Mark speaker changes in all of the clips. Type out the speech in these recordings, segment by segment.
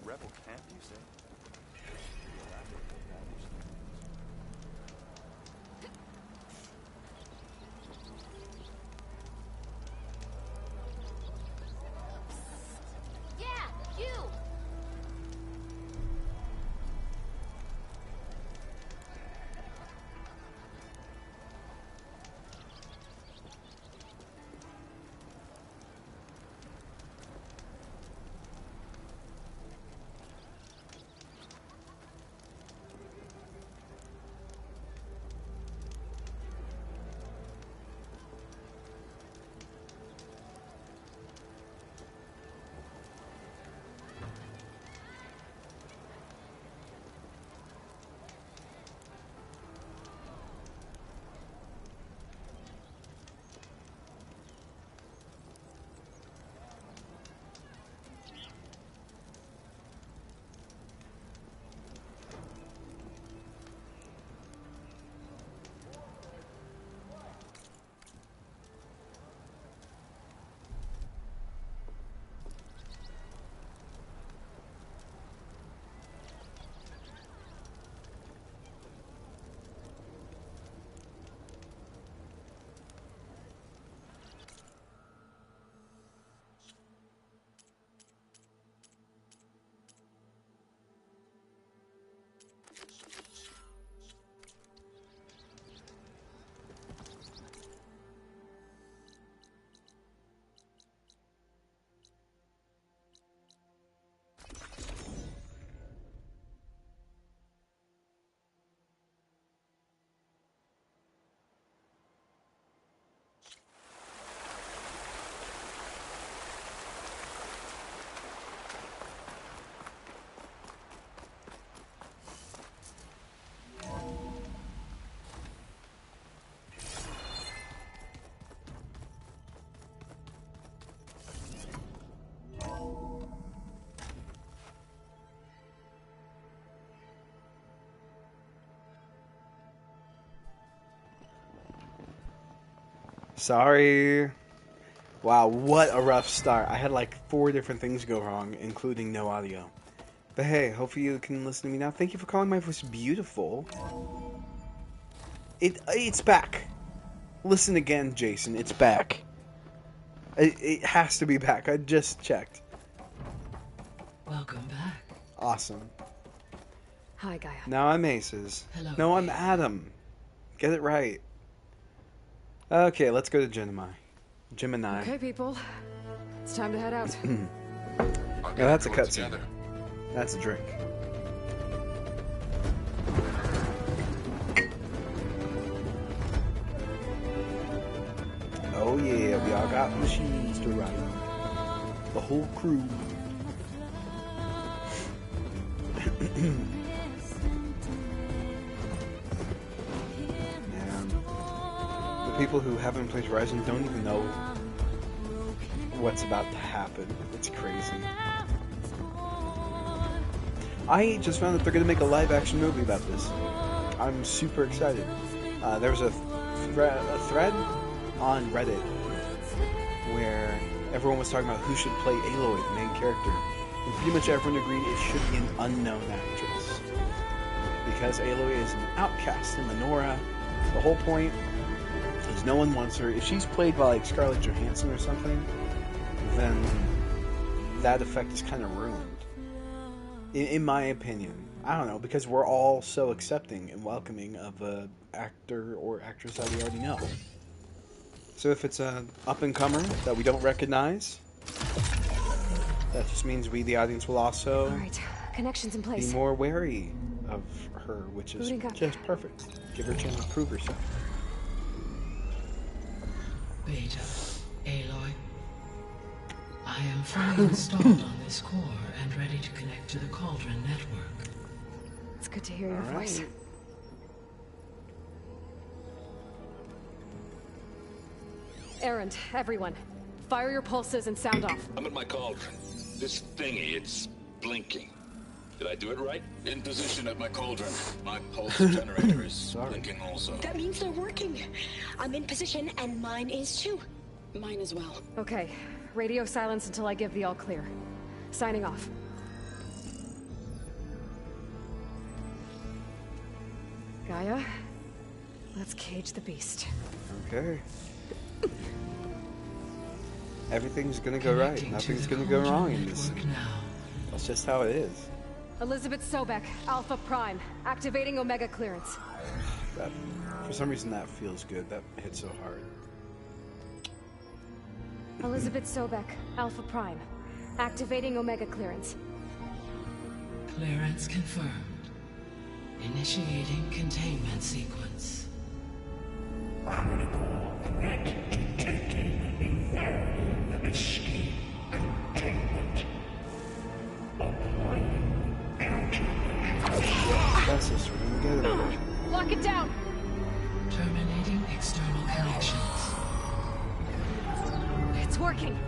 Speaker 1: rebel camp, you say?
Speaker 2: Yeah, you!
Speaker 3: Sorry. Wow, what a rough start. I had like 4 different things go wrong, including no audio. But hey, hopefully you can listen to me now. Thank you for calling my voice beautiful. It's back. Listen again, Jason. It's back. It has to be back. I just checked.
Speaker 4: Welcome back.
Speaker 3: Awesome.
Speaker 2: Hi, Gaia.
Speaker 3: Now I'm Aces.
Speaker 4: Hello.
Speaker 3: No, I'm Adam. Get it right. Okay, let's go to Gemini.
Speaker 2: Okay, people. It's time to head out.
Speaker 3: Now that's a cutscene. That's a drink. Oh yeah, we all got machines to ride. The whole crew. People who haven't played Horizon don't even know what's about to happen. It's crazy. I just found that they're going to make a live-action movie about this. I'm super excited. There was a thread on Reddit where everyone was talking about who should play Aloy, the main character. And pretty much everyone agreed it should be an unknown actress. Because Aloy is an outcast in Lenora. The whole point is no one wants her. If she's played by like Scarlett Johansson or something, then that effect is kind of ruined. In my opinion. I don't know, because we're all so accepting and welcoming of a actor or actress that we already know. So if it's an up-and-comer that we don't recognize, that just means we, the audience, will also
Speaker 2: All right, connections in place.
Speaker 3: be more wary of her, which is just perfect. Give her a chance to prove herself.
Speaker 4: Beta, Aloy. I am fully installed on this core and ready to connect to the Cauldron network.
Speaker 2: It's good to hear your voice. Errand, everyone. Fire your pulses and sound off.
Speaker 5: I'm at my cauldron. This thingy, it's blinking. Did I do it right? In position at my cauldron. My pulse generator is blinking also.
Speaker 6: That means they're working. I'm in position and mine is too. Mine as well.
Speaker 2: Okay. Radio silence until I give the all clear. Signing off. Gaia, let's cage the beast.
Speaker 3: Okay. Everything's gonna go right. Nothing's gonna go wrong in this. That's just how it is.
Speaker 2: Elizabeth Sobek, Alpha Prime, activating Omega clearance.
Speaker 3: That, for some reason, that feels good. That hit so hard.
Speaker 2: Elizabeth Sobek, Alpha Prime, activating Omega clearance.
Speaker 4: Clearance confirmed. Initiating containment sequence.
Speaker 1: Critical threat detected. Escape containment. Applying countermeasures.
Speaker 3: That's just we're gonna get it.
Speaker 2: Lock it down!
Speaker 4: Terminating external connections.
Speaker 2: It's working.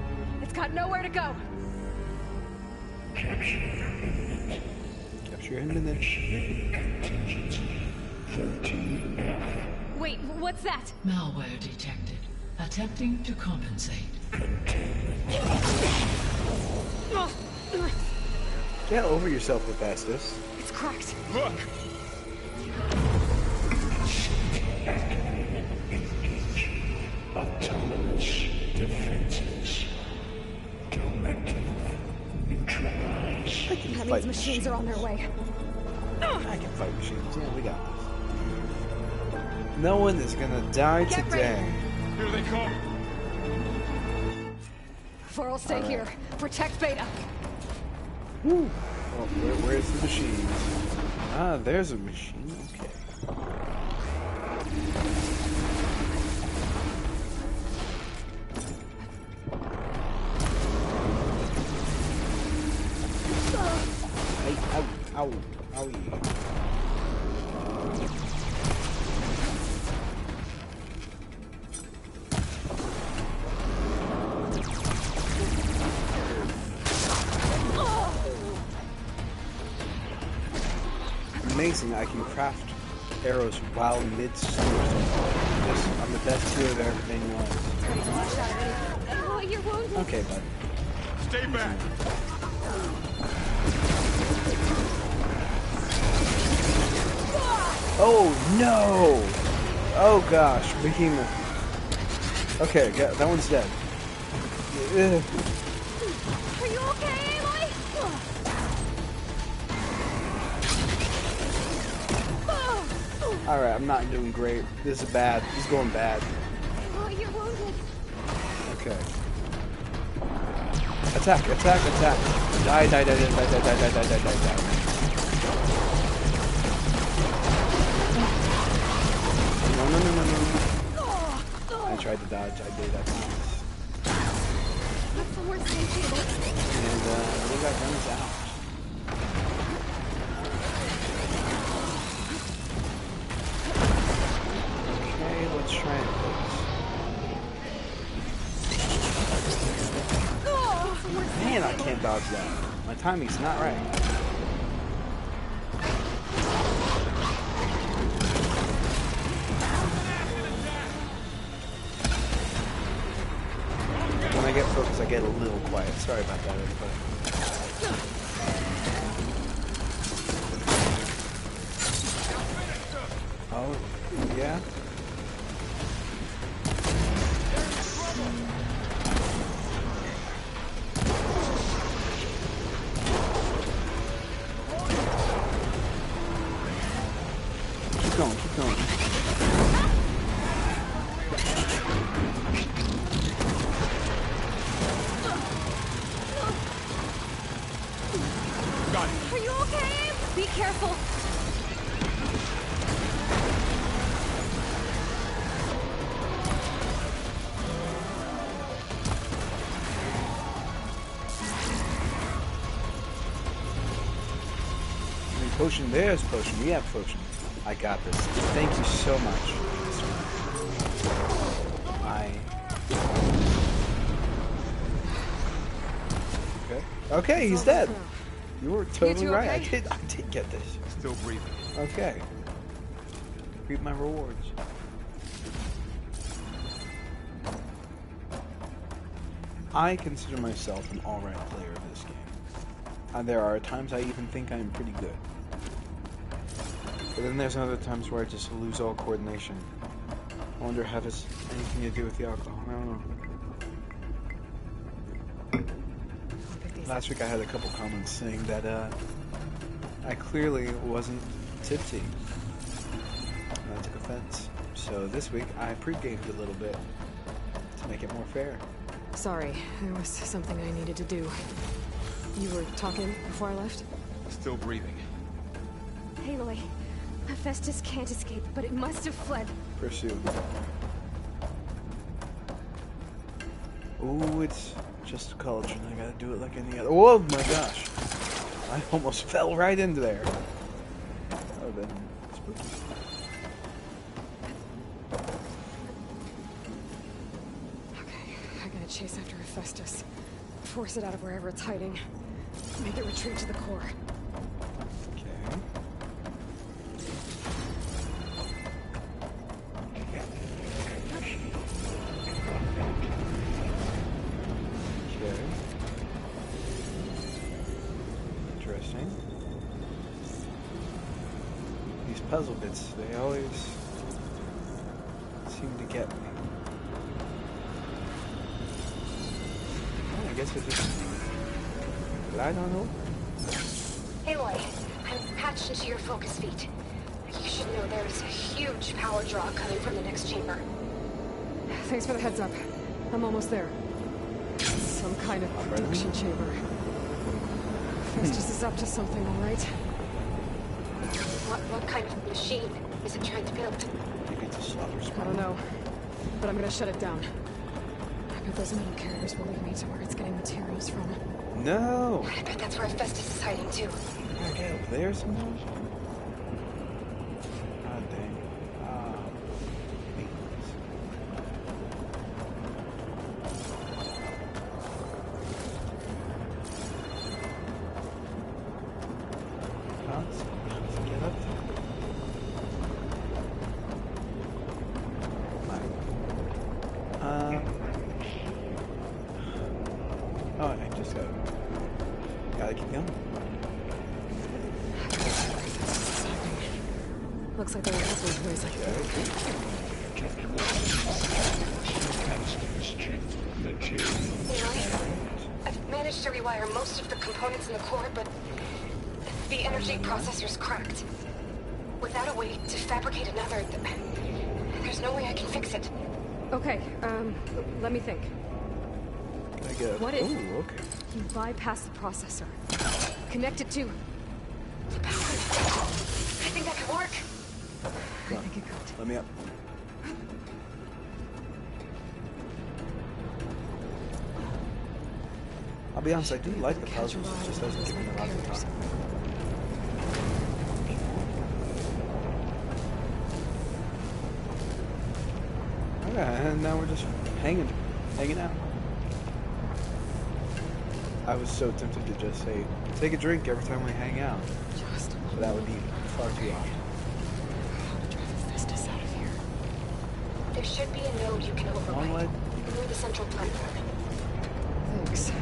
Speaker 2: It's got nowhere to go.
Speaker 3: Capture imminent.
Speaker 2: Wait, what's that?
Speaker 4: Malware detected. Attempting to compensate.
Speaker 3: Get over yourself, Hephaestus.
Speaker 2: It's cracked.
Speaker 5: Look!
Speaker 1: Autonomous defenses. Directive neutralized.
Speaker 3: I can
Speaker 2: That
Speaker 3: fight
Speaker 2: means machines are on their way.
Speaker 3: I can fight machines. Yeah, we got this. No one is gonna die
Speaker 2: Get
Speaker 3: today.
Speaker 5: Here they come!
Speaker 2: Four will stay here. Protect Beta.
Speaker 3: Woo. Oh, where's the machines? Ah, there's a machine. Okay. Hey, ow, ow, owie. Amazing, I can craft arrows while mid-snowstorm. I'm the best healer there ever been was.
Speaker 2: Oh, you're wounded.
Speaker 3: Okay, bud.
Speaker 5: Stay back!
Speaker 3: Oh no! Oh gosh, behemoth. Okay, that one's dead. Ugh.
Speaker 2: Are you okay, Aloy?
Speaker 3: Alright, I'm not doing great. This is bad. This is going bad.
Speaker 2: Oh, you're wounded.
Speaker 3: Okay. Attack, attack, attack. Die, die, die, die, die, die, die, die, die, die, die. No, no, no, no, no. I tried to dodge. I did. I promise.
Speaker 2: That's the worst thing, Caleb.
Speaker 3: And we got guns out. Okay, let's try it. Man, I can't dodge that. My timing's not right. When I get focused, I get a little quiet. Sorry about that, everybody. Oh, yeah? Keep going, keep going.
Speaker 2: Are you okay? Be careful.
Speaker 3: Potion, there's potion. We have potion. I got this. Thank you so much. Okay. Okay, he's dead. You were totally
Speaker 2: two
Speaker 3: right.
Speaker 2: okay?
Speaker 3: I did get this.
Speaker 5: Still breathing.
Speaker 3: Okay. Reap my rewards. I consider myself an all-round player of this game. There are times I even think I'm pretty good. But then there's other times where I just lose all coordination. I wonder if it's anything to do with the alcohol. I don't know. Last week I had a couple comments saying that I clearly wasn't tipsy. And I took offense. So this week I pre-gamed a little bit to make it more fair.
Speaker 2: Sorry, there was something I needed to do. You were talking before I left?
Speaker 5: Still breathing.
Speaker 6: Aloy, Hephaestus can't escape, but it must have fled.
Speaker 3: Pursue. Ooh, it's just a cauldron. I gotta do it like any other. Oh my gosh! I almost fell right into there. That would've been spooky.
Speaker 2: Okay, I gotta chase after Hephaestus. Force it out of wherever it's hiding. Make it retreat to the core.
Speaker 3: Okay. Okay. Interesting. These puzzle bits, they always seem to get me. Oh, I guess I just glide on over.
Speaker 6: Aloy, I'm patched into your focus feed. You should know there's a huge power draw coming from the next chamber.
Speaker 2: Thanks for the heads up. I'm almost there. Some kind of production chamber. Hephaestus is up to something, all right?
Speaker 6: What kind of machine is it trying to build?
Speaker 3: Maybe it's a slaughter
Speaker 2: I
Speaker 3: spot.
Speaker 2: don't know, but I'm gonna shut it down. I bet those metal carriers will lead me to where it's getting materials from.
Speaker 3: No!
Speaker 6: I bet that's where Hephaestus is hiding too.
Speaker 3: Okay, up there somewhere? God dang. Get up there. Oh, I just gotta keep going.
Speaker 2: Looks like there are a couple of ways I can go.
Speaker 6: Aloy, I've managed to rewire most of the components in the core, but the energy processor's cracked. Without a way to fabricate another, there's no way I can fix it.
Speaker 2: Okay, let me think.
Speaker 3: Can I get up?
Speaker 2: What if-
Speaker 3: Ooh, okay.
Speaker 2: You bypass the processor. Connect it to...
Speaker 6: The power. I think that could work.
Speaker 2: I think it could.
Speaker 3: Let me up. I'll be honest, I do like the puzzles, it just doesn't give me a lot of time. Okay, and now we're just hanging out. I was so tempted to just say, take a drink every time we hang out.
Speaker 2: Just
Speaker 3: But that would be far too often.
Speaker 2: how to drive Hephaestus out of here.
Speaker 6: There should be a node you can
Speaker 3: One
Speaker 6: override.
Speaker 3: leg.
Speaker 6: Near the central platform.
Speaker 2: Thanks. I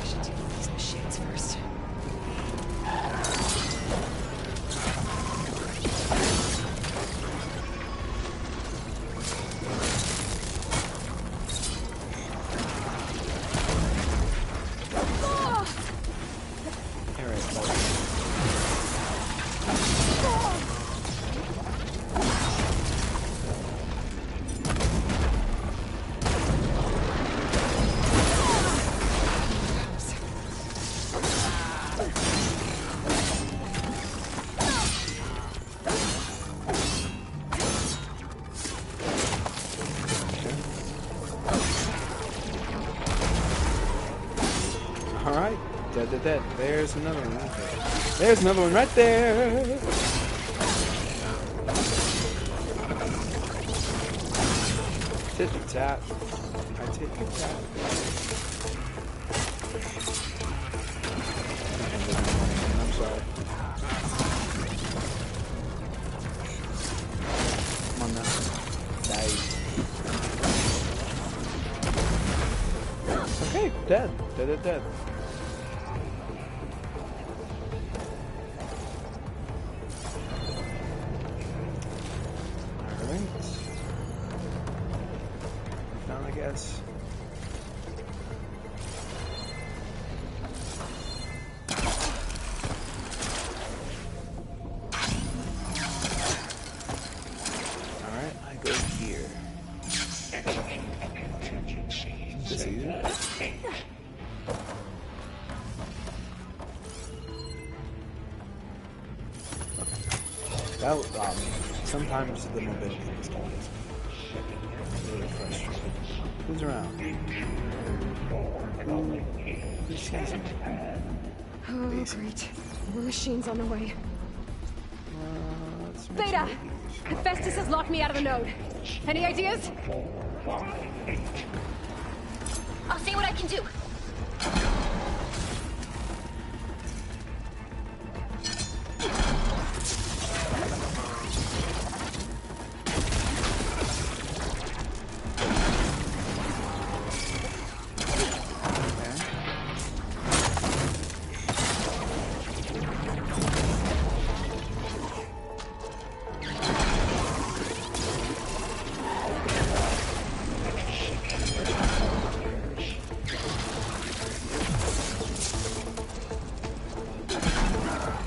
Speaker 2: should deal with these machines first.
Speaker 3: Alright, Alright, dead. There's another one right there. There's another one right there! Tit-tat. I tit-tat. I'm sorry. Come on now. Die. Okay, dead. Dead. That sometimes the mobility is really frustrating. Who's around? Who sees me?
Speaker 2: Oh,
Speaker 3: Basic.
Speaker 2: great. More machines on the way.
Speaker 3: Let's make
Speaker 2: Beta!
Speaker 3: some movies.
Speaker 2: Hephaestus has locked me out of the node. Any ideas?
Speaker 6: I'll see what I can do.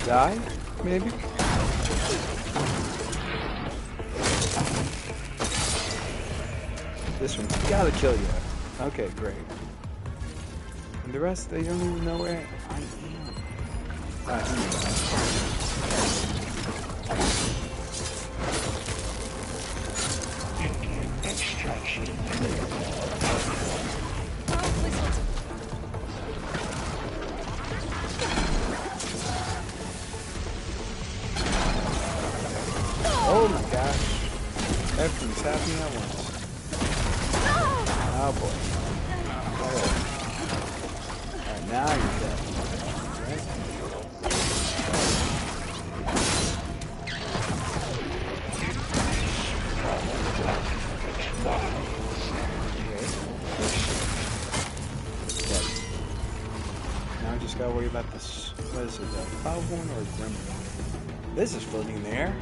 Speaker 3: Die? Maybe? This one's gotta kill you. Okay, great. And the rest, they don't even know where I am. Oh my gosh. Everything's happening at once. Oh boy. Alright, now you're dead. Right? Dead. Now I just gotta worry about this. What is it? A cloudhorn or a gremlin? This is floating in the air.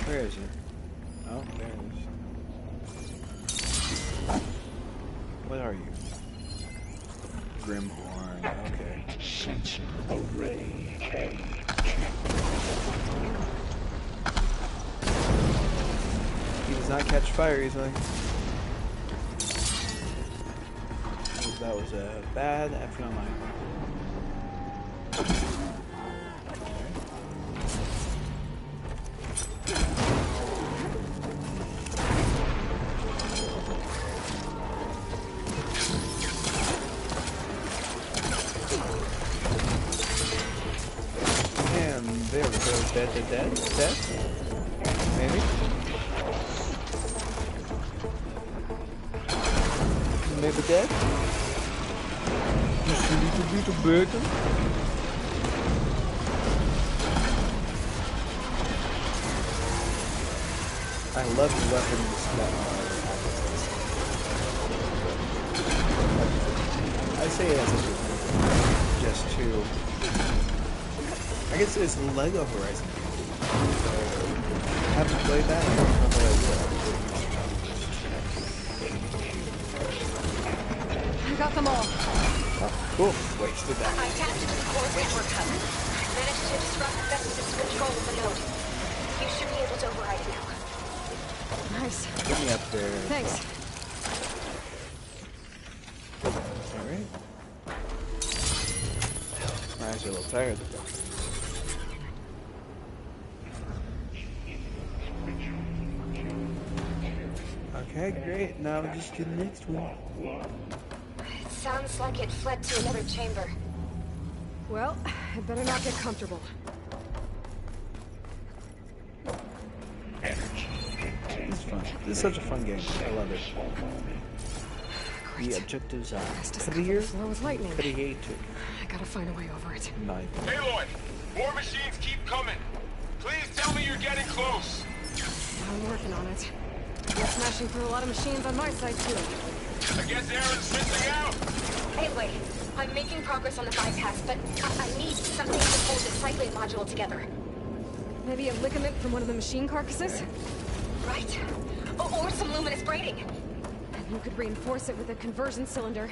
Speaker 3: Where is it? Oh, there it is. What are you? Grimhorn, okay.
Speaker 1: Sensor array K.
Speaker 3: He does not catch fire easily. That was a bad effort on my part. There we go. Dead. Maybe. Maybe dead. Just a little bit of burden. I love the weapons that are. I say it as a just to. I guess it's Lego Horizon. I haven't played that. I don't know how I
Speaker 2: I got them all.
Speaker 3: Oh, cool. Wasted that.
Speaker 6: I tapped into the core network hub. Managed to disrupt Festus' control of the node. You should be able to override it now.
Speaker 2: Nice.
Speaker 3: Get me up there.
Speaker 2: Thanks.
Speaker 3: Alright. My eyes are a little tired. Okay, great. Now just do the next one.
Speaker 6: It sounds like it fled to another chamber.
Speaker 2: Well, I better not get comfortable.
Speaker 3: This is fun. This is such a fun game. I love it.
Speaker 2: Great.
Speaker 3: The objectives are
Speaker 2: Fastest
Speaker 3: clear,
Speaker 2: floor with lightning.
Speaker 3: creative,
Speaker 2: I gotta find a way over it.
Speaker 3: night.
Speaker 7: Aloy, more machines keep coming. Please tell me you're getting close.
Speaker 2: I'm working on it. I'm smashing through a lot of machines on my side, too.
Speaker 7: I guess Aaron's missing out.
Speaker 6: Anyway, I'm making progress on the bypass, but I need something to hold the cycling module together.
Speaker 2: Maybe a ligament from one of the machine carcasses?
Speaker 6: Right? Or some luminous braiding.
Speaker 2: You could reinforce it with a conversion cylinder.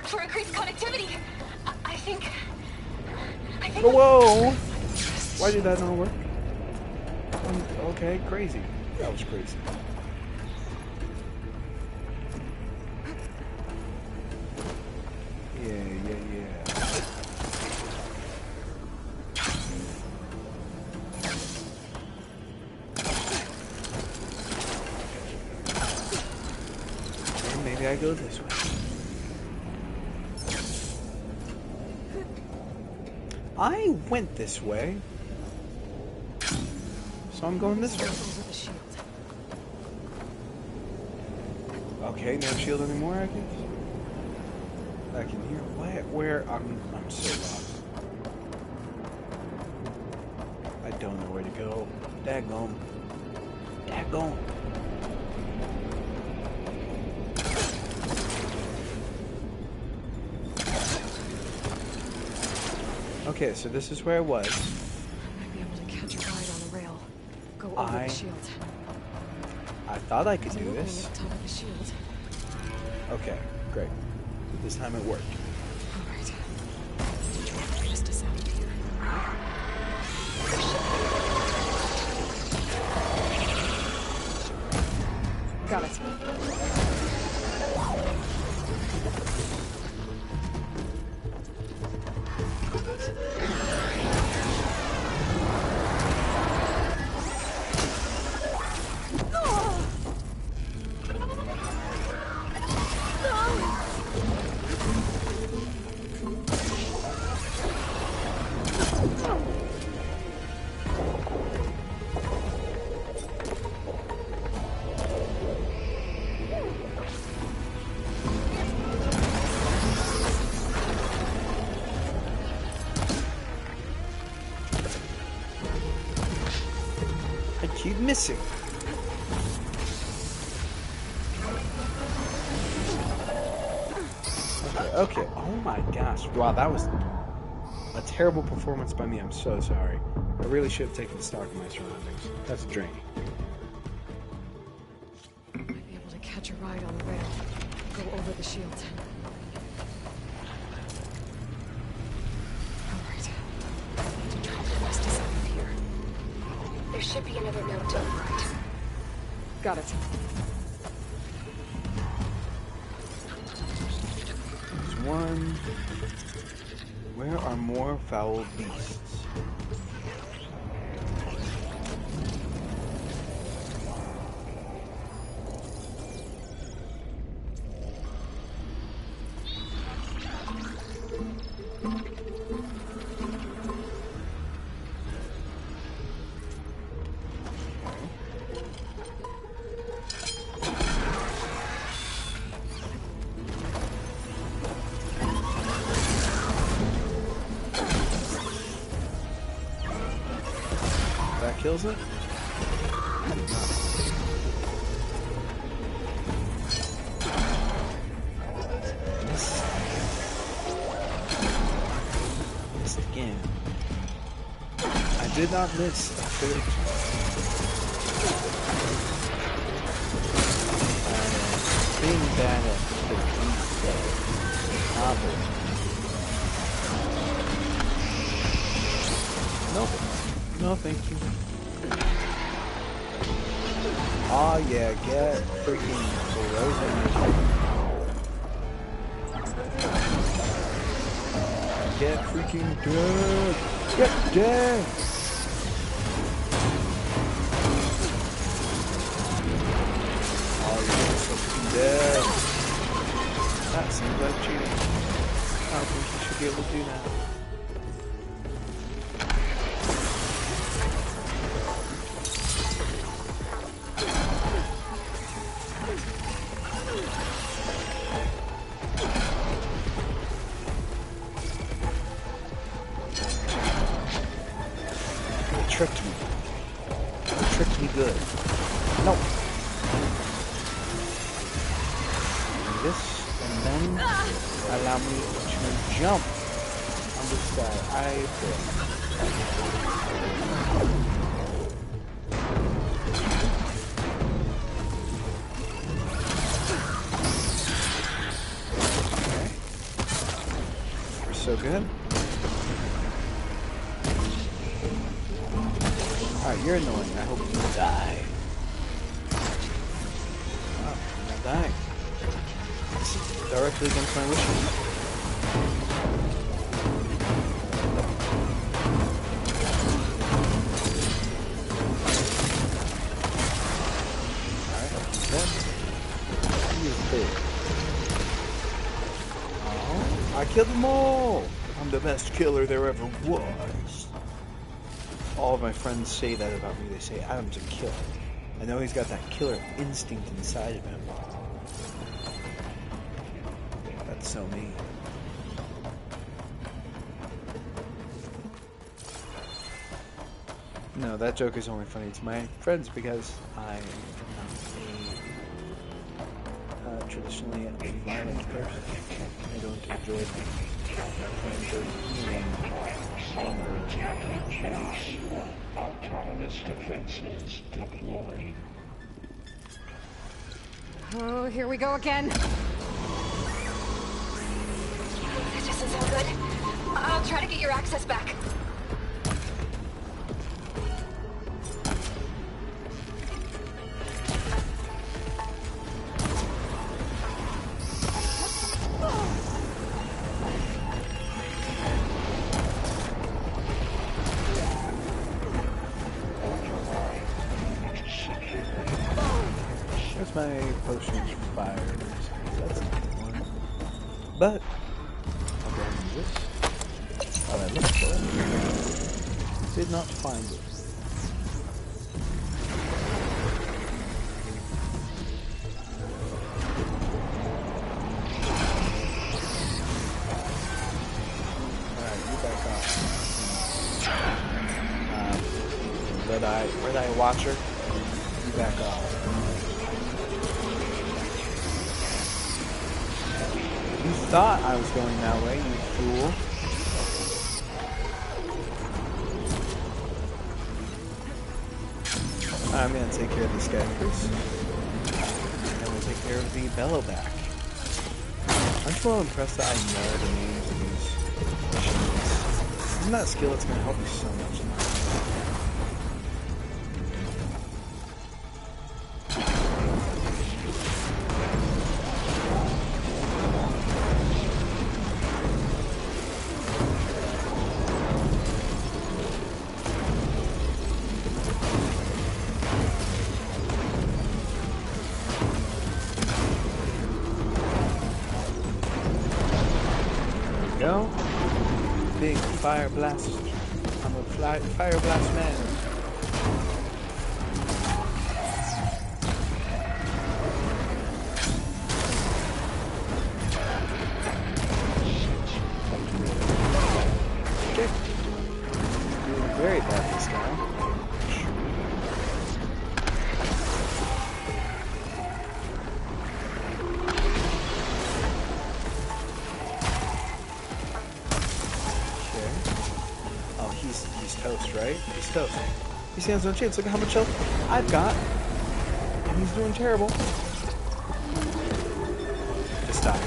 Speaker 6: For increased connectivity. I think...
Speaker 3: Whoa! Why did that not work? Okay, crazy. That was crazy. Yeah. gotta go this way. I went this way. So I'm going this way.
Speaker 2: Over the shield.
Speaker 3: Okay, no shield anymore, I guess. Back in here. Where? I'm so lost. I don't know where to go. Daggone. Daggone. Okay, so this is where I was.
Speaker 2: I might be able to catch a ride on the rail. Go over the shield.
Speaker 3: I thought I could
Speaker 2: There's
Speaker 3: do
Speaker 2: an opening
Speaker 3: this.
Speaker 2: at the top of the shield.
Speaker 3: Okay, great. This time it worked.
Speaker 2: Alright. Just a second here. Got it.
Speaker 3: I keep missing. Okay. Oh my gosh. Wow, that was a terrible performance by me. I'm so sorry. I really should have taken stock of my surroundings. That's draining.
Speaker 2: Might be able to catch a ride on the rail. Go over the shield. Alright. Need to try the rest is out here.
Speaker 6: There should be another note to override.
Speaker 2: Got it.
Speaker 3: There's one. Where are more foul beasts? That kills it? Missed again. I did not miss. I failed. Being bad at the novel. Nope. No, thank you. Oh yeah, get freaking frozen. Get freaking dead. Get dead. Oh, you're so freaking dead. That seems like cheating. I don't think you should be able to do that. Tricked me. You tricked me good. No. And this, and then allow me to jump on this side. I fail. Okay. We're so good. Alright, you're annoying. I hope you die. Oh, I'm not dying. It's directly against my wishes. Alright, dead. He is big. I killed them all! I'm the best killer there ever was. All of my friends say that about me. They say Adam's a killer. I know he's got that killer instinct inside of him. That's so mean. No, that joke is only funny to my friends because I am not a traditionally violent person. I don't enjoy
Speaker 1: Autonomous defenses deployed.
Speaker 2: Oh, here we go again.
Speaker 6: That doesn't sound good. I'll try to get your access back.
Speaker 3: There's my potion of fire. That's not the one. But I'll grab this. Oh, I looked for it. Did not find it. Alright, you back off. Red Eye Watcher, you back off. You thought I was going that way, you fool. I'm gonna take care of this guy first. And then we'll take care of the bellow back. I'm just well impressed that I know the names of these machines. Isn't that a skill that's gonna help me so much in life? Go. Big fire blast. I'm a fire blast man. Okay. Doing very bad this guy. He's toast, right? He's toast. He stands no chance. Look at how much health I've got. And he's doing terrible. Just die.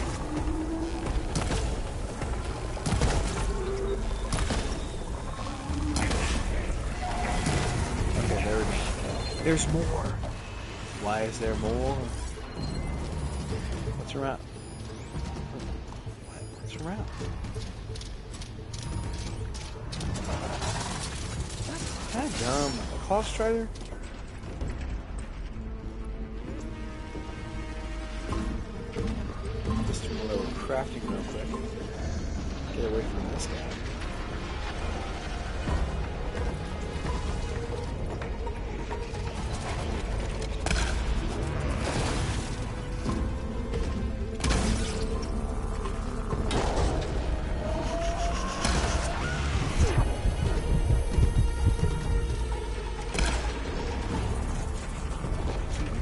Speaker 3: Okay, there's more. Why is there more? What's around? What's around? Dumb. A claw strider? Just do a little crafting real quick. Get away from this guy.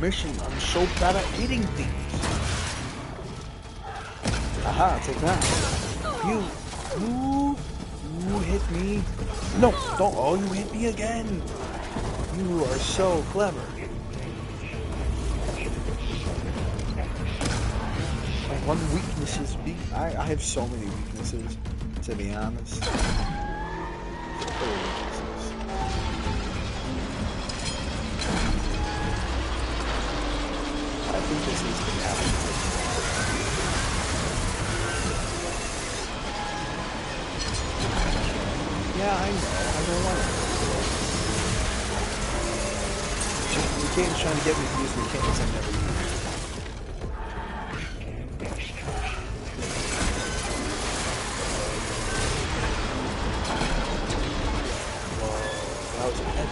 Speaker 3: Mission. I'm so bad at eating things. Aha, take that. You hit me. No, don't. Oh, you hit me again. You are so clever. My one weakness is I have so many weaknesses, to be honest. I think this needs to be happening. Yeah, I know. I don't want it. The game's trying to get me to use mechanics I never use.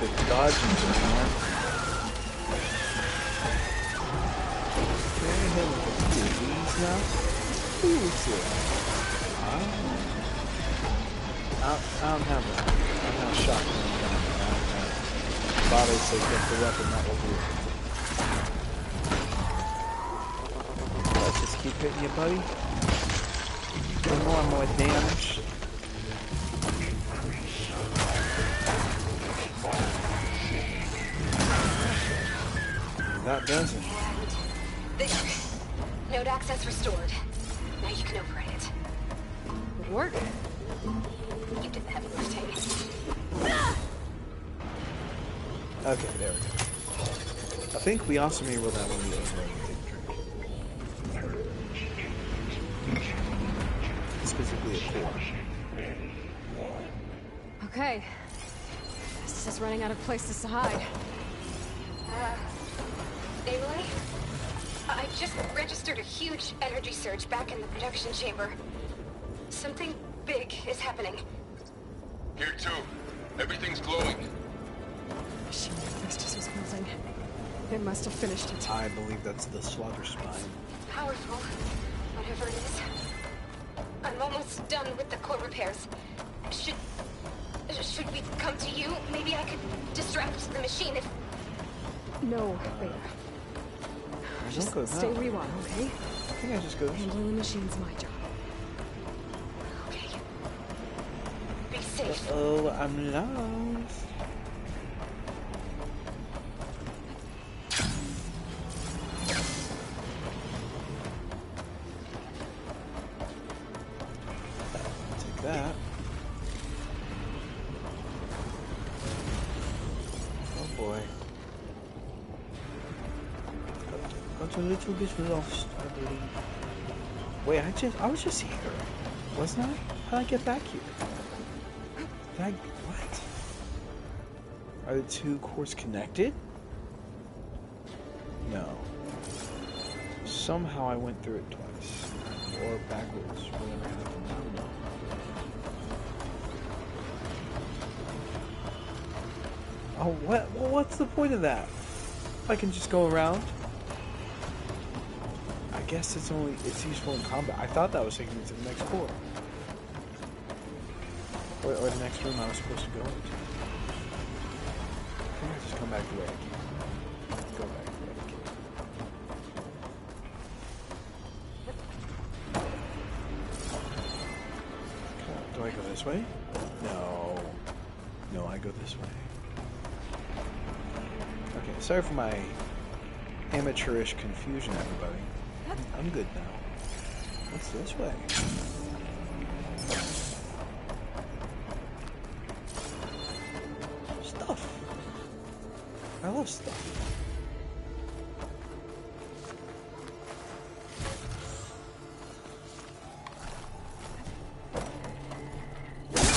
Speaker 3: quick dodging going on. Okay, hit with a few of these now. Ooh, let's see. I don't have that. I don't have a shotgun. Bobby says get the weapon, that will do it. Let's just keep hitting you, buddy. More and more damage. That doesn't.
Speaker 6: And there. Node access restored. Now you can override it.
Speaker 2: Good work.
Speaker 6: You did the heavy lifting.
Speaker 3: Okay, there we go. I think we also may roll that one of these where we take a drink. Specifically a core.
Speaker 2: Okay. This is running out of places to hide.
Speaker 6: Aloy? I just registered a huge energy surge back in the production chamber. Something big is happening.
Speaker 7: Here too. Everything's glowing.
Speaker 2: Machine Hephaestus was building. It must have finished it.
Speaker 3: I believe that's the slaughter spine.
Speaker 6: Powerful, whatever it is. I'm almost done with the core repairs. Should we come to you? Maybe I could distract the machine if...
Speaker 2: No, Beta. Just stay where you are, okay?
Speaker 3: I think I just go this way.
Speaker 2: Handling the machine's my job.
Speaker 6: Okay. Be safe.
Speaker 3: Oh, I'm lost. Take that. Oh boy. Got a little bit lost, I believe. Wait, I was just here, wasn't I? How'd I get back here? What? Are the two cores connected? No. Somehow I went through it twice. Or backwards, whatever happened, I don't know. Oh, what? Well, what's the point of that? If I can just go around? I guess it's useful in combat. I thought that was taking me to the next core. Or the next room I was supposed to go into. I think I just come back the way I came. Go back the way I came. Do I go this way? No. No, I go this way. Okay, sorry for my amateurish confusion, everybody. I'm good now. What's this way? Stuff. I love stuff.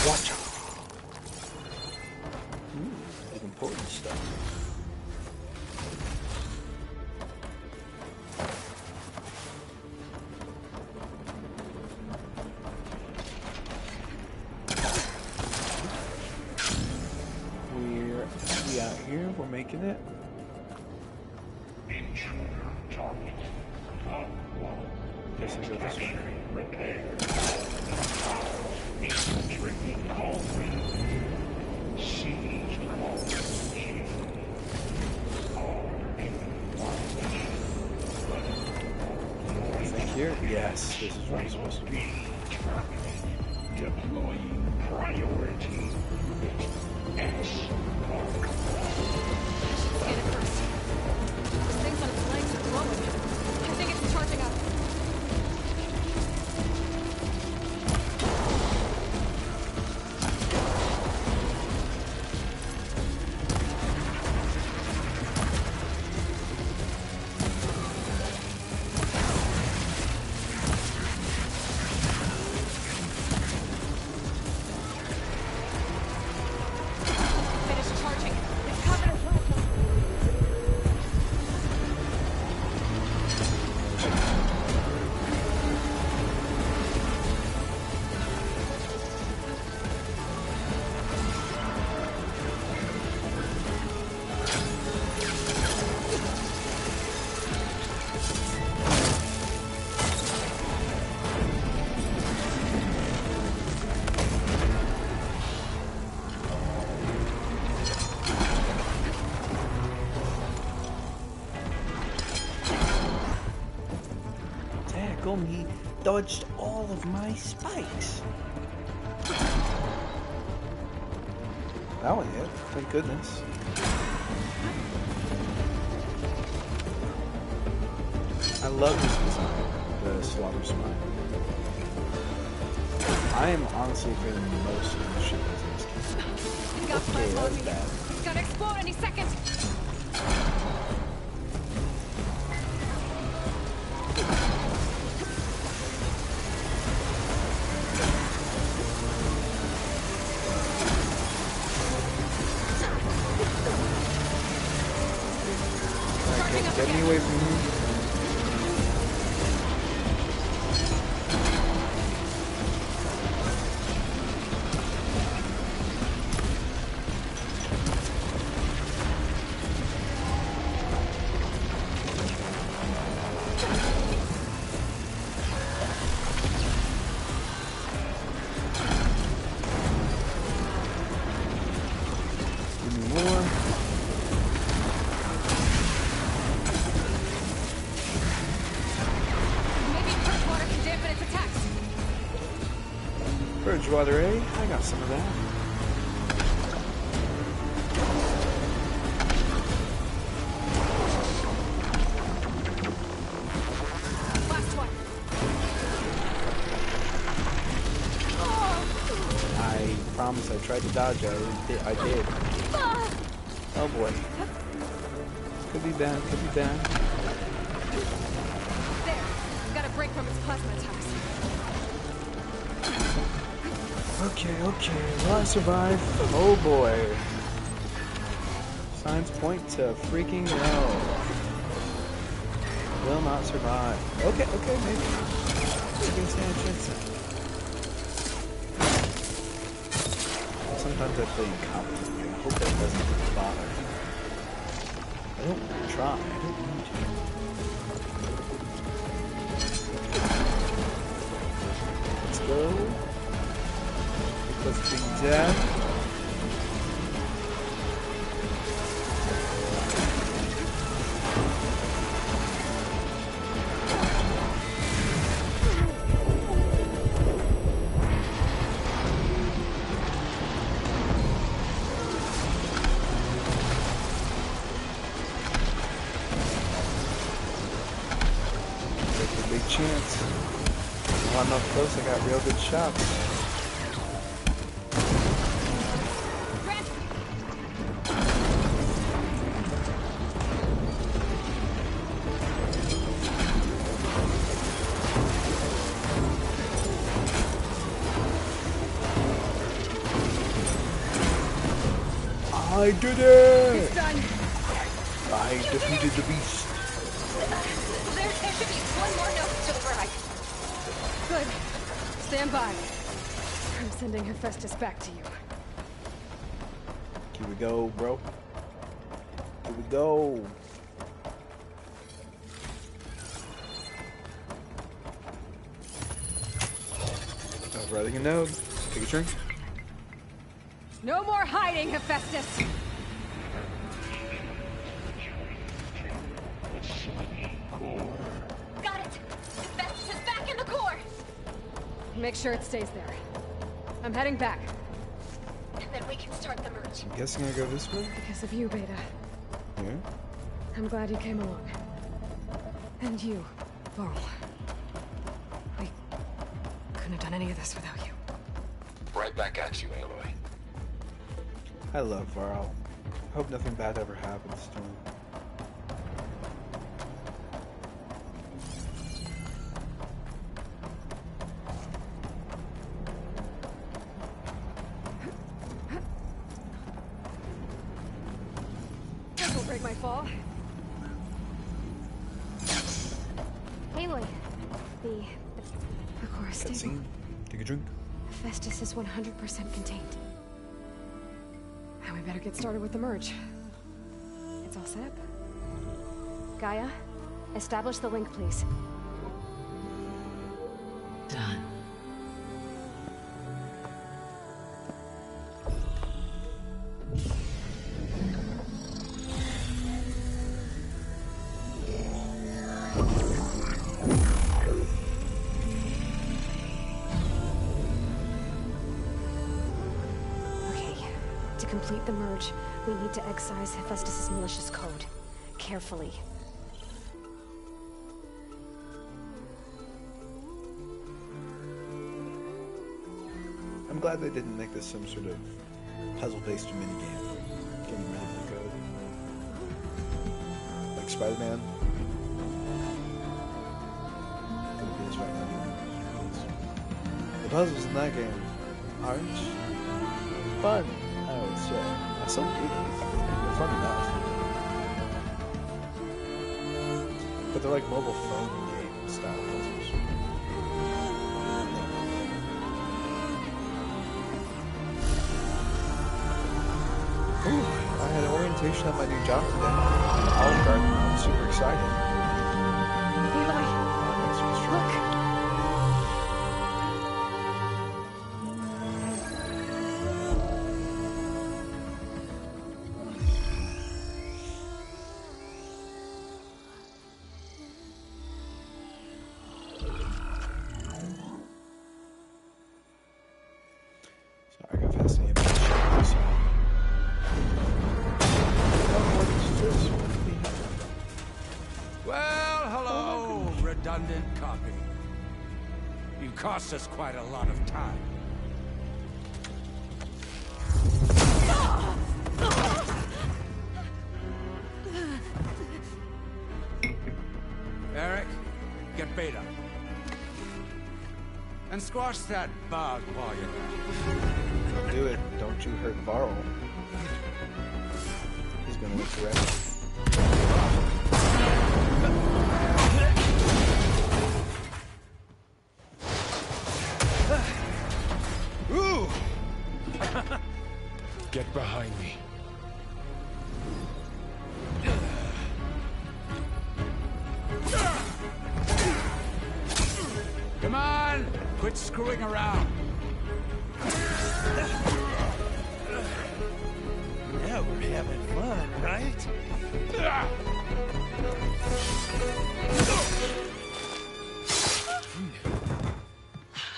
Speaker 3: Watch out. Important stuff. We're making it. Guess I go this way. Think here? Yes, this is where I'm supposed to be.
Speaker 1: Deploying priority.
Speaker 2: Scan it first. This thing's on its legs are glowing. I think it's charging up.
Speaker 3: dodged all of my spikes. That one hit. Thank goodness. I love this design, the slaughter spine. I am honestly feeling most of the shit in this game. Okay, that was bad.
Speaker 2: It's gonna explode any second.
Speaker 3: Get me away from here. Give me more. Bridgewater, eh? I got some of that.
Speaker 2: Last one.
Speaker 3: I promise I tried to dodge it. I did. Oh boy. Could be bad, could be bad.
Speaker 2: There. Got a break from its plasma attacks.
Speaker 3: Okay, will I survive? Oh boy. Signs point to freaking no. Will not survive. Okay, maybe. You can stand a chance. Sometimes I play incompetently. I hope that doesn't bother. I don't try. I don't need to. Let's go. Let's be dead. Take a big chance. Well, I'm up close, I got real good shots. I did it!
Speaker 2: It's done.
Speaker 3: I defeated the beast.
Speaker 6: There should be one more note to override.
Speaker 2: Good. Stand by. I'm sending Hephaestus back to you.
Speaker 3: Here we go, bro. Here we go. Writing a note. Take a drink.
Speaker 2: No more hiding, Hephaestus!
Speaker 6: Got it! Hephaestus is back in the core!
Speaker 2: Make sure it stays there. I'm heading back.
Speaker 6: And then we can start the merge.
Speaker 3: I'm guessing I go this way?
Speaker 2: Because of you, Beta.
Speaker 3: Yeah.
Speaker 2: I'm glad you came along. And you, Varl. We couldn't have done any of this without you.
Speaker 5: Right back at you, Aloy.
Speaker 3: I love Varl. I hope nothing bad ever happens to him.
Speaker 2: This will break my fall.
Speaker 6: Aloy, the
Speaker 2: core is stable.
Speaker 3: Cutscene. Take a drink.
Speaker 2: Hephaestus is 100% contained. Now we better get started with the merge. It's all set up. Gaia, establish the link, please.
Speaker 4: Done.
Speaker 6: complete the merge, we need to excise Hephaestus' malicious code. Carefully.
Speaker 3: I'm glad they didn't make this some sort of puzzle-based minigame. Getting rid of the code. Like Spider-Man. It is right now. The puzzles in that game aren't fun, I would say. I still do them. They're fun enough. But they're like mobile phone game style puzzles. Ooh, I had orientation at my new job today. Olive Garden. I'm super excited.
Speaker 6: Eli, look.
Speaker 3: Sorry, I got fascinated by this.
Speaker 8: Well, hello, redundant copy. You cost us quite a lot of time. Eric, get Beta. And squash that bug while you're at it.
Speaker 3: Do it. Don't you hurt Varl. He's gonna look forever.
Speaker 8: Ooh!
Speaker 1: Get behind me.
Speaker 8: Come on! Quit screwing around.
Speaker 1: Now we're having fun, right?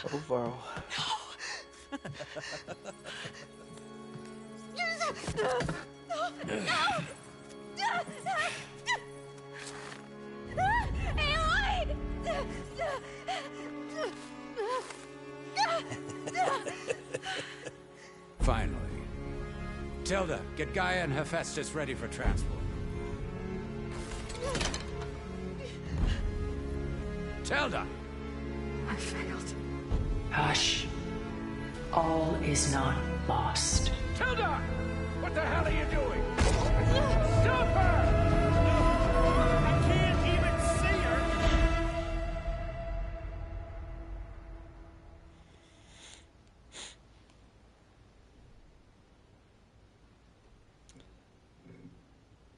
Speaker 3: Oh, Varl.
Speaker 8: Finally. Tilda, get Gaia and Hephaestus ready for transport. Tilda!
Speaker 2: I failed.
Speaker 4: Hush. All is not lost.
Speaker 7: Tilda! What the hell are you doing? Stop her! I can't even see her!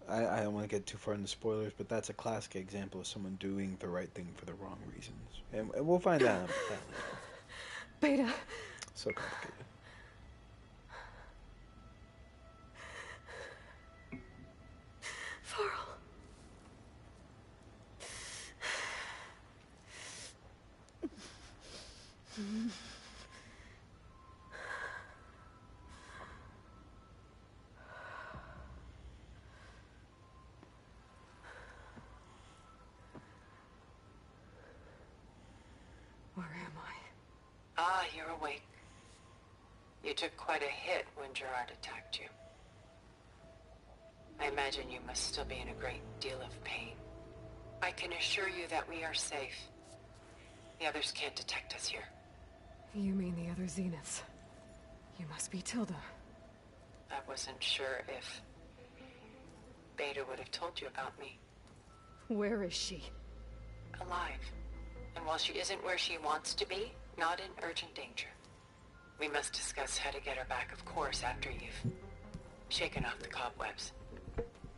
Speaker 3: I don't want to get too far into spoilers, but that's a classic example of someone doing the right thing for the wrong reasons. And we'll find out.
Speaker 2: Beta.
Speaker 3: So complicated.
Speaker 2: Varl. Where am I?
Speaker 4: Ah, you're awake. You took quite a hit when Gerard attacked you. I imagine you must still be in a great deal of pain. I can assure you that we are safe. The others can't detect us here.
Speaker 2: You mean the other Zeniths? You must be Tilda.
Speaker 4: I wasn't sure if Beta would have told you about me.
Speaker 2: Where is she?
Speaker 4: Alive. And while she isn't where she wants to be, not in urgent danger. We must discuss how to get her back, of course, after you've shaken off the cobwebs.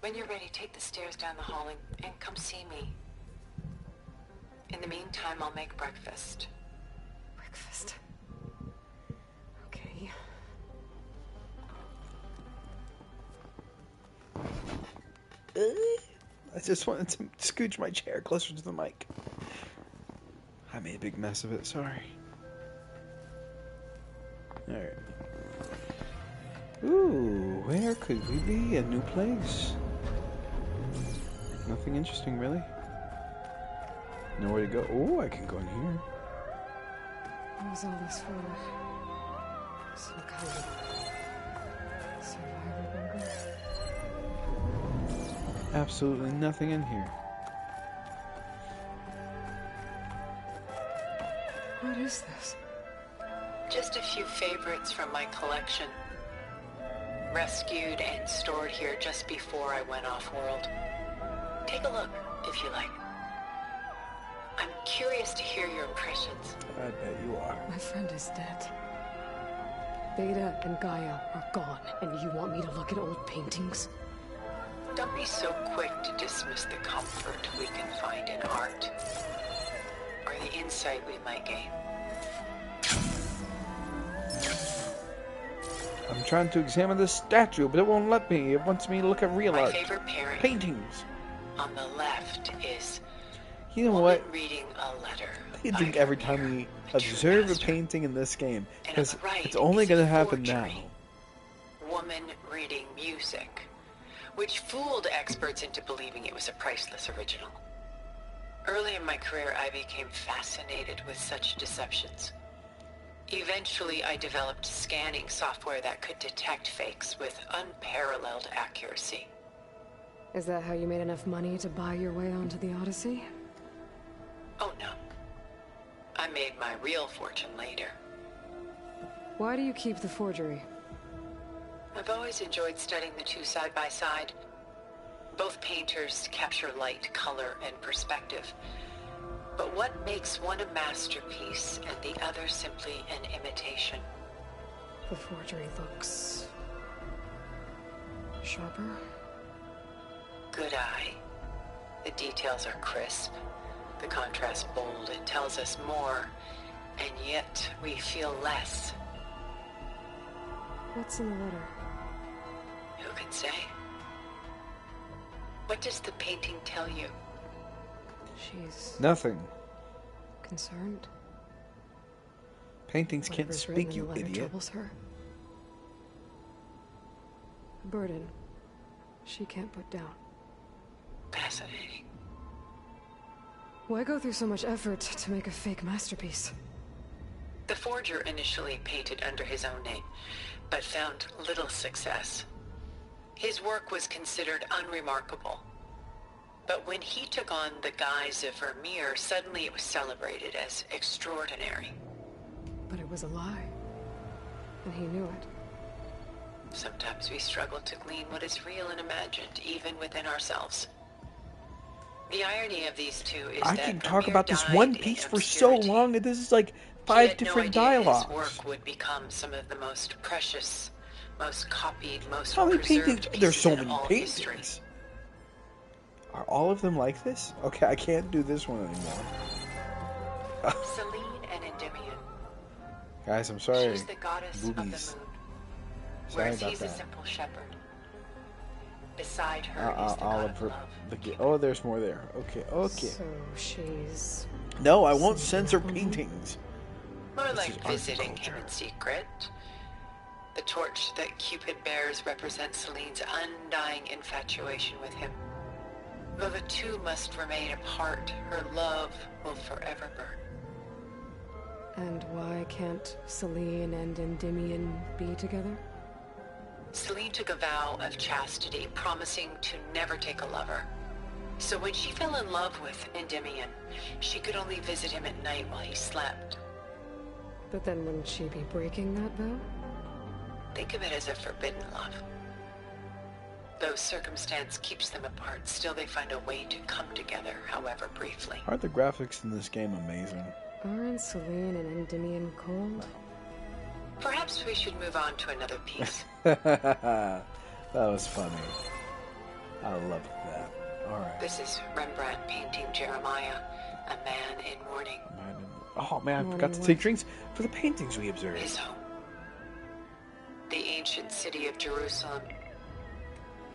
Speaker 4: When you're ready, take the stairs down the hall and come see me. In the meantime, I'll make breakfast.
Speaker 2: Breakfast. Okay.
Speaker 3: I just wanted to scooch my chair closer to the mic. I made a big mess of it, sorry. Alright. Ooh. Where could we be? A new place? Nothing interesting, really. Nowhere to go. Oh, I can go in here.
Speaker 2: What was all this for? Some kind of survivor bunker?
Speaker 3: Absolutely nothing in here.
Speaker 2: What is this?
Speaker 4: Just a few favorites from my collection. Rescued and stored here just before I went off-world. Take a look, if you like. I'm curious to hear your impressions.
Speaker 3: I bet you are.
Speaker 2: My friend is dead. Beta and Gaia are gone, and you want me to look at old paintings?
Speaker 4: Don't be so quick to dismiss the comfort we can find in art, or the insight we might gain.
Speaker 3: I'm trying to examine this statue, but it won't let me. It wants me to look at real
Speaker 4: My
Speaker 3: art.
Speaker 4: favorite pairing
Speaker 3: Paintings.
Speaker 4: on the left is
Speaker 3: You know
Speaker 4: woman
Speaker 3: what?
Speaker 4: reading a letter.
Speaker 3: I think
Speaker 4: by
Speaker 3: every
Speaker 4: Vermeer,
Speaker 3: time we
Speaker 4: the two
Speaker 3: observe a
Speaker 4: master.
Speaker 3: painting in this game,
Speaker 4: And on
Speaker 3: because
Speaker 4: the right
Speaker 3: it's only
Speaker 4: is
Speaker 3: going
Speaker 4: a
Speaker 3: to happen now.
Speaker 4: forgery. Woman reading music, which fooled experts into believing it was a priceless original. Early in my career, I became fascinated with such deceptions. Eventually, I developed scanning software that could detect fakes with unparalleled accuracy.
Speaker 2: Is that how you made enough money to buy your way onto the Odyssey?
Speaker 4: Oh no. I made my real fortune later.
Speaker 2: Why do you keep the forgery?
Speaker 4: I've always enjoyed studying the two side by side. Both painters capture light, color, and perspective. But what makes one a masterpiece and the other simply an imitation?
Speaker 2: The forgery looks... sharper?
Speaker 4: Good eye. The details are crisp. The contrast bold. It tells us more, and yet we feel less.
Speaker 2: What's in the letter?
Speaker 4: Who can say? What does the painting tell you?
Speaker 2: She's
Speaker 3: Nothing.
Speaker 2: concerned.
Speaker 3: Paintings can't
Speaker 2: Whatever's written
Speaker 3: speak,
Speaker 2: in
Speaker 3: you
Speaker 2: the letter
Speaker 3: idiot.
Speaker 2: troubles her. A burden she can't put down.
Speaker 4: Fascinating.
Speaker 2: Why go through so much effort to make a fake masterpiece?
Speaker 4: The forger initially painted under his own name, but found little success. His work was considered unremarkable. But when he took on the guise of Vermeer, suddenly it was celebrated as extraordinary.
Speaker 2: But it was a lie. And he knew it.
Speaker 4: Sometimes we struggle to glean what is real and imagined, even within ourselves. The irony of these two is
Speaker 3: I
Speaker 4: that
Speaker 3: can talk
Speaker 4: Vermeer
Speaker 3: about this
Speaker 4: died
Speaker 3: one
Speaker 4: in
Speaker 3: piece for so
Speaker 4: obscurity.
Speaker 3: long, and this is like
Speaker 4: He
Speaker 3: 5
Speaker 4: had
Speaker 3: different
Speaker 4: no idea
Speaker 3: dialogues.
Speaker 4: his work would become some of the most precious, most copied, most
Speaker 3: How many
Speaker 4: preserved
Speaker 3: paintings?
Speaker 4: pieces
Speaker 3: There's so
Speaker 4: in
Speaker 3: many
Speaker 4: all
Speaker 3: paintings.
Speaker 4: history.
Speaker 3: Are all of them like this? Okay, I can't do this one anymore.
Speaker 4: Selene and Endymion.
Speaker 3: Guys, I'm sorry.
Speaker 4: She's the goddess of the moon,
Speaker 3: Sorry
Speaker 4: whereas
Speaker 3: about
Speaker 4: he's a
Speaker 3: that.
Speaker 4: simple shepherd. Beside her is the god
Speaker 3: Oliver,
Speaker 4: of love.
Speaker 3: oh, there's more there. Okay, okay.
Speaker 2: So she's...
Speaker 3: No, I won't
Speaker 2: Some
Speaker 3: censor
Speaker 2: album?
Speaker 3: paintings.
Speaker 4: More
Speaker 3: This
Speaker 4: like
Speaker 3: is art
Speaker 4: visiting him
Speaker 3: culture.
Speaker 4: in secret. The torch that Cupid bears represents Celine's undying infatuation with him. Though the two must remain apart, her love will forever burn.
Speaker 2: And why can't Selene and Endymion be together?
Speaker 4: Selene took a vow of chastity, promising to never take a lover. So when she fell in love with Endymion, she could only visit him at night while he slept.
Speaker 2: But then wouldn't she be breaking that vow?
Speaker 4: Think of it as a forbidden love. Though circumstance keeps them apart, still they find a way to come together, however briefly.
Speaker 3: Aren't the graphics in this game amazing?
Speaker 2: Aren't Selene and Endymion cold?
Speaker 4: Perhaps we should move on to another piece.
Speaker 3: That was funny. I loved that. Alright.
Speaker 4: This is Rembrandt painting Jeremiah, a man in mourning.
Speaker 3: Oh man, I forgot
Speaker 2: Morning
Speaker 3: to
Speaker 2: what?
Speaker 3: take drinks for the paintings we observed.
Speaker 4: His home. The ancient city of Jerusalem.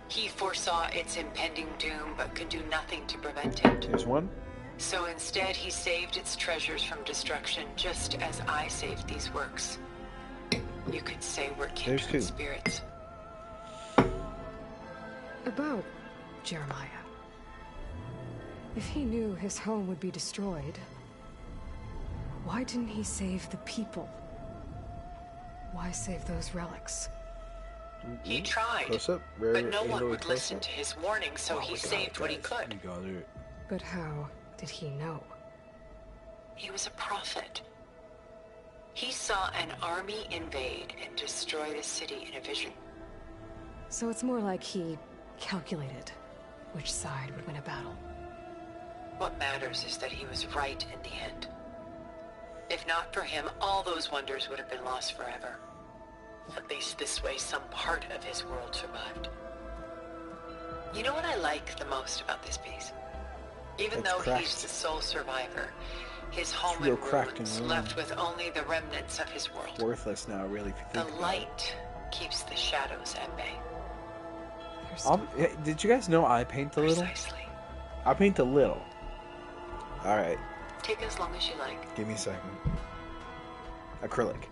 Speaker 4: He foresaw its impending doom, but could do nothing to prevent it.
Speaker 3: Here's one.
Speaker 4: So instead, he saved its treasures from destruction, just as I saved these works. You could say we're kindred
Speaker 3: two.
Speaker 4: spirits.
Speaker 2: About Jeremiah. If he knew his home would be destroyed, why didn't he save the people? Why save those relics?
Speaker 4: He tried,
Speaker 3: Close up,
Speaker 4: but no one would listen to his warning, so he saved what he could.
Speaker 8: You got it.
Speaker 2: But how did he know?
Speaker 4: He was a prophet. He saw an army invade and destroy the city in a vision.
Speaker 2: So it's more like he calculated which side would win a battle.
Speaker 4: What matters is that he was right in the end. If not for him, all those wonders would have been lost forever. At least this way, some part of his world survived. You know what I like the most about this piece? Even though he's the sole survivor, his home in ruins, left with only the remnants of his world.
Speaker 3: Worthless now, really. If you think
Speaker 4: The
Speaker 3: about it.
Speaker 4: light keeps the shadows at bay.
Speaker 3: Did you guys know I paint a little?
Speaker 4: Precisely.
Speaker 3: I paint a little. Alright,
Speaker 4: Take as long as you like.
Speaker 3: give me a second. Acrylic.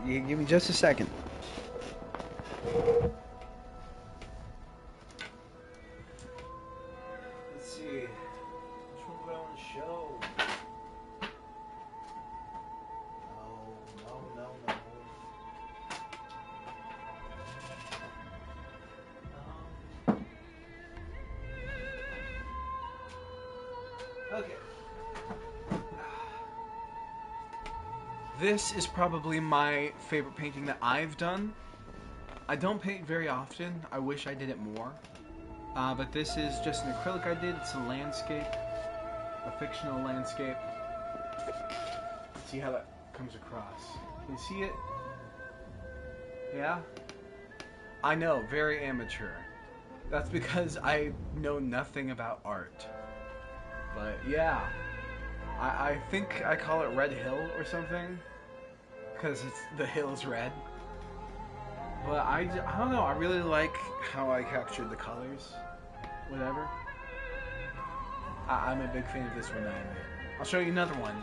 Speaker 3: You give me just a second. Let's see. Which one do I want to show? No. Okay. This is probably my favorite painting that I've done. I don't paint very often. I wish I did it more. But this is just an acrylic I did. It's a landscape. A fictional landscape. See how that comes across. Can you see it? Yeah? I know, very amateur. That's because I know nothing about art. But yeah, I think I call it Red Hill or something, because the hill's red. But I don't know, I really like how I captured the colors, whatever. I'm a big fan of this one that I made. I'll show you another one.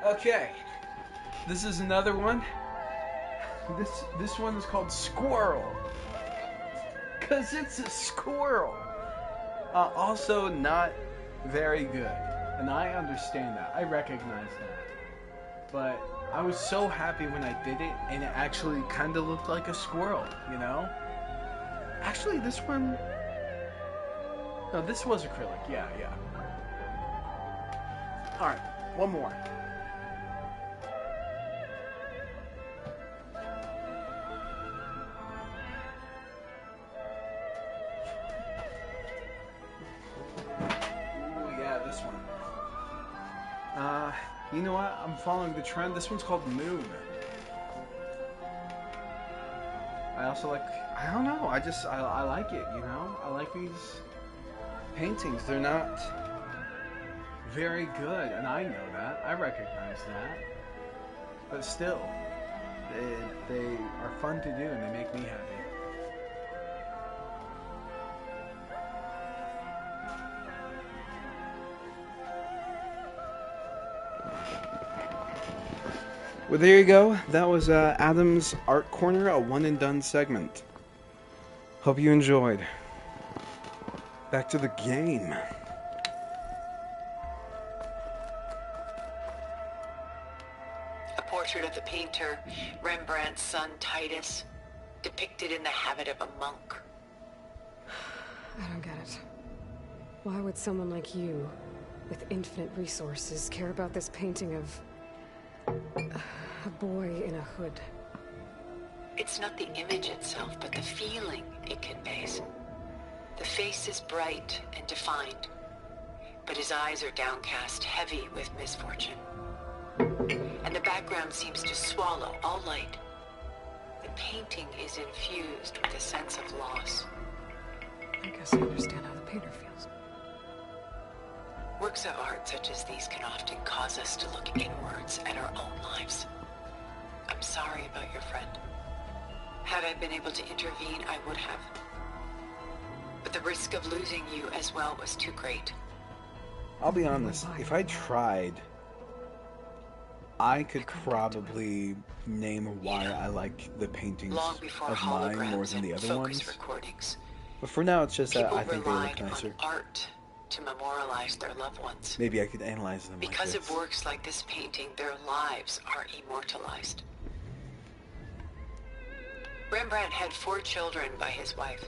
Speaker 3: Okay, this is another one. This one is called Squirrel, cause it's a squirrel. Also not very good, and I understand that. I recognize that. But I was so happy when I did it, and it actually kind of looked like a squirrel, you know? Actually, this one... No, this was acrylic, yeah. Alright, one more. You know what? I'm following the trend. This one's called Moon. I also like... I don't know. I like it, you know? I like these paintings. They're not very good, and I know that. I recognize that. But still, they are fun to do, and they make me happy. Well, there you go. That was Adam's Art Corner, a one and done segment. Hope you enjoyed. Back to the game.
Speaker 4: A portrait of the painter, Rembrandt's son Titus, depicted in the habit of a monk.
Speaker 2: I don't get it. Why would someone like you, with infinite resources, care about this painting of... a boy in a hood?
Speaker 4: It's not the image itself, but the feeling it conveys. The face is bright and defined, but his eyes are downcast, heavy with misfortune. And the background seems to swallow all light. The painting is infused with a sense of loss.
Speaker 2: I guess I understand how the painter feels.
Speaker 4: Works of art such as these can often cause us to look inwards at our own lives. I'm sorry about your friend. Had I been able to intervene, I would have. but the risk of losing you as well was too great.
Speaker 3: I'll be honest, if I tried, I could probably name why I like the paintings
Speaker 4: Long before
Speaker 3: of mine more
Speaker 4: holograms
Speaker 3: than the
Speaker 4: and
Speaker 3: other
Speaker 4: focus
Speaker 3: ones.
Speaker 4: recordings,
Speaker 3: But for now, it's just that
Speaker 4: people
Speaker 3: I think they look
Speaker 4: relied
Speaker 3: nicer.
Speaker 4: on art to memorialize their loved ones.
Speaker 3: Maybe I could analyze them
Speaker 4: Because
Speaker 3: like
Speaker 4: of
Speaker 3: this.
Speaker 4: works like this painting, their lives are immortalized. Rembrandt had 4 children by his wife.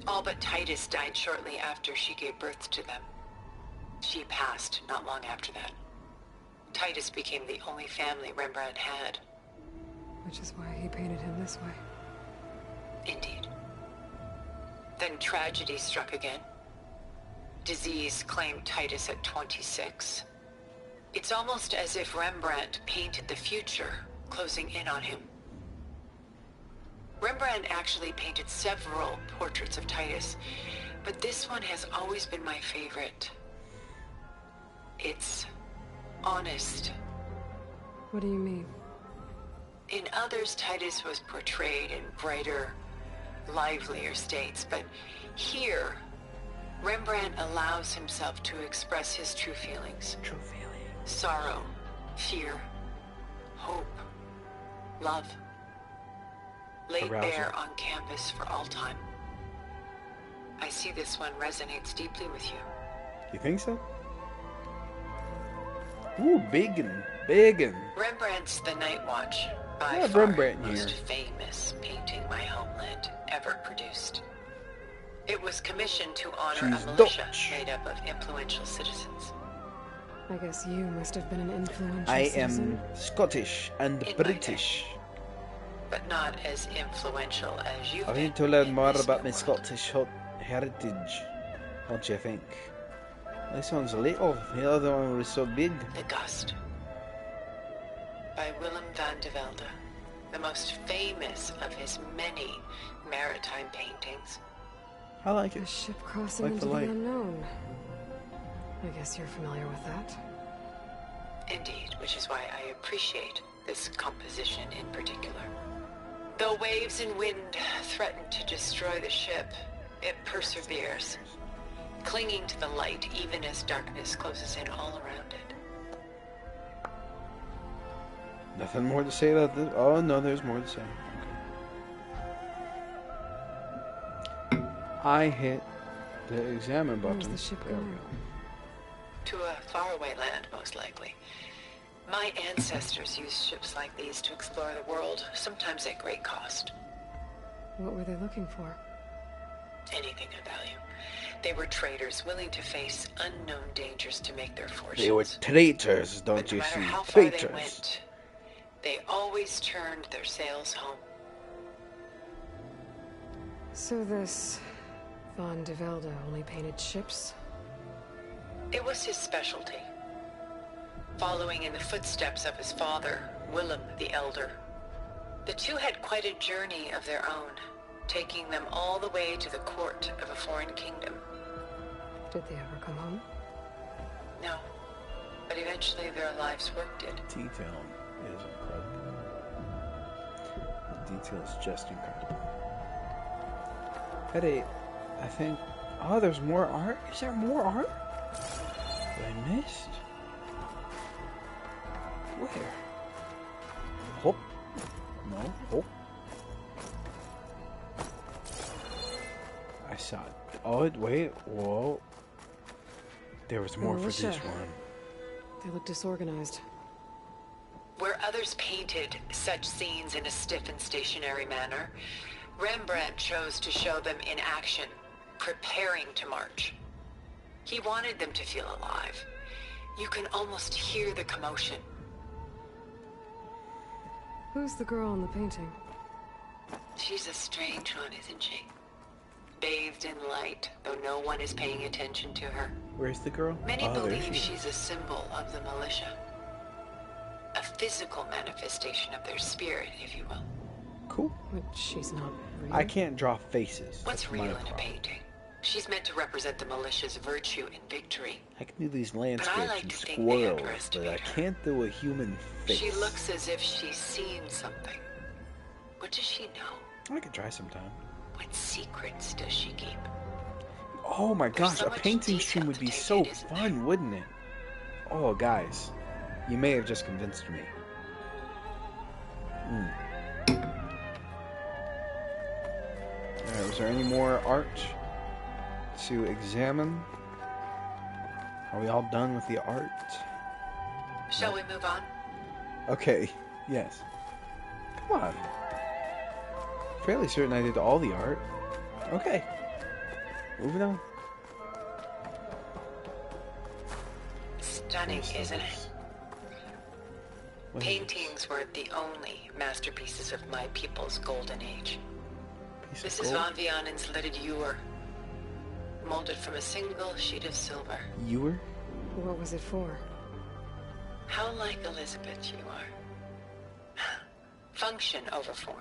Speaker 4: All but Titus died shortly after she gave birth to them. She passed not long after that. Titus became the only family Rembrandt had.
Speaker 2: Which is why he painted him this way.
Speaker 4: Indeed. Then tragedy struck again. Disease claimed Titus at 26. It's almost as if Rembrandt painted the future, closing in on him. Rembrandt actually painted several portraits of Titus, but this one has always been my favorite. It's honest.
Speaker 2: What do you mean?
Speaker 4: In others, Titus was portrayed in brighter, livelier states, but here, Rembrandt allows himself to express his true feelings.
Speaker 3: True feeling.
Speaker 4: Sorrow, fear, hope, love. Laid
Speaker 3: Arousal.
Speaker 4: bare on canvas for all time. I see this one resonates deeply with you.
Speaker 3: You think so? Ooh, biggin'.
Speaker 4: Rembrandt's The Night Watch, by
Speaker 3: Yeah,
Speaker 4: far
Speaker 3: Rembrandt
Speaker 4: the most
Speaker 3: here.
Speaker 4: famous painting my homeland ever produced. It was commissioned to honor
Speaker 3: She's
Speaker 4: a militia
Speaker 3: Dutch.
Speaker 4: made up of influential citizens.
Speaker 2: I guess you must have been an influential
Speaker 3: I
Speaker 2: citizen.
Speaker 3: am Scottish and
Speaker 4: In my
Speaker 3: British.
Speaker 4: But not as influential as you've
Speaker 3: I
Speaker 4: been
Speaker 3: need to learn
Speaker 4: in
Speaker 3: more
Speaker 4: this
Speaker 3: about
Speaker 4: new
Speaker 3: my
Speaker 4: world.
Speaker 3: Scottish heritage. What do you think? This one's little. The other one was so big.
Speaker 4: The Gust, by Willem van de Velde, the most famous of his many maritime paintings.
Speaker 3: I like
Speaker 2: A
Speaker 3: it.
Speaker 2: ship crossing
Speaker 3: Like
Speaker 2: into
Speaker 3: the
Speaker 2: the
Speaker 3: light.
Speaker 2: unknown. I guess you're familiar with that.
Speaker 4: Indeed, which is why I appreciate this composition in particular. Though waves and wind threaten to destroy the ship, it perseveres, clinging to the light even as darkness closes in all around it.
Speaker 3: Nothing more to say about this. Oh no, there's more to say. Okay. I hit the examine button.
Speaker 2: Where's the ship
Speaker 3: There we
Speaker 2: going?
Speaker 3: go.
Speaker 4: To a faraway land, most likely. My ancestors used ships like these to explore the world, sometimes at great cost.
Speaker 2: What were they looking for?
Speaker 4: Anything of value. They were traders willing to face unknown dangers to make their fortunes.
Speaker 3: They were traitors,
Speaker 4: But
Speaker 3: don't
Speaker 4: no
Speaker 3: you
Speaker 4: matter
Speaker 3: see?
Speaker 4: how far they
Speaker 3: Traitors.
Speaker 4: went, they always turned their sails home.
Speaker 2: So this Van de Velde only painted ships?
Speaker 4: It was his specialty. Following in the footsteps of his father, Willem the Elder. The two had quite a journey of their own, taking them all the way to the court of a foreign kingdom.
Speaker 2: Did they ever come home?
Speaker 4: No, but eventually their lives work did.
Speaker 3: Detail is incredible. The detail is just incredible. Eddie, I think. Oh, there's more art? Is there more art? That I missed? Where? Hope? No, hope. I saw it. Oh, wait, whoa. There was more for
Speaker 2: Militia.
Speaker 3: this one.
Speaker 2: They look disorganized.
Speaker 4: Where others painted such scenes in a stiff and stationary manner, Rembrandt chose to show them in action, preparing to march. He wanted them to feel alive. You can almost hear the commotion.
Speaker 2: Who's the girl in the painting?
Speaker 4: She's a strange one, isn't she? Bathed in light, though no one is paying attention to her.
Speaker 3: Where's the girl?
Speaker 4: Many
Speaker 3: Oh, there
Speaker 4: believe
Speaker 3: she is.
Speaker 4: she's a symbol of the militia. A physical manifestation of their spirit, if you will.
Speaker 3: Cool.
Speaker 2: But she's not real.
Speaker 3: I can't draw faces.
Speaker 4: What's
Speaker 3: That's
Speaker 4: real
Speaker 3: my
Speaker 4: in a
Speaker 3: problem.
Speaker 4: painting? She's meant to represent the militia's virtue and victory.
Speaker 3: I can do these landscapes
Speaker 4: like
Speaker 3: and
Speaker 4: to think they
Speaker 3: squirrels, but
Speaker 4: underestimate
Speaker 3: I
Speaker 4: her.
Speaker 3: can't do a human face.
Speaker 4: She looks as if she's seen something. What does she know?
Speaker 3: I could try sometime.
Speaker 4: What secrets does she keep?
Speaker 3: Oh my gosh,
Speaker 4: so
Speaker 3: a
Speaker 4: much
Speaker 3: painting
Speaker 4: detail
Speaker 3: stream would
Speaker 4: to
Speaker 3: be
Speaker 4: take
Speaker 3: so
Speaker 4: in, isn't
Speaker 3: fun,
Speaker 4: there?
Speaker 3: wouldn't it? Oh, guys, you may have just convinced me. Alright, was there any more art to examine? Are we all done with the art?
Speaker 4: Shall we move on?
Speaker 3: Okay, yes. Come on. Fairly certain I did all the art. Okay. Moving on.
Speaker 4: Stunning, isn't it?
Speaker 3: What is
Speaker 4: Paintings weren't the only masterpieces of my people's golden age.
Speaker 3: Piece
Speaker 4: This
Speaker 3: of
Speaker 4: is
Speaker 3: gold?
Speaker 4: Von Vianen's lidded ewer, molded from a single sheet of silver.
Speaker 3: Ewer?
Speaker 2: What was it for?
Speaker 4: How like Elizabeth you are. Function over form.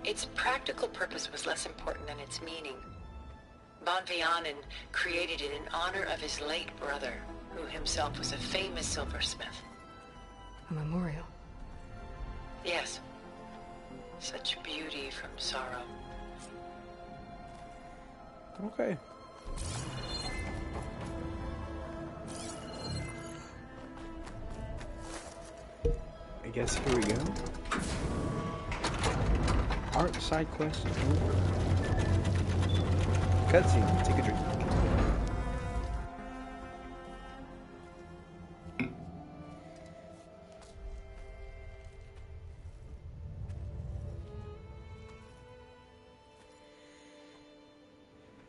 Speaker 4: Its practical purpose was less important than its meaning. Von Vianen created it in honor of his late brother, who himself was a famous silversmith.
Speaker 2: A memorial.
Speaker 4: Yes. Such beauty from sorrow.
Speaker 3: Okay. I guess here we go. Art side quest over. Cutscene. Take a drink.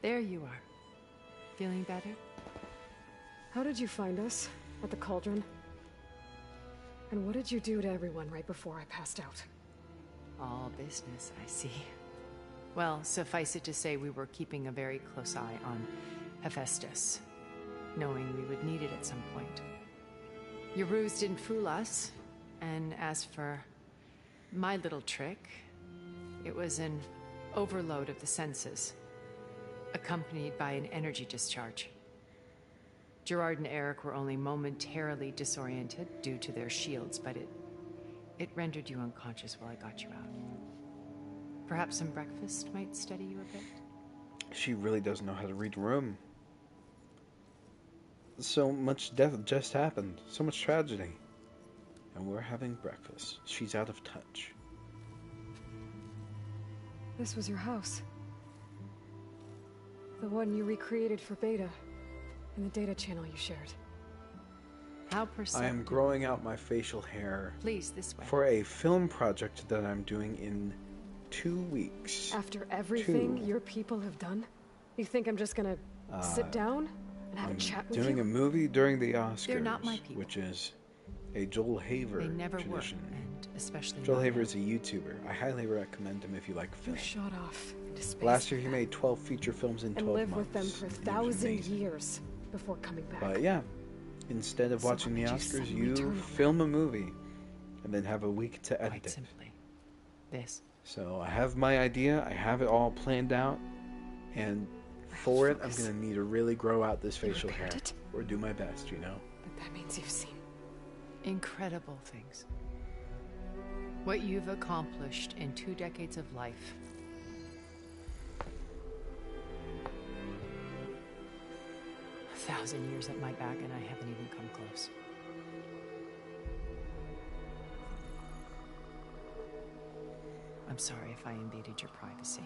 Speaker 4: There you are. Feeling better?
Speaker 2: How did you find us? At the cauldron? And what did you do to everyone right before I passed out?
Speaker 4: All business, I see. Well, suffice it to say we were keeping a very close eye on Hephaestus, knowing we would need it at some point. Your ruse didn't fool us, and as for my little trick, it was an overload of the senses, accompanied by an energy discharge. Gerard and Eric were only momentarily disoriented due to their shields, but it rendered you unconscious while I got you out. Perhaps some breakfast might steady you a bit?
Speaker 3: She really doesn't know how to read a room. So much death just happened. So much tragedy. And we're having breakfast. She's out of touch.
Speaker 2: This was your house. The one you recreated for Beta. In the data channel you shared.
Speaker 4: How
Speaker 3: I
Speaker 4: perceptive.
Speaker 3: am growing out my facial hair
Speaker 4: Please, this way.
Speaker 3: for a film project that I'm doing in 2 weeks.
Speaker 2: After everything
Speaker 3: 2.
Speaker 2: your people have done? You think I'm just gonna sit down and have a chat with
Speaker 3: Doing
Speaker 2: you?
Speaker 3: a movie during the Oscars,
Speaker 4: They're not my people.
Speaker 3: which is a Joel Haver
Speaker 4: They never were,
Speaker 3: tradition.
Speaker 4: and especially
Speaker 3: Joel
Speaker 4: not
Speaker 3: Haver
Speaker 4: now.
Speaker 3: is a YouTuber. I highly recommend him if you like film.
Speaker 2: You shot off into space.
Speaker 3: Last year he made 12 feature films in 12
Speaker 2: and lived
Speaker 3: months.
Speaker 2: with them for
Speaker 3: He was
Speaker 2: 1,000
Speaker 3: amazing.
Speaker 2: years before coming back.
Speaker 3: But yeah, instead of
Speaker 2: So
Speaker 3: watching the
Speaker 2: what made you
Speaker 3: Oscars,
Speaker 2: suddenly
Speaker 3: you
Speaker 2: turn on
Speaker 3: film a movie and then have a week to edit
Speaker 4: Quite
Speaker 3: it.
Speaker 4: simply. This.
Speaker 3: So I have my idea, I have it all planned out, and for it, I'm
Speaker 2: focus.
Speaker 3: going to need to really grow out this
Speaker 2: You
Speaker 3: facial hair.
Speaker 2: repaired it?
Speaker 3: Or do my best, you know?
Speaker 2: But that means you've seen.
Speaker 4: Incredible things. What you've accomplished in 2 decades of life. A 1,000 years at my back and I haven't even come close. I'm sorry if I invaded your privacy,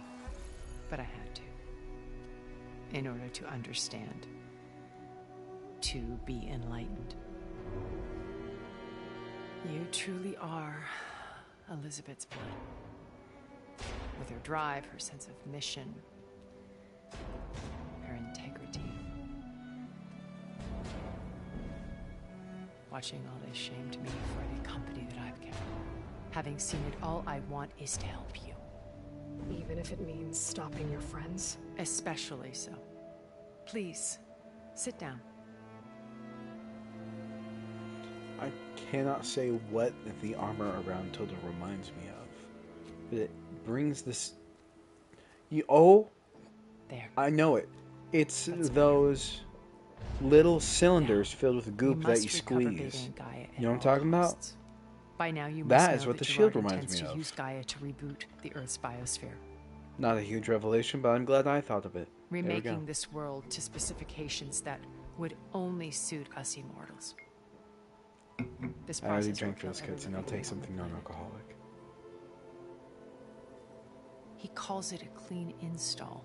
Speaker 4: but I had to. In order to understand. To be enlightened. You truly are Elizabeth's blood. With her drive, her sense of mission, her integrity. Watching all this shamed me for the company that I've kept. Having seen it, all I want is to help you.
Speaker 2: Even if it means stopping your friends?
Speaker 4: Especially so. Please, sit down.
Speaker 3: I cannot say what the armor around Tilda reminds me of, but it brings this.
Speaker 4: There.
Speaker 3: I know it. It's those little cylinders filled with goop that you squeeze. You know what I'm talking about?
Speaker 4: By now you must
Speaker 3: That
Speaker 4: know
Speaker 3: is what the
Speaker 4: Gerard
Speaker 3: shield reminds
Speaker 4: intends
Speaker 3: me
Speaker 4: to
Speaker 3: of.
Speaker 4: use Gaia to reboot the Earth's biosphere.
Speaker 3: Not a huge revelation, but I'm glad I thought of it. There we go.
Speaker 4: Remaking this world to specifications that would only suit us immortals. This
Speaker 3: I already
Speaker 4: process
Speaker 3: drank
Speaker 4: will
Speaker 3: those
Speaker 4: kill
Speaker 3: kids, and
Speaker 4: every
Speaker 3: I'll take
Speaker 4: living
Speaker 3: something
Speaker 4: on the planet.
Speaker 3: non-alcoholic.
Speaker 4: He calls it a clean install.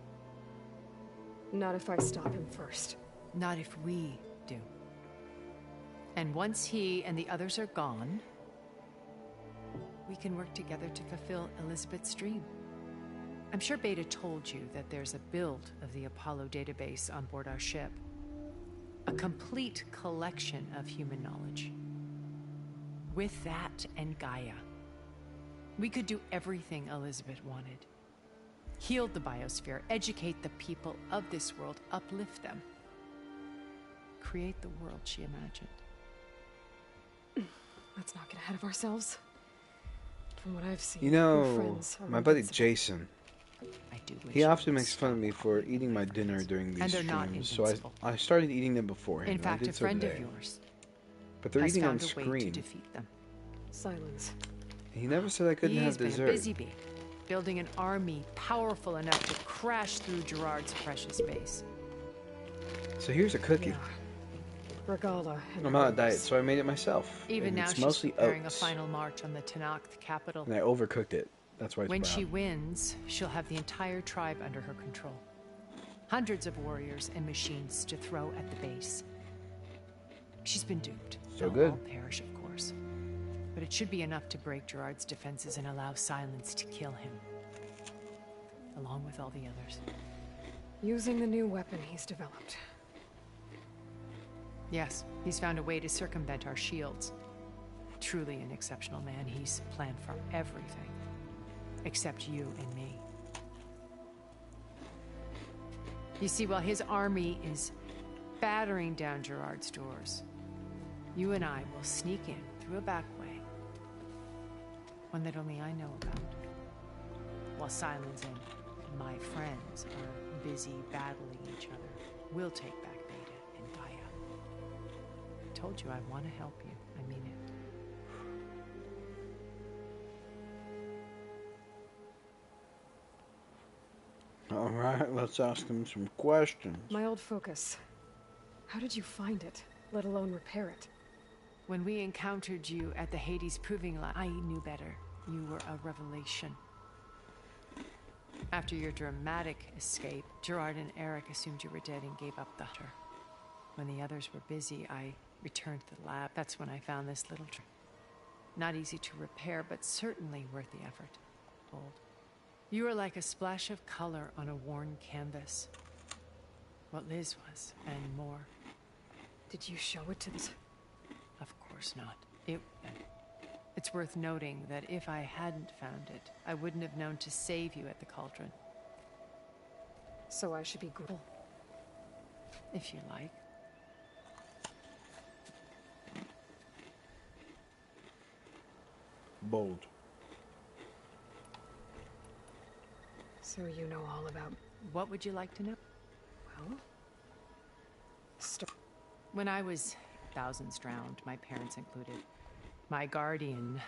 Speaker 2: Not if I stop him first.
Speaker 4: Not if we do. And once he and the others are gone, we can work together to fulfill Elizabeth's dream. I'm sure Beta told you that there's a build of the Apollo database on board our ship. A complete collection of human knowledge. With that and Gaia, we could do everything Elizabeth wanted. Heal the biosphere, educate the people of this world, uplift them. Create the world she imagined.
Speaker 2: Let's not get ahead of ourselves. From what I've seen,
Speaker 3: You
Speaker 2: your
Speaker 3: know,
Speaker 2: friends are
Speaker 3: my buddy
Speaker 2: invincible.
Speaker 3: Jason,
Speaker 4: I do wish
Speaker 3: he
Speaker 4: I
Speaker 3: often
Speaker 4: could
Speaker 3: makes fun of me
Speaker 4: stop
Speaker 3: for
Speaker 4: all
Speaker 3: eating my
Speaker 4: my
Speaker 3: dinner
Speaker 4: friends.
Speaker 3: during these
Speaker 4: And they're not
Speaker 3: streams, so
Speaker 4: invincible.
Speaker 3: I started eating them beforehand.
Speaker 4: In
Speaker 3: and I
Speaker 4: fact, a
Speaker 3: did so
Speaker 4: friend of
Speaker 3: today.
Speaker 4: yours
Speaker 3: But they're
Speaker 4: has
Speaker 3: eating on
Speaker 4: found a way to
Speaker 3: screen.
Speaker 4: defeat them.
Speaker 2: Silence.
Speaker 3: He never said I couldn't
Speaker 4: He's
Speaker 3: have
Speaker 4: been
Speaker 3: dessert.
Speaker 4: a busy bee, building an army powerful enough to crash through Gerard's precious base.
Speaker 3: So here's a cookie.
Speaker 2: Yeah. Regala. And
Speaker 3: I'm on a diet,
Speaker 2: others.
Speaker 3: so I made it myself.
Speaker 4: Even
Speaker 3: and
Speaker 4: now,
Speaker 3: it's
Speaker 4: she's
Speaker 3: mostly
Speaker 4: preparing
Speaker 3: oats.
Speaker 4: a final march on the Tanakh capital.
Speaker 3: And I overcooked it. That's why it's
Speaker 4: When
Speaker 3: brown.
Speaker 4: she wins, she'll have the entire tribe under her control. Hundreds of warriors and machines to throw at the base. She's been duped.
Speaker 3: So
Speaker 4: They'll
Speaker 3: good.
Speaker 4: all perish, of course. But it should be enough to break Gerard's defenses and allow Silence to kill him. Along with all the others.
Speaker 2: Using the new weapon he's developed.
Speaker 4: Yes, he's found a way to circumvent our shields. Truly an exceptional man. He's planned for everything. Except you and me. You see, while his army is battering down Gerard's doors, you and I will sneak in through a back way. One that only I know about. While Silence and my friends are busy battling each other, we'll take back Beta and Gaia. I told you I want to help you. I mean it.
Speaker 3: Alright, let's ask him some questions.
Speaker 2: My old focus. How did you find it, let alone repair it?
Speaker 4: When we encountered you at the Hades Proving Lab, I knew better. You were a revelation. After your dramatic escape, Gerard and Eric assumed you were dead and gave up the hunter. When the others were busy, I returned to the lab. That's when I found this little trick. Not easy to repair, but certainly worth the effort. Old. You were like a splash of color on a worn canvas. What Liz was, and more.
Speaker 2: Did you show it to this?
Speaker 4: Of course not. It's worth noting that if I hadn't found it, I wouldn't have known to save you at the cauldron.
Speaker 2: So I should be grateful.
Speaker 4: If you like.
Speaker 3: Bold.
Speaker 2: So you know all about...
Speaker 4: What would you like to know?
Speaker 2: Well...
Speaker 4: When I was thousands drowned, my parents included, my guardian,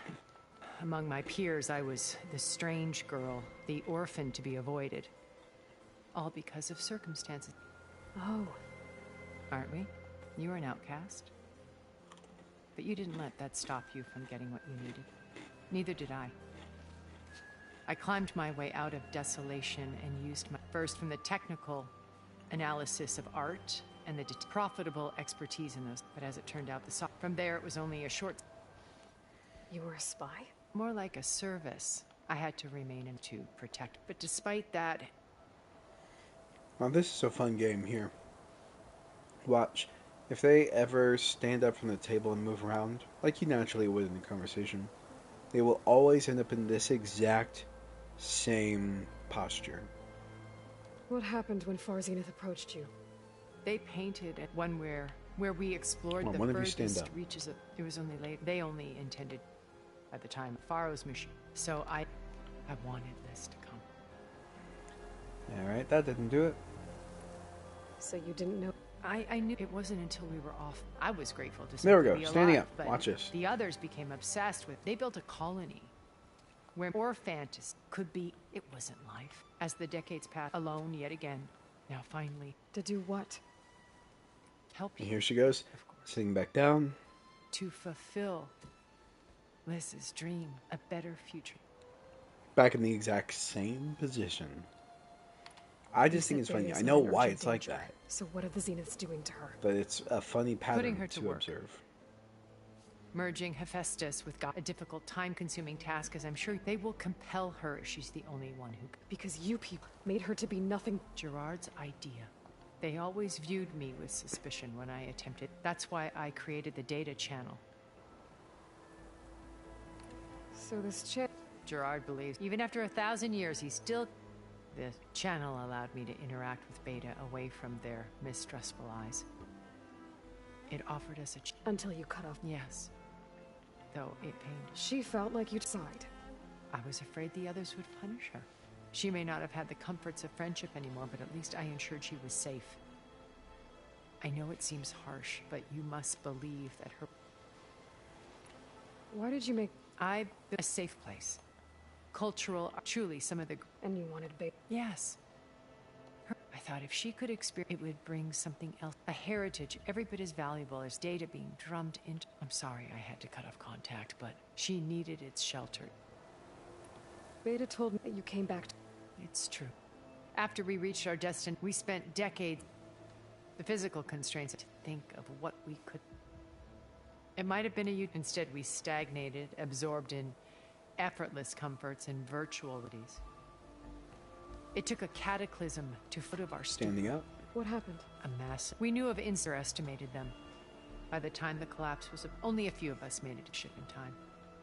Speaker 4: among my peers, I was the strange girl, the orphan to be avoided. All because of circumstances.
Speaker 2: Oh.
Speaker 4: Aren't we? You were an outcast. But you didn't let that stop you from getting what you needed. Neither did I. I climbed my way out of desolation and used my first from the technical analysis of art and the profitable expertise in those. But as it turned out, from there it was only a short...
Speaker 2: You were a spy?
Speaker 4: More like a service. I had to remain in to protect. But despite that...
Speaker 3: Now this is a fun game here. Watch. If they ever stand up from the table and move around, like you naturally would in a conversation, they will always end up in this exact same posture.
Speaker 2: What happened when Far Zenith approached you?
Speaker 4: They painted at one where we explored
Speaker 3: Come on,
Speaker 4: the
Speaker 3: one of you stand
Speaker 4: furthest
Speaker 3: up.
Speaker 4: reaches of... It was only late. They only intended, at the time, Pharaoh's machine. So I wanted this to come.
Speaker 3: Alright, that didn't do it.
Speaker 2: So you didn't know...
Speaker 4: I knew it wasn't until we were off. I was grateful to
Speaker 3: There we
Speaker 4: simply
Speaker 3: go,
Speaker 4: be
Speaker 3: standing
Speaker 4: alive,
Speaker 3: up.
Speaker 4: but
Speaker 3: Watch this.
Speaker 4: the others became obsessed with... They built a colony. where or fantasy could be. It wasn't life. As the decades passed, alone yet again. Now finally,
Speaker 2: To do what?
Speaker 4: help
Speaker 3: And
Speaker 4: you,
Speaker 3: here she goes,
Speaker 4: of course,
Speaker 3: sitting back down.
Speaker 4: to fulfill Liz's dream, a better future.
Speaker 3: Back in the exact same position. I just think
Speaker 2: You
Speaker 3: it's
Speaker 2: said
Speaker 3: funny.
Speaker 2: Beta's
Speaker 3: I
Speaker 2: not
Speaker 3: know
Speaker 2: in
Speaker 3: why
Speaker 2: urgent
Speaker 3: it's like
Speaker 2: danger.
Speaker 3: that,
Speaker 2: So what are the Zeniths doing to her?
Speaker 3: but it's a funny pattern
Speaker 4: her to
Speaker 3: to
Speaker 4: work.
Speaker 3: observe.
Speaker 4: Merging Hephaestus with God, a difficult, time-consuming task, as I'm sure they will compel her. She's the only one who.
Speaker 2: Because you people made her to be nothing.
Speaker 4: Gerard's idea. They always viewed me with suspicion when I attempted. That's why I created the data channel.
Speaker 2: So this chick.
Speaker 4: Gerard believes, even after 1,000 years, he's still. The channel allowed me to interact with Beta away from their mistrustful eyes. It offered us a
Speaker 2: Until you cut off.
Speaker 4: yes. Though it pained.
Speaker 2: She felt like you'd side.
Speaker 4: I was afraid the others would punish her. She may not have had the comforts of friendship anymore, but at least I ensured she was safe. I know it seems harsh, but you must believe that her.
Speaker 2: Why did you make.
Speaker 4: I built a safe place. Cultural, truly some of the.
Speaker 2: And you wanted Beta?
Speaker 4: Yes. I thought if she could experience, it would bring something else. A heritage every bit as valuable as data being drummed into. I'm sorry I had to cut off contact, but she needed its shelter.
Speaker 2: Beta told me that you came back to.
Speaker 4: It's true. After we reached our destination, we spent decades. The physical constraints to think of what we could. It might have been a. Instead, we stagnated, absorbed in effortless comforts and virtual realities. It took a cataclysm to foot of our
Speaker 3: Standing up.
Speaker 2: What happened?
Speaker 4: A massive. We knew of underestimated them. By the time the collapse was, only a few of us made it to ship in time.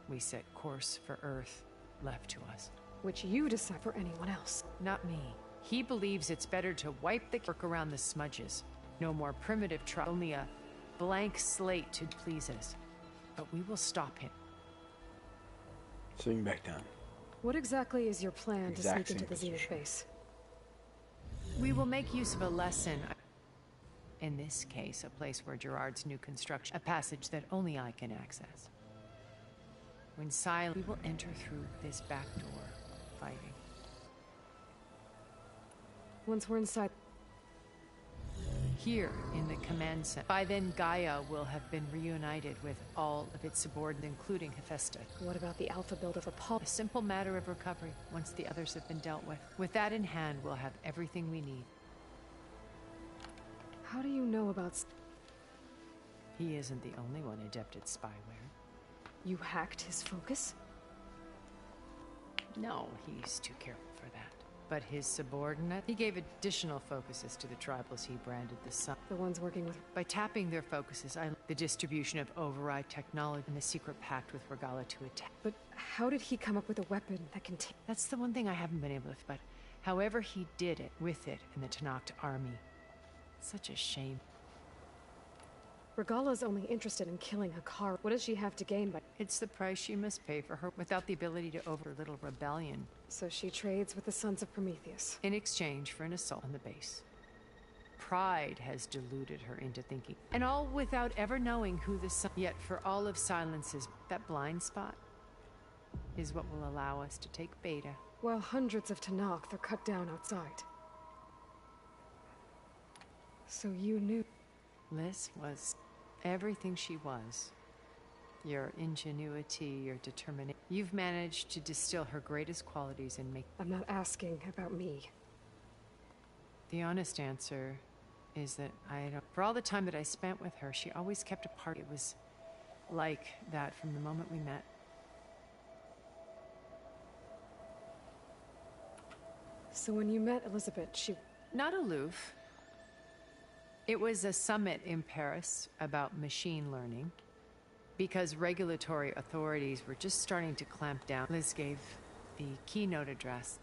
Speaker 4: We set course for Earth, left to us.
Speaker 2: Which you decide for anyone else.
Speaker 4: Not me. He believes it's better to wipe the work around the smudges. No more primitive only a blank slate to please us. But we will stop him.
Speaker 3: Sitting back down.
Speaker 2: What exactly is your plan to
Speaker 3: Exact
Speaker 2: sneak into
Speaker 3: same
Speaker 2: the Zenith
Speaker 3: position.
Speaker 2: base?
Speaker 4: We will make use of a lesson. In this case, a place where Gerard's new construction, a passage that only I can access. When silent, we will enter through this back door, fighting.
Speaker 2: Once we're inside.
Speaker 4: Here in the command center. By then, Gaia will have been reunited with all of its subordinates, including Hephaestus.
Speaker 2: What about the Alpha build of Apollo?
Speaker 4: A simple matter of recovery once the others have been dealt with. With that in hand, we'll have everything we need.
Speaker 2: How do you know about.
Speaker 4: He isn't the only one adept at spyware.
Speaker 2: You hacked his focus?
Speaker 4: No, he's too careful for that. But his subordinate, he gave additional focuses to the tribals he branded the Sun.
Speaker 2: The ones working with.
Speaker 4: By tapping their focuses, the distribution of override technology and the secret pact with Regala to attack.
Speaker 2: But how did he come up with a weapon that can take.
Speaker 4: That's the one thing I haven't been able to. But however he did it, with it in the Tanakh army. Such a shame.
Speaker 2: Regala's only interested in killing Hakar. What does she have to gain by.
Speaker 4: It's the price she must pay for her without the ability to over little rebellion.
Speaker 2: So she trades with the Sons of Prometheus.
Speaker 4: In exchange for an assault on the base. Pride has deluded her into thinking. And all without ever knowing who the Sun. Yet for all of silences, that blind spot is what will allow us to take Beta.
Speaker 2: While hundreds of Tanakh are cut down outside. So you knew.
Speaker 4: Liz was everything she was. Your ingenuity, your determination. You've managed to distill her greatest qualities and make.
Speaker 2: I'm not asking about me.
Speaker 4: The honest answer is that I don't. For all the time that I spent with her, she always kept apart. It was like that from the moment we met.
Speaker 2: So when you met Elizabeth, she.
Speaker 4: Not aloof. It was a summit in Paris about machine learning. Because regulatory authorities were just starting to clamp down, Liz gave the keynote address.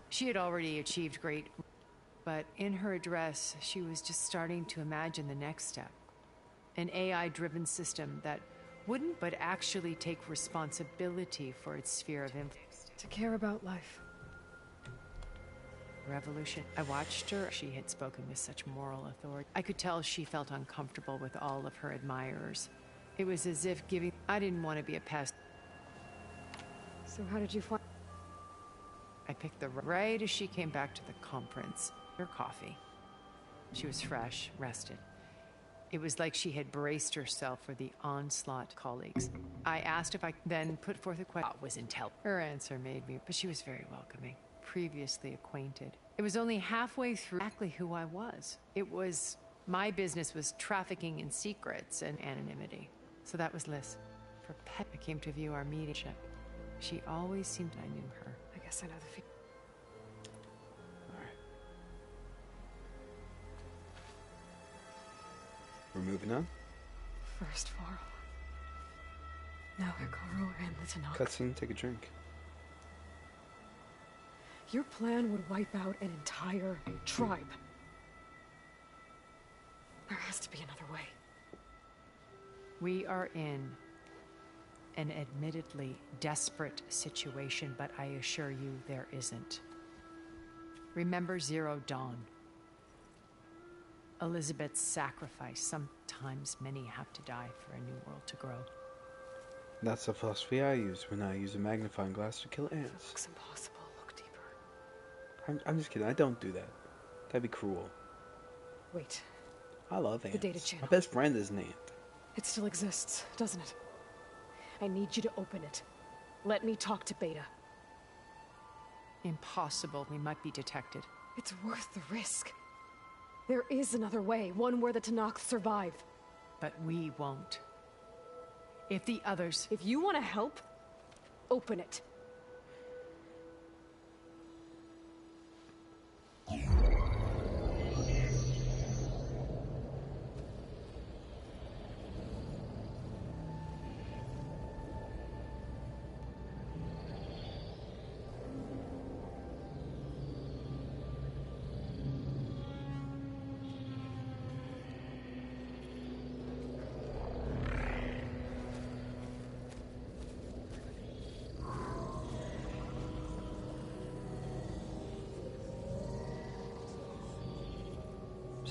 Speaker 4: She had already achieved great, but in her address, she was just starting to imagine the next step. An AI-driven system that wouldn't but actually take responsibility for its sphere of influence.
Speaker 2: To care about life.
Speaker 4: Revolution. I watched her. She had spoken with such moral authority. I could tell she felt uncomfortable with all of her admirers. It was as if giving. I didn't want to be a pest.
Speaker 2: So how did you find...
Speaker 4: I picked the right as she came back to the conference. Her coffee. She was fresh, rested. It was like she had braced herself for the onslaught of colleagues. I asked if I then put forth a question. Was intel. Her answer made me, but she was very welcoming. Previously acquainted. It was only halfway through exactly who I was. It was my business was trafficking in secrets and anonymity. So that was Liz. For pet, I came to view our meeting. She always seemed I knew her.
Speaker 2: I guess I know the feeling.
Speaker 3: Alright. We're moving on.
Speaker 2: First Varl. Now Hikaru and the Tanakh.
Speaker 3: Cutscene, take a drink.
Speaker 2: Your plan would wipe out an entire tribe. There has to be another way.
Speaker 4: We are in an admittedly desperate situation, but I assure you there isn't. Remember Zero Dawn. Elizabeth's sacrifice. Sometimes many have to die for a new world to grow.
Speaker 3: That's the philosophy I use when I use a magnifying glass to kill ants.
Speaker 2: Looks impossible. Look deeper.
Speaker 3: I'm just kidding. I don't do that. That'd be cruel.
Speaker 2: Wait.
Speaker 3: I love ants.
Speaker 2: The data channel.
Speaker 3: My best friend is an ant.
Speaker 2: It still exists, doesn't it? I need you to open it. Let me talk to Beta.
Speaker 4: Impossible. We might be detected.
Speaker 2: It's worth the risk. There is another way, one where the Tanakh survive.
Speaker 4: But we won't. If the others...
Speaker 2: If you want to help, open it.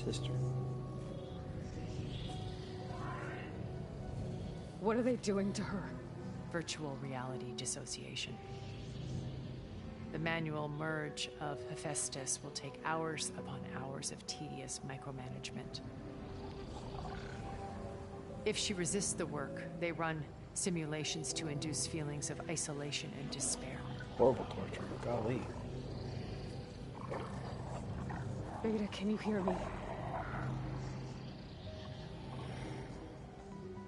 Speaker 3: Sister.
Speaker 2: What are they doing to her?
Speaker 4: Virtual reality dissociation. The manual merge of Hephaestus will take hours upon hours of tedious micromanagement. If she resists the work, they run simulations to induce feelings of isolation and despair.
Speaker 3: Horrible torture. Golly.
Speaker 2: Beta, can you hear me?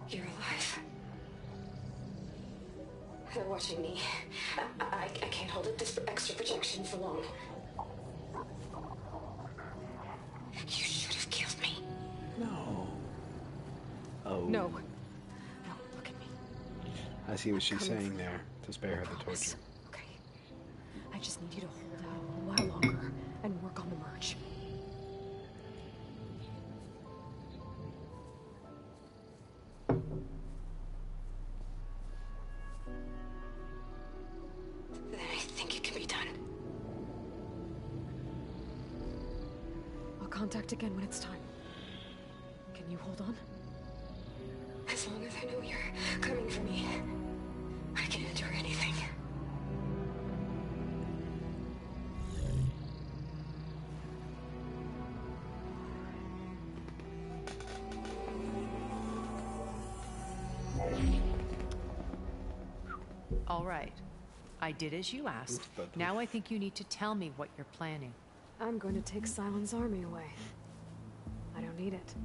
Speaker 6: You're alive. They're watching me. I can't hold up this extra projection for long. You should have killed me.
Speaker 3: No. Oh.
Speaker 2: No. No, look at me.
Speaker 3: I see what she's
Speaker 2: Coming
Speaker 3: saying
Speaker 2: for
Speaker 3: there. To spare her the
Speaker 2: Promise.
Speaker 3: torture.
Speaker 2: Okay. I just need you to hold out a while longer and work on the merge.
Speaker 6: I think it can be done.
Speaker 2: I'll contact again when it's time. Can you hold on?
Speaker 6: As long as I know you're coming for me, I can endure anything.
Speaker 4: All right. I did as you asked. Now I think you need to tell me what you're planning.
Speaker 2: I'm going to take Silent's army away. I don't need it.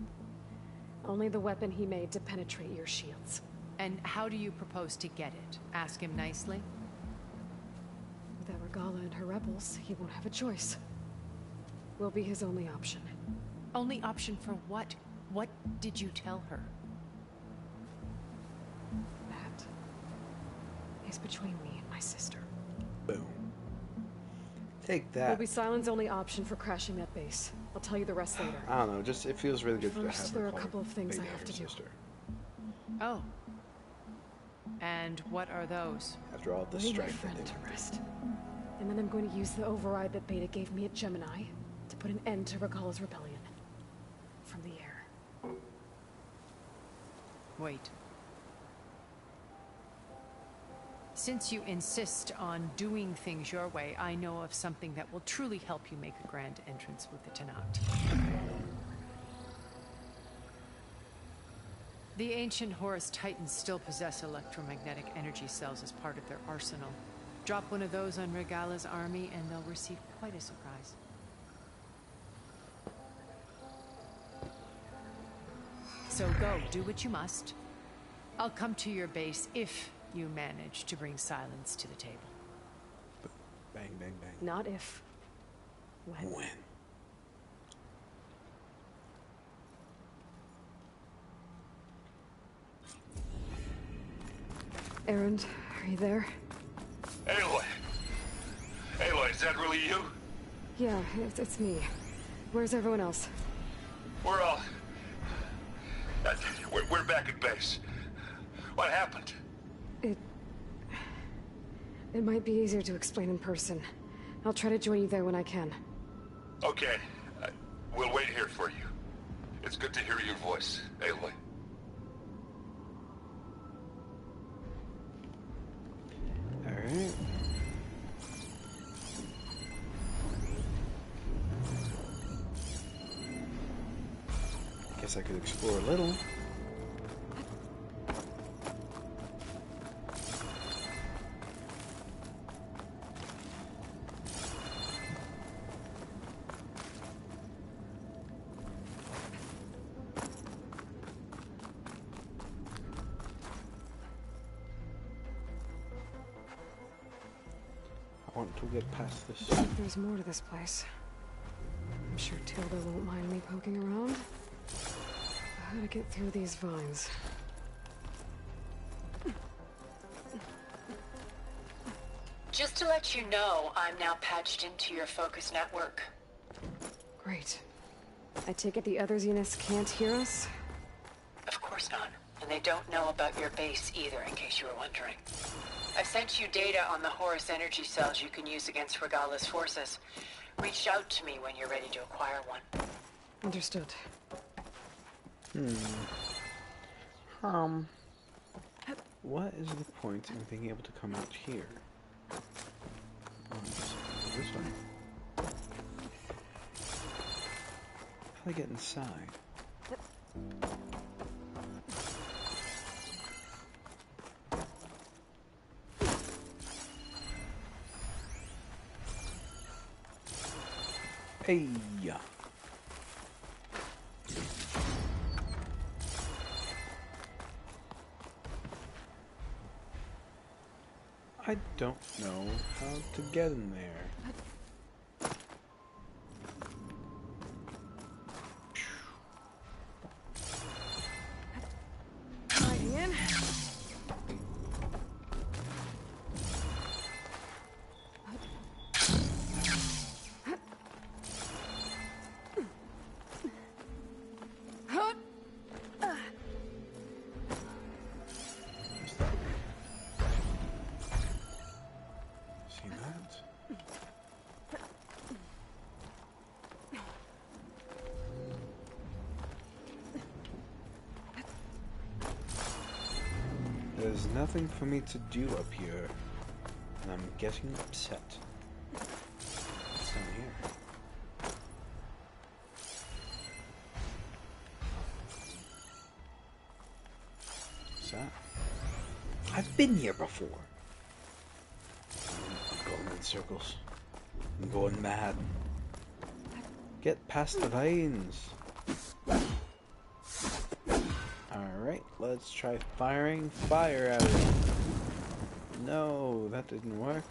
Speaker 2: Only the weapon he made to penetrate your shields.
Speaker 4: And how do you propose to get it? Ask him nicely?
Speaker 2: Without Regala and her rebels, he won't have a choice. We'll be his only option.
Speaker 4: Only option for what? What did you tell her?
Speaker 2: That is between me and my sister.
Speaker 3: Boom. Take
Speaker 2: Will
Speaker 3: that.
Speaker 2: be Silent's only option for crashing that base. I'll tell you the rest later.
Speaker 3: I don't know. Just it feels really good to have
Speaker 2: First,
Speaker 3: her
Speaker 2: there are a
Speaker 3: call
Speaker 2: couple of things I
Speaker 3: Beta
Speaker 2: have
Speaker 3: her
Speaker 2: to do.
Speaker 3: sister.
Speaker 4: Oh. And what are those?
Speaker 3: After all the
Speaker 2: Lay my
Speaker 3: strife that
Speaker 2: friend
Speaker 3: they
Speaker 2: to
Speaker 3: went through.
Speaker 2: rest. And then I'm going to use the override that Beta gave me at Gemini to put an end to Regala's rebellion. From the air.
Speaker 4: Wait. Since you insist on doing things your way, I know of something that will truly help you make a grand entrance with the Tenat. The ancient Horus Titans still possess electromagnetic energy cells as part of their arsenal. Drop one of those on Regala's army and they'll receive quite a surprise. So go, do what you must. I'll come to your base if you manage to bring silence to the table.
Speaker 3: Bang, bang, bang.
Speaker 2: Not if. When? Erend, are you there?
Speaker 5: Aloy! Aloy, is that really you?
Speaker 2: Yeah, it's me. Where's everyone else?
Speaker 5: We're all... We're back at base. What happened?
Speaker 2: It might be easier to explain in person. I'll try to join you there when I can.
Speaker 5: Okay. We'll wait here for you. It's good to hear your voice, Aloy.
Speaker 3: Alright. Guess I could explore a little. I want to get past this.
Speaker 2: There's more to this place. I'm sure Tilda won't mind me poking around. How to get through these vines?
Speaker 4: Just to let you know, I'm now patched into your focus network.
Speaker 2: Great. I take it the other Zeniths can't hear us?
Speaker 4: Of course not. And they don't know about your base either, in case you were wondering. I've sent you data on the Horus energy cells you can use against Regala's forces. Reach out to me when you're ready to acquire one.
Speaker 2: Understood.
Speaker 3: What is the point in being able to come out here? Oh, this one. How do I get inside? Hey, yeah. I don't know how to get in there.
Speaker 2: Sliding in.
Speaker 3: See that? There's nothing for me to do up here, and I'm getting upset. What's down here? What's that? I've been here before. I'm going in circles. I'm going mad. Get past the vines. Alright, let's try firing fire at it. No, that didn't work.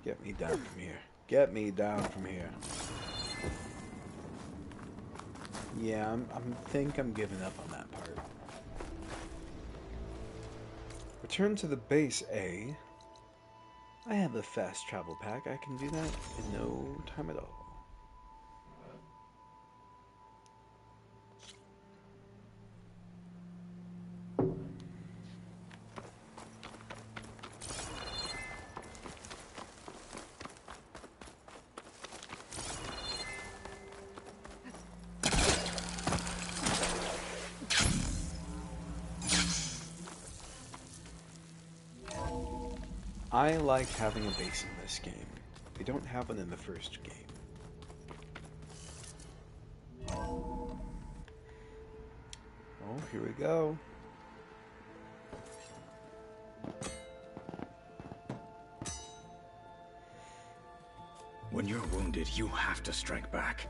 Speaker 3: Get me down from here. Get me down from here. Yeah, I think I'm giving up on that part. Return to the base, A. I have a fast travel pack. I can do that in no time at all. I like having a base in this game. We don't have one in the first game. Oh, here we go.
Speaker 5: When you're wounded, you have to strike back.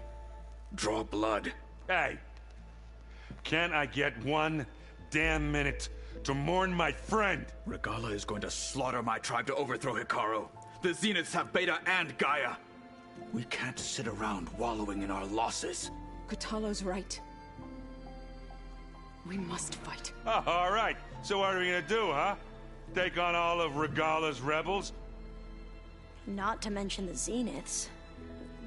Speaker 5: Draw blood.
Speaker 8: Hey! Can't I get one damn minute to mourn my friend?
Speaker 5: Regala is going to slaughter my tribe to overthrow Hikaru. The Zeniths have Beta and Gaia. We can't sit around wallowing in our losses.
Speaker 9: Kotallo's right. We must fight.
Speaker 8: Oh, all right. So what are we gonna do, huh? Take on all of Regala's rebels?
Speaker 10: Not to mention the Zeniths.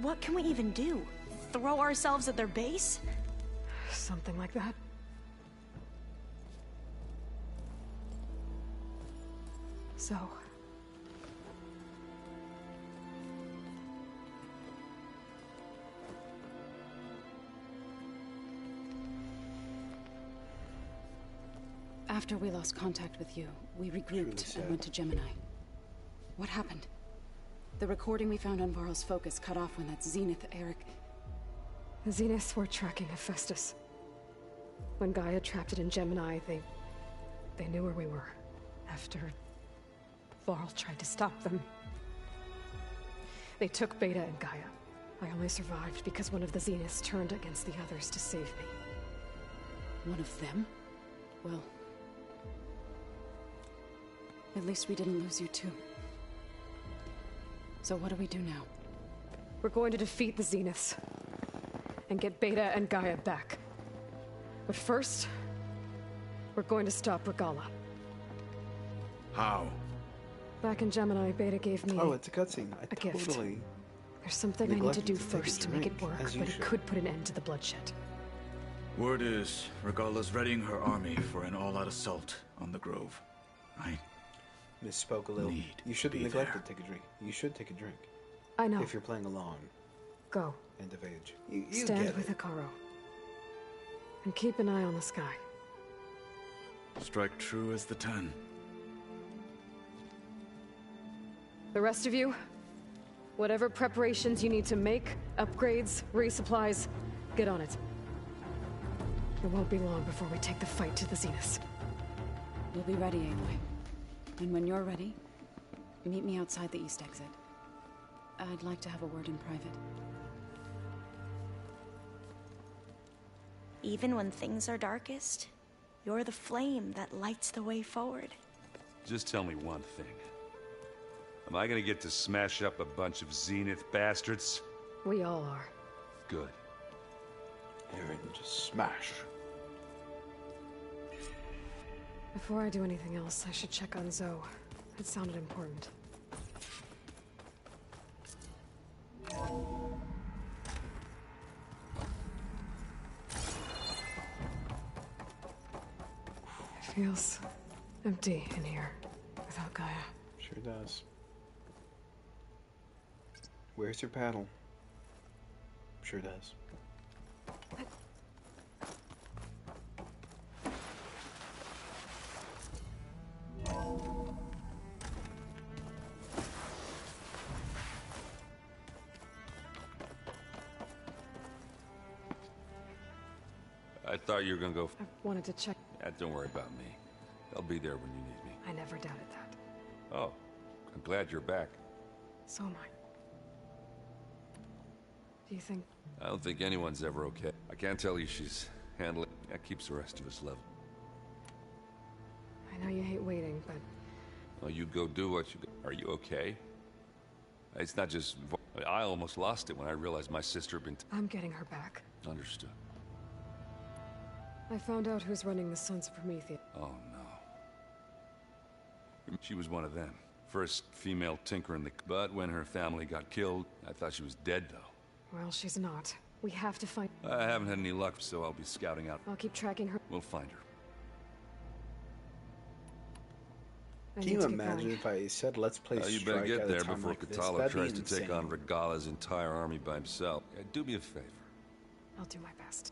Speaker 10: What can we even do? Throw ourselves at their base?
Speaker 2: Something like that. So...
Speaker 9: After we lost contact with you, we regrouped and went to Gemini. What happened? The recording we found on Varl's focus cut off when that Zenith Eric...
Speaker 2: The Zeniths were tracking Hephaestus. When Gaia trapped it in Gemini, they knew where we were. After Varl tried to stop them. They took Beta and Gaia. I only survived because one of the Zeniths turned against the others to save me.
Speaker 9: One of them? Well... at least we didn't lose you too. So what do we do now?
Speaker 2: We're going to defeat the Zeniths. And get Beta and Gaia back. But first... we're going to stop Regala.
Speaker 5: How?
Speaker 2: Back in Gemini, Beta gave me...
Speaker 3: Oh, it's a cutscene.
Speaker 2: a gift.
Speaker 3: Totally
Speaker 2: There's something I need to do
Speaker 3: neglected to take a
Speaker 2: first to make it
Speaker 3: drink,
Speaker 2: work,
Speaker 3: as
Speaker 2: but it
Speaker 3: usual.
Speaker 2: could put an end to the bloodshed.
Speaker 5: Word is, Regala's readying her army for an all-out assault on the Grove. I
Speaker 3: misspoke a little.
Speaker 5: Need
Speaker 3: You shouldn't
Speaker 5: be
Speaker 3: neglect
Speaker 5: there.
Speaker 3: to take a drink. You should take a drink.
Speaker 2: I know.
Speaker 3: If you're playing along.
Speaker 2: Go.
Speaker 3: End of age. You
Speaker 2: Stand
Speaker 3: get
Speaker 2: with
Speaker 3: it.
Speaker 2: Hikaru. And keep an eye on the sky.
Speaker 5: strike true as the 10.
Speaker 2: The rest of you, whatever preparations you need to make, upgrades, resupplies, get on it. It won't be long before we take the fight to the Zeniths.
Speaker 9: We'll be ready, Aloy. And when you're ready, meet me outside the east exit. I'd like to have a word in private.
Speaker 10: Even when things are darkest, you're the flame that lights the way forward.
Speaker 8: Just tell me one thing. Am I gonna get to smash up a bunch of Zenith bastards?
Speaker 2: We all are.
Speaker 8: Good.
Speaker 3: Aaron, just smash.
Speaker 2: Before I do anything else, I should check on Zoe. It sounded important. It feels empty in here without Gaia.
Speaker 3: Sure does. Where's your paddle? Sure does.
Speaker 8: I thought you were gonna go.
Speaker 2: I wanted to check.
Speaker 8: Don't worry about me. I'll be there when you need me.
Speaker 2: I never doubted that.
Speaker 8: Oh, I'm glad you're back.
Speaker 2: So am I. Do you think...
Speaker 8: I don't think anyone's ever okay. I can't tell you she's handling. That keeps the rest of us level.
Speaker 2: I know you hate waiting, but...
Speaker 8: Well, you go do what you. Are you okay? It's not just. I almost lost it when I realized my sister had been.
Speaker 2: I'm getting her back.
Speaker 8: Understood.
Speaker 2: I found out who's running the Sons of Prometheus.
Speaker 8: Oh no. She was one of them. First female tinker in the. But when her family got killed, I thought she was dead though.
Speaker 2: Well, she's not. We have to find...
Speaker 8: I haven't had any luck, so I'll be scouting out.
Speaker 2: I'll keep tracking her.
Speaker 8: We'll find her.
Speaker 2: I
Speaker 3: Can
Speaker 2: need
Speaker 3: you
Speaker 2: to get
Speaker 3: imagine
Speaker 2: going.
Speaker 3: if I said, let's play
Speaker 8: You
Speaker 3: Strike
Speaker 8: better get
Speaker 3: at a
Speaker 8: there
Speaker 3: time
Speaker 8: before
Speaker 3: like this?
Speaker 8: Kotallo
Speaker 3: That'd be
Speaker 8: tries to take
Speaker 3: insane.
Speaker 8: on Regala's entire army by himself. Yeah, do me a favor.
Speaker 2: I'll do my best.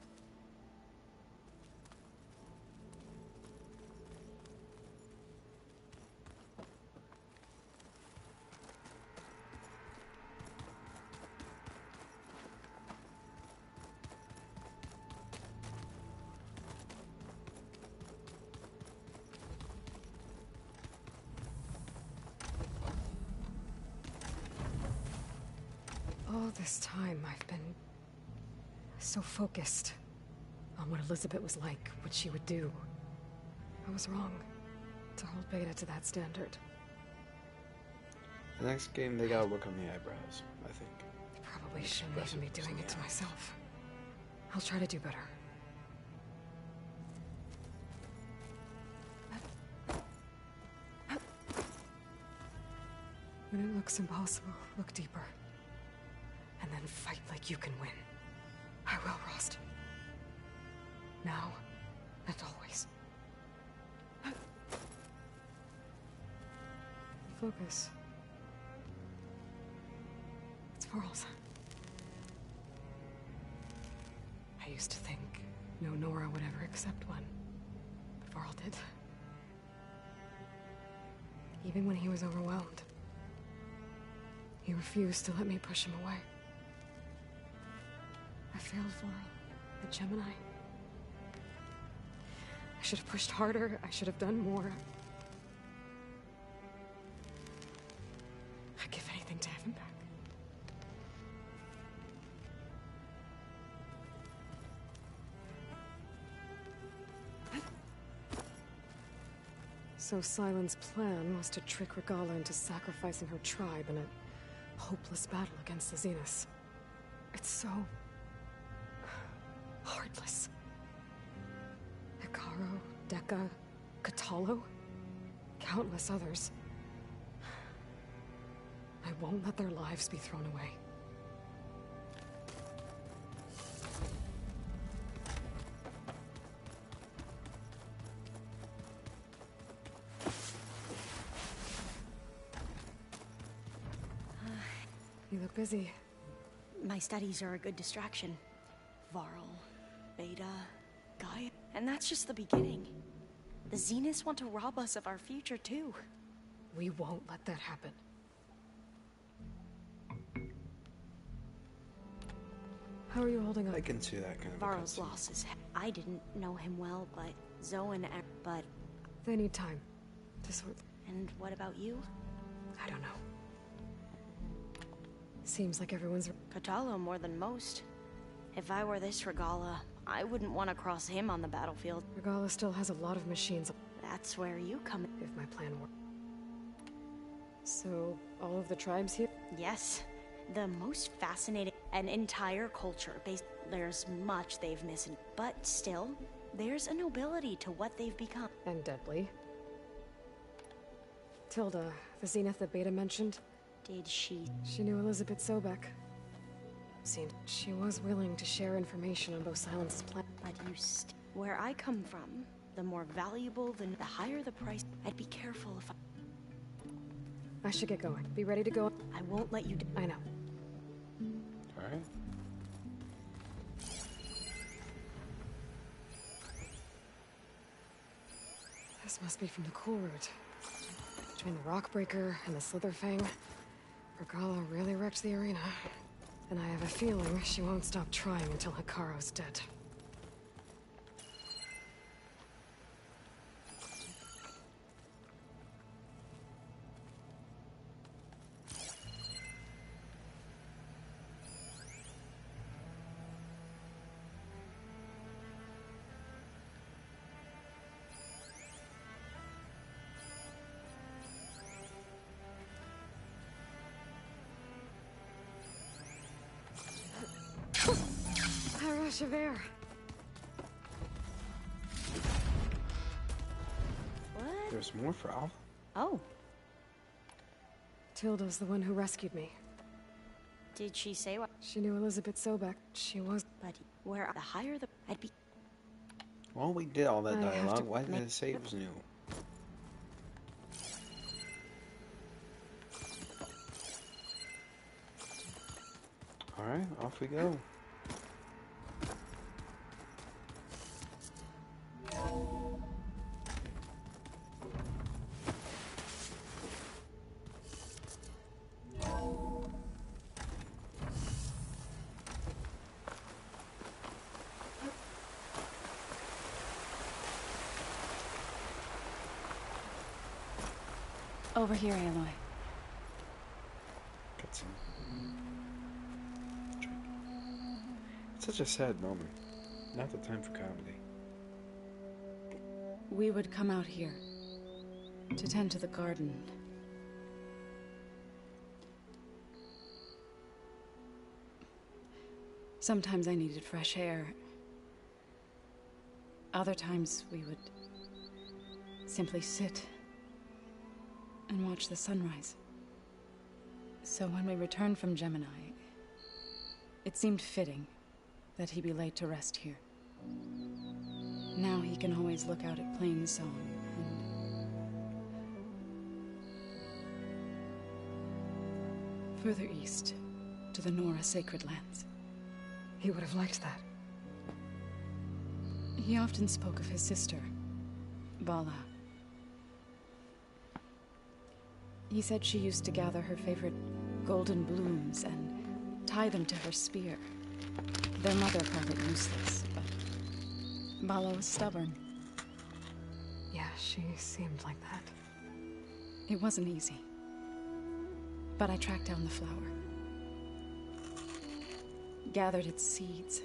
Speaker 2: All this time, I've been so focused on what Elizabeth was like, what she would do. I was wrong to hold Beta to that standard.
Speaker 3: The next game, they gotta work on the eyebrows, I think.
Speaker 2: Probably shouldn't even be doing it to myself. I'll try to do better. When it looks impossible, look deeper. And then fight like you can win. I will, Rost. Now and always. Focus. It's Varl's. I used to think no Nora would ever accept one. But Varl did. Even when he was overwhelmed. He refused to let me push him away. I failed Varl at Gemini. I should have pushed harder. I should have done more. I'd give anything to have him back. So Sylens' plan was to trick Regala into sacrificing her tribe in a hopeless battle against the Zeniths. It's so heartless. Hekarro, Dekka, Katalo, countless others. I won't let their lives be thrown away. You look busy.
Speaker 10: My studies are a good distraction. Varl, Beta, Gaia. And that's just the beginning. The Zeniths want to rob us of our future, too.
Speaker 2: We won't let that happen. How are you holding up?
Speaker 3: I can see that kind of
Speaker 10: Varl's losses. I didn't know him well, but Zoe and but...
Speaker 2: They need time to sort.
Speaker 10: And what about you?
Speaker 2: I don't know. Seems like everyone's...
Speaker 10: Katalo more than most. If I were this Regala, I wouldn't want to cross him on the battlefield.
Speaker 2: Regala still has a lot of machines.
Speaker 10: That's where you come in.
Speaker 2: If my plan works. So, all of the tribes here?
Speaker 10: Yes. The most fascinating... An entire culture based... There's much they've missed, but still, there's a nobility to what they've become.
Speaker 2: And deadly. Tilda, the Zenith that Beta mentioned?
Speaker 10: Did she?
Speaker 2: She knew Elizabeth Sobek. Seemed she was willing to share information on both Sylens' plan.
Speaker 10: But you where I come from, the more valuable, the higher the price. I'd be careful if
Speaker 2: I should get going. Be ready to go.
Speaker 10: I won't let you
Speaker 2: I know.
Speaker 3: Alright.
Speaker 2: This must be from the cool route. Between the Rockbreaker and the Slitherfang, Regala really wrecked the arena. And I have a feeling she won't stop trying until Hikaru's dead. Rush of air.
Speaker 10: What?
Speaker 3: There's more for Alpha?
Speaker 10: Oh.
Speaker 2: Tilda's the one who rescued me.
Speaker 10: Did she say what?
Speaker 2: She knew Elizabeth Sobek. She was...
Speaker 10: But where the higher the... I'd be...
Speaker 3: Well, we did all that
Speaker 2: I have
Speaker 3: dialogue.
Speaker 2: to
Speaker 3: Why did it say it was new? Alright, off we go.
Speaker 9: Over here, Aloy.
Speaker 3: Cutscene. Such a sad moment. Not the time for comedy.
Speaker 9: We would come out here to tend to the garden. Sometimes I needed fresh air. Other times we would simply sit and watch the sunrise. So when we returned from Gemini, it seemed fitting that he be laid to rest here. Now he can always look out at Plains Song and further east to the Nora Sacred Lands.
Speaker 2: He would have liked that.
Speaker 9: He often spoke of his sister, Bala. He said she used to gather her favorite golden blooms and tie them to her spear. Their mother called it useless, but Bala was stubborn.
Speaker 2: Yeah, she seemed like that.
Speaker 9: It wasn't easy. But I tracked down the flower. Gathered its seeds.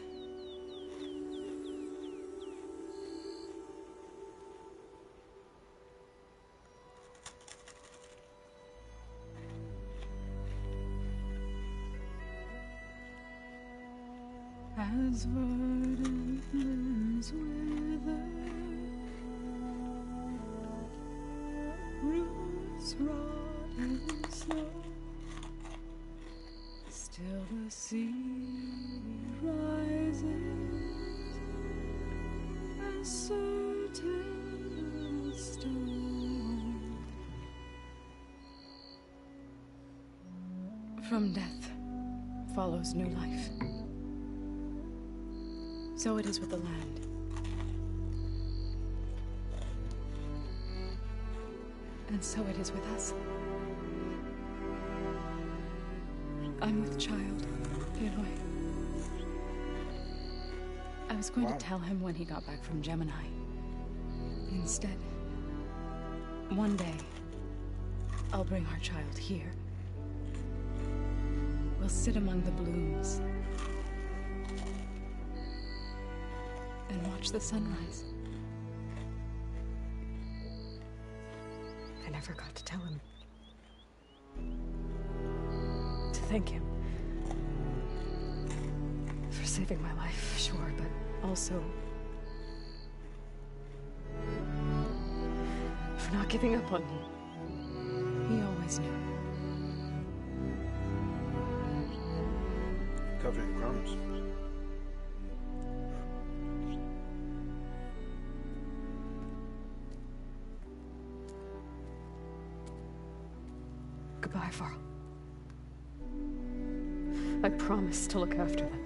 Speaker 9: As verdant limbs wither, roots rot in snow, still the sea rises, as certain as stone. From death follows new life. So it is with the land. And so it is with us. I'm with child, Aloy. I was going to tell him when he got back from Gemini. Instead, one day, I'll bring our child here. We'll sit among the blooms and watch the sunrise.
Speaker 2: I never got to tell him. To thank him. For saving my life, sure, but also for not giving up on me.
Speaker 9: He always knew.
Speaker 3: Covered in crumbs.
Speaker 2: Goodbye, Varl. I promise to look after them.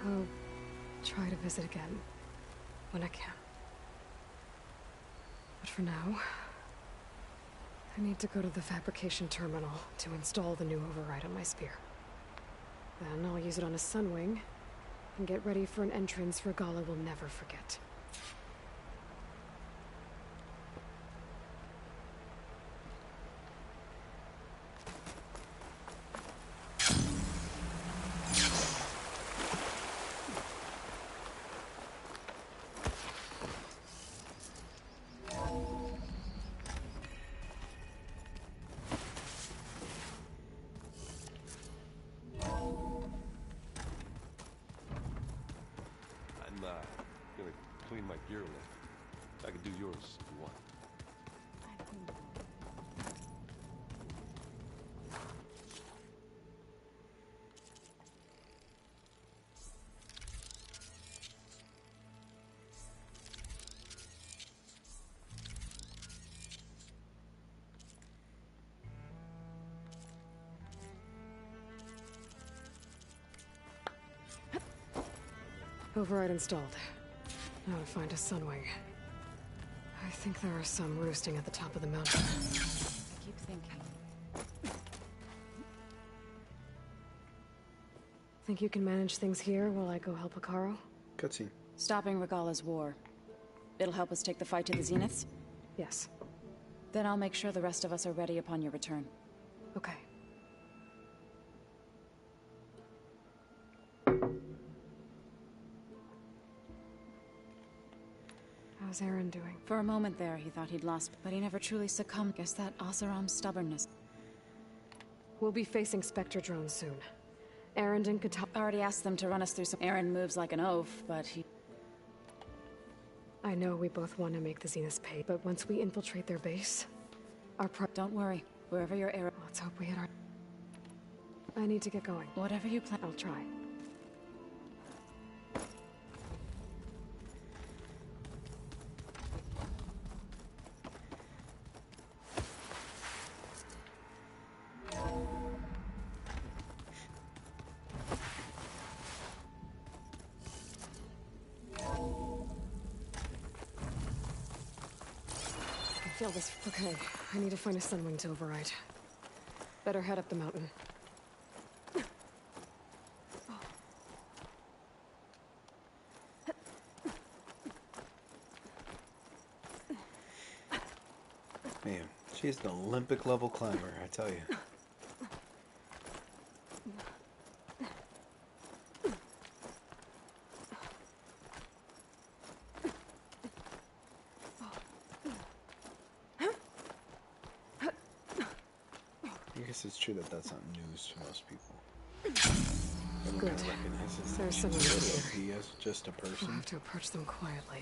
Speaker 2: I'll try to visit again when I can. But for now, I need to go to the fabrication terminal to install the new override on my spear. Then I'll use it on a sunwing and get ready for an entrance Regala will never forget.
Speaker 8: Gonna clean my gear a little. I can do yours if you want.
Speaker 2: Override installed. Now to find a sunwing. I think there are some roosting at the top of the mountain.
Speaker 9: I keep thinking.
Speaker 2: Think you can manage things here while I go help Akaro?
Speaker 3: Cutscene.
Speaker 9: Stopping Regala's war. It'll help us take the fight to the Zeniths?
Speaker 2: Yes.
Speaker 9: Then I'll make sure the rest of us are ready upon your return.
Speaker 2: Okay. How's Aaron doing?
Speaker 9: For a moment there, he thought he'd lost, but he never truly succumbed. Guess that Oseram's stubbornness.
Speaker 2: We'll be facing Spectre drones soon. Aaron and Kata...
Speaker 9: Already asked them to run us through some... Aaron moves like an oaf, but he...
Speaker 2: I know we both want to make the Zeniths pay, but once we infiltrate their base, our
Speaker 9: Don't worry. Wherever your arrow...
Speaker 2: Let's hope we hit our... I need to get going.
Speaker 9: Whatever you plan...
Speaker 2: I'll try. Feel this. Okay, I need to find a sunwing to override. Better head up the mountain.
Speaker 3: Man, she's an Olympic level climber, I tell you. I guess it's true that that's not news to most people.
Speaker 2: Good.
Speaker 3: Recognizes
Speaker 2: There's someone here.
Speaker 3: he is just a
Speaker 2: We'll
Speaker 3: person.
Speaker 2: have to approach them quietly.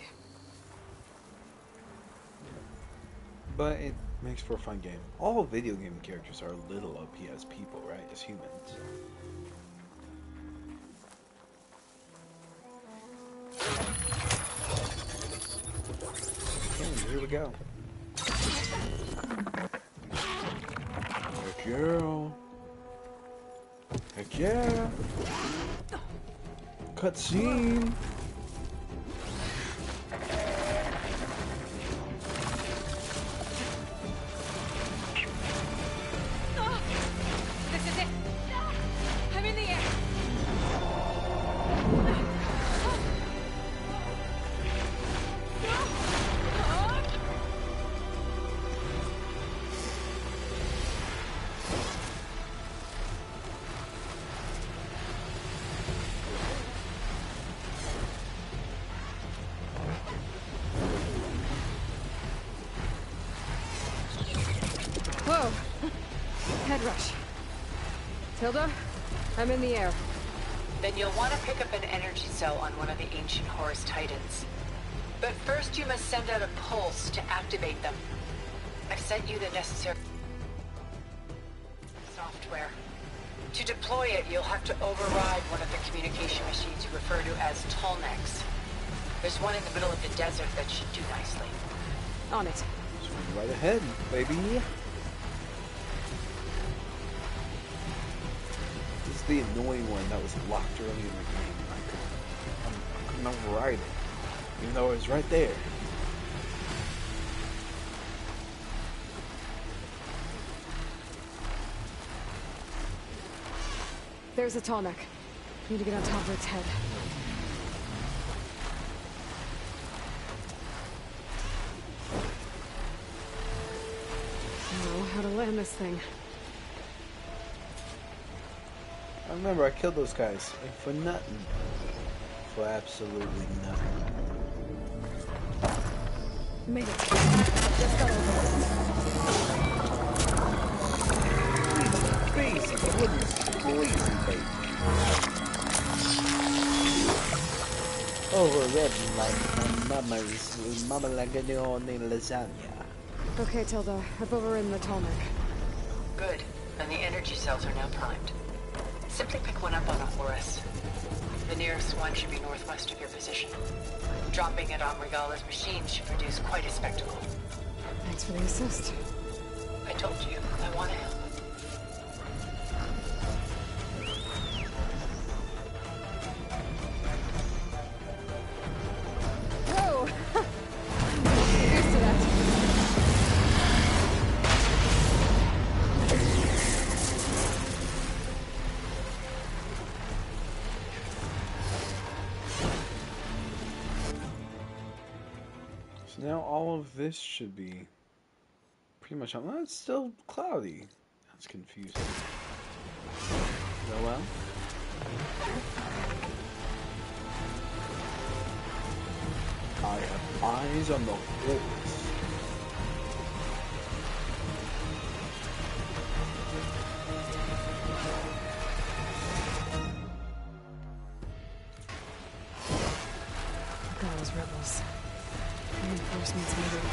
Speaker 3: But it makes for a fun game. All video game characters are little OP as people, right? As humans. Okay, here we go. Heck yeah. Heck yeah. Cutscene.
Speaker 6: This is it. I'm in the air.
Speaker 2: Whoa! Head rush. Tilda, I'm in the air.
Speaker 4: Then you'll want to pick up an energy cell on one of the ancient Horus Titans. But first you must send out a pulse to activate them. I've sent you the necessary software. To deploy it, you'll have to override one of the communication machines you refer to as Tolnecs. There's one in the middle of the desert that should do nicely.
Speaker 2: On it.
Speaker 3: Swing right ahead, baby. This is the annoying one that was locked early in the game. I couldn't override it, even though it was right there.
Speaker 2: There's a Tallneck. Need to get on top of its head. Know how to land this thing.
Speaker 3: I remember I killed those guys like, for nothing. For absolutely nothing.
Speaker 2: Made it. Just got over it.
Speaker 3: Crazy, crazy, baby. Overridden like my mama like a new lasagna.
Speaker 2: Okay, Tilda. I've overridden the Tallneck.
Speaker 4: Good. And the energy cells are now primed. Simply pick one up on a Horus. The nearest one should be northwest of your position. Dropping it on Regala's machine should produce quite a spectacle.
Speaker 2: Thanks for the assist.
Speaker 4: I told you, I want to help.
Speaker 2: Whoa! I'm used to that.
Speaker 3: So now all of this should be pretty much on. It's still cloudy. That's confusing. Oh well. I have eyes on the hills.
Speaker 2: Those rebels. Reinforcements needed.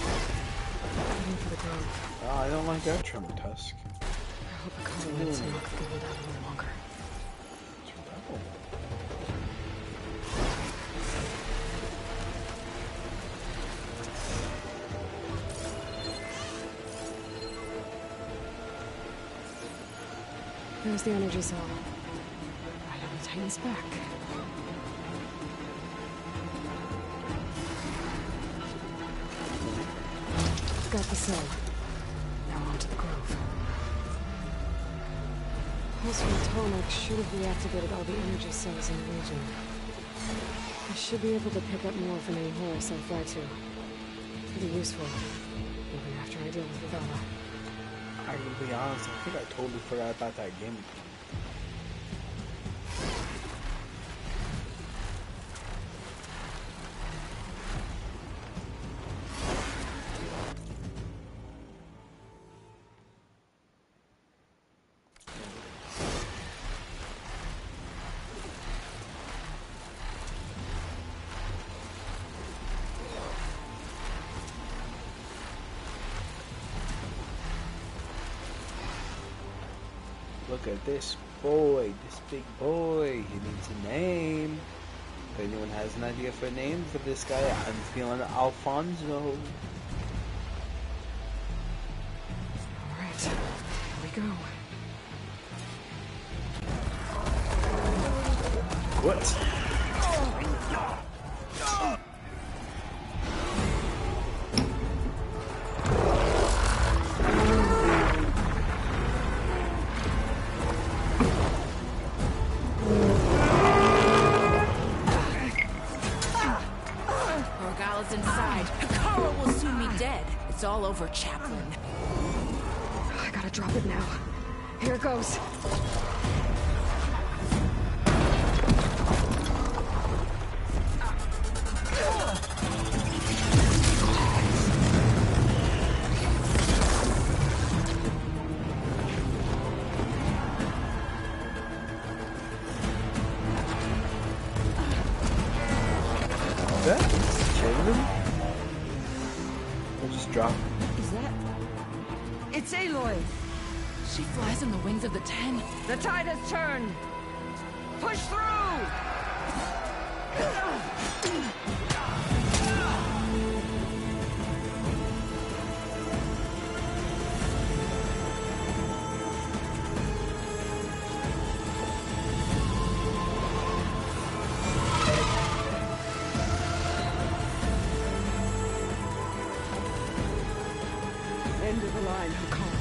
Speaker 2: Heading for the grove.
Speaker 3: I don't like that Tremor Tusk.
Speaker 2: I hope the colony lets knock the gold out a little longer.
Speaker 3: It's a rebel.
Speaker 2: There's the energy cell. Right on the Titan's back. Got the cell. Now on to the grove. Pulse from Tomek should have reactivated all the energy cells in the region. I should be able to pick up more from any Horus I fly to. Pretty useful, even after I deal with Ravella.
Speaker 3: I will be honest, I think I totally forgot about that game. Look at this boy, this big boy. He needs a name. If anyone has an idea for a name for this guy, I'm feeling Alfonso.
Speaker 2: Alright, here we go.
Speaker 3: What?
Speaker 11: It's all over, Chaplain.
Speaker 2: I gotta drop it now. Here it goes.
Speaker 11: Is that... It's Aloy!
Speaker 9: She flies on the wings of the 10.
Speaker 11: The tide has turned! Push through!
Speaker 12: End of the line, Hakan.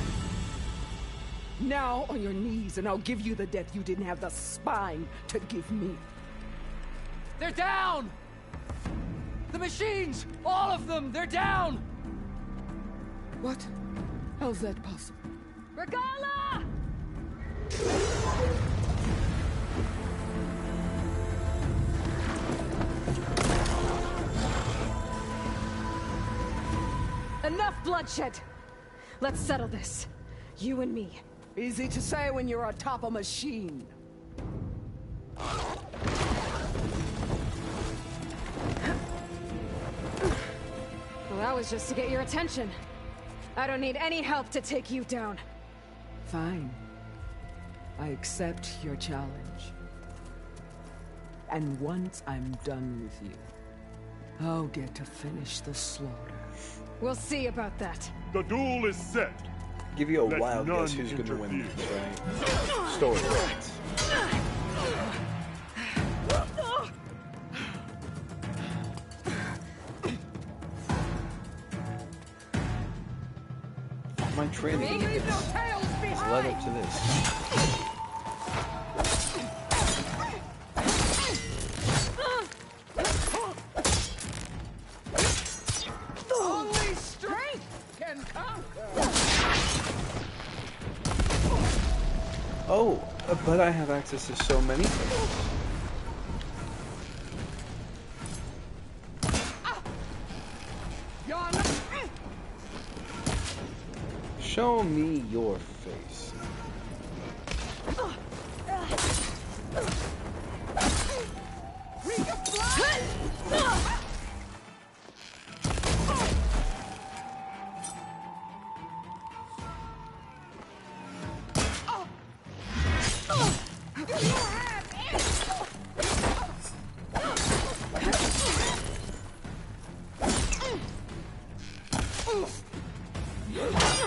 Speaker 12: Now on your knees, and I'll give you the death you didn't have the spine to give me.
Speaker 13: They're down! The machines! All of them! They're down!
Speaker 12: What? How's that possible?
Speaker 11: Regala!
Speaker 2: Enough bloodshed! Let's settle this. You and me.
Speaker 12: Easy to say when you're atop a machine.
Speaker 2: Well, that was just to get your attention. I don't need any help to take you down.
Speaker 12: Fine. I accept your challenge. And once I'm done with you, I'll get to finish the slaughter.
Speaker 2: We'll see about that.
Speaker 14: The duel is set.
Speaker 3: Give you a
Speaker 14: Let
Speaker 3: wild
Speaker 14: none
Speaker 3: guess who's going to win
Speaker 14: interfere.
Speaker 3: this, right? Story points. My training has led up to this. But I have access to so many things. Show me your face.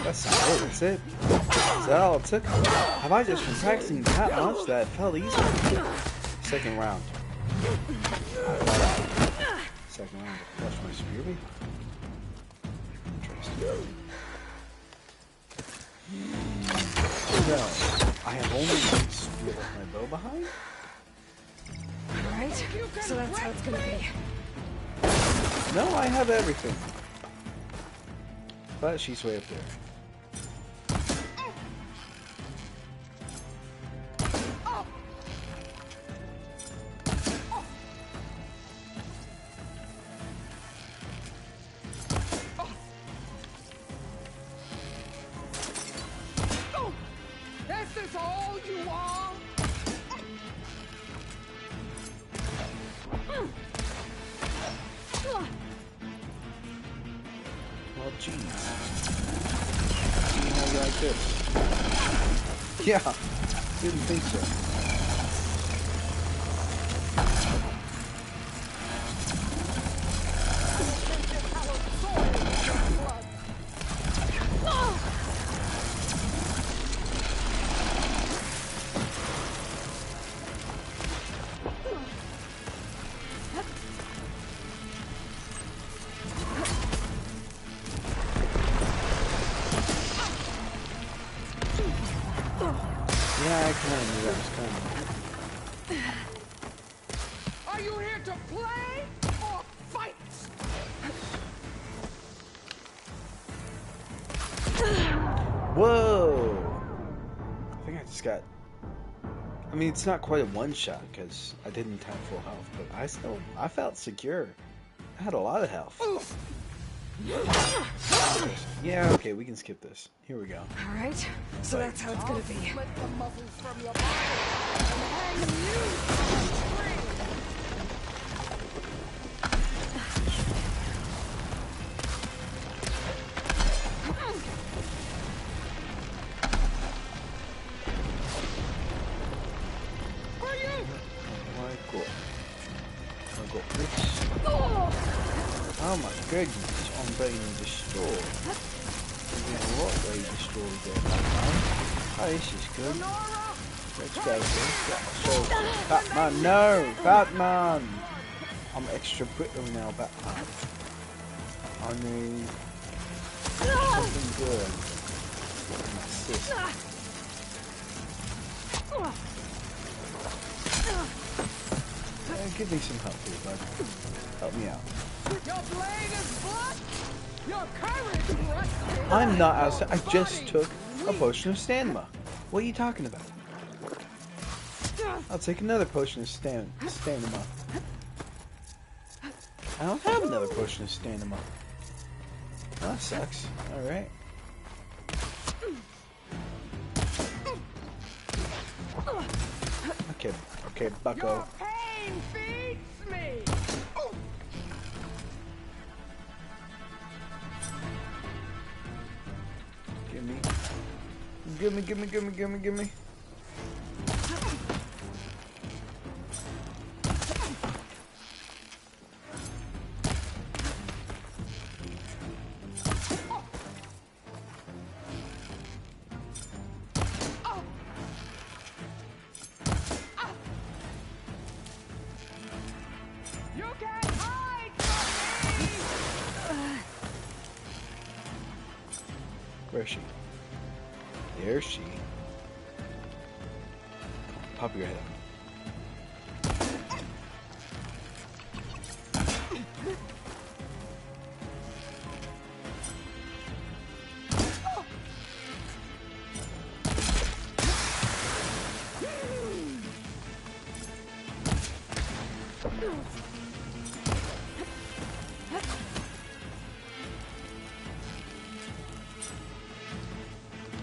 Speaker 3: That's not it, that's it. Is that all it took? Have I just been practicing that much that it felt easy? Second round. Second round to crush my spearby. Interesting. No, I have only one spear with my bow behind?
Speaker 2: Alright, so that's how it's gonna be.
Speaker 3: No, I have everything. But she's way up there.
Speaker 11: This is all you are?
Speaker 3: Well, jeez. See how you like this? Yeah, didn't think so. Yeah, I kind of knew that was coming.
Speaker 11: Are you here to play or fight?
Speaker 3: Whoa! I think I just got... I mean, it's not quite a one-shot because I didn't have full health, but I felt secure. I had a lot of health. Yeah, okay, we can skip this. Here we go.
Speaker 2: Alright, so that's how it's gonna be.
Speaker 11: Split the muscles from your body and hang you from a tree. For you!
Speaker 3: I got this. Oh my goodness, I'm being destroyed. Yeah, what way destroyed there, Batman? Oh, this is good. Let's go, so, Batman, no! Batman! I'm extra brittle now, Batman. I need something good. Assist. Give me some help here, bud. Help me out.
Speaker 11: Your blade is blunt. Your courage rusty.
Speaker 3: I'm not outside. I just took a potion of stamina. What are you talking about? I'll take another potion of stamina. I don't have another potion of stamina. That sucks. Alright. Okay, bucko.
Speaker 11: Your pain feeds me.
Speaker 3: Gimme.
Speaker 11: You can't hide from me.
Speaker 3: Where is she? There's she. Pop your head up.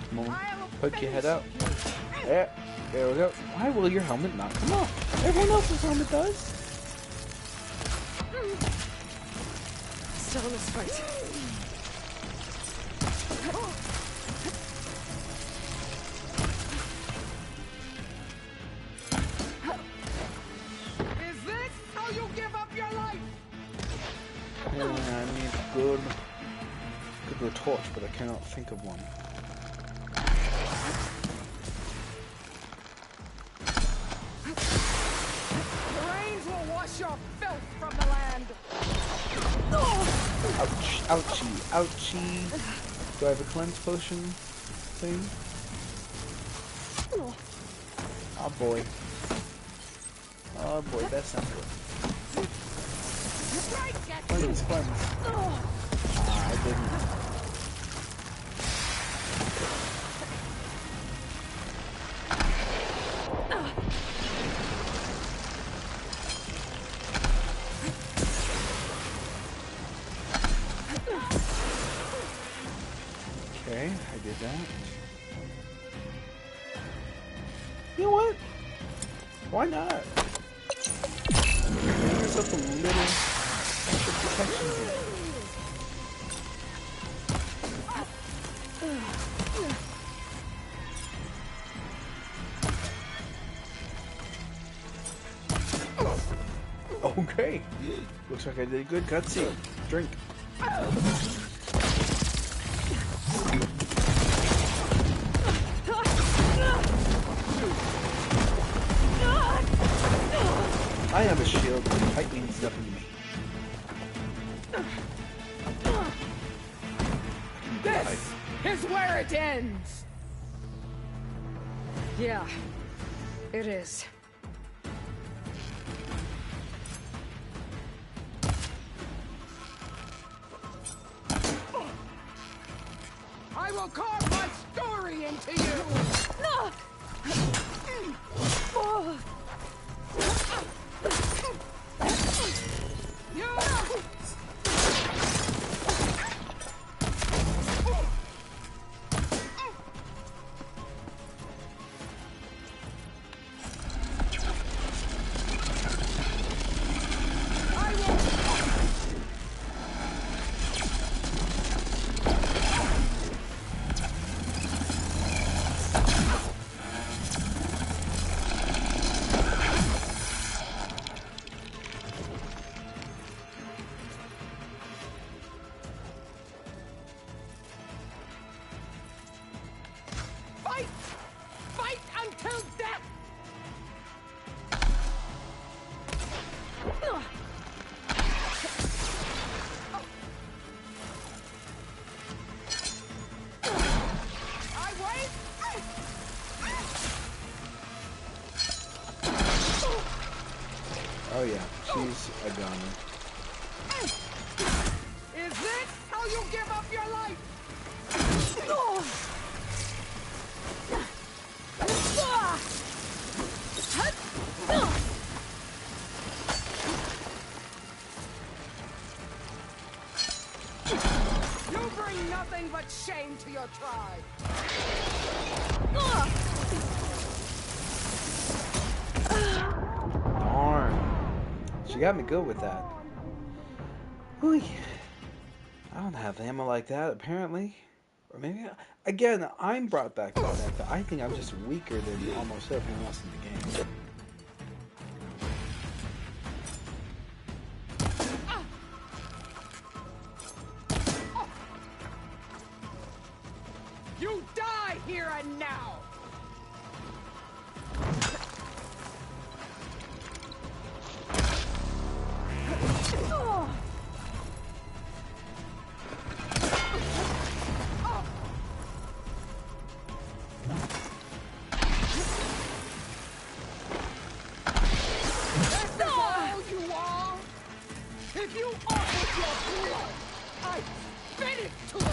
Speaker 3: Come on, poke your head out. Yeah, there we go. Why will your helmet not come off? Everyone else's helmet does.
Speaker 2: Still in this fight.
Speaker 11: Is this how you give up your life?
Speaker 3: Yeah, I need a good retort, but I cannot think of one.
Speaker 11: The rains will wash your filth from the land.
Speaker 3: Ouch, ouchie, ouchie. Do I have a cleanse potion thing? Oh boy. Oh boy, that's not good. Cleanse, cleanse. Ah, I didn't. Okay, I did that. You know what? Why not? Give yourself a little extra protection here. Okay. Looks like I did a good cutscene. Drink. I have a shield, but fight means nothing to me.
Speaker 11: This is where it ends.
Speaker 2: Yeah, it is.
Speaker 11: I will carve my story into you. Fight until death! I wait!
Speaker 3: Oh yeah, she's a goner.
Speaker 11: Is this how you give up your life? You bring nothing but shame to your tribe.
Speaker 3: Darn. She got me good with that. Whew. I don't have ammo like that, apparently. Or maybe, again, I'm brought back to the fact that I think I'm just weaker than almost everyone else in the game.
Speaker 11: You die here and now! This is all you are? If you offered your blood, I'd spit it to it!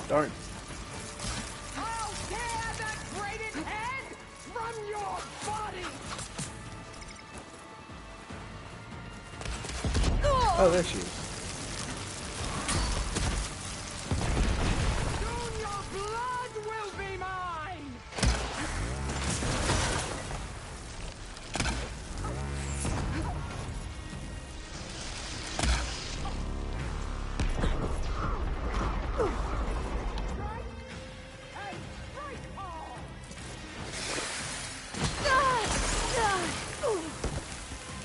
Speaker 3: Darn.
Speaker 11: I'll tear that braided head from your body!
Speaker 3: Oh, there she is.
Speaker 11: Soon your blood will be mine!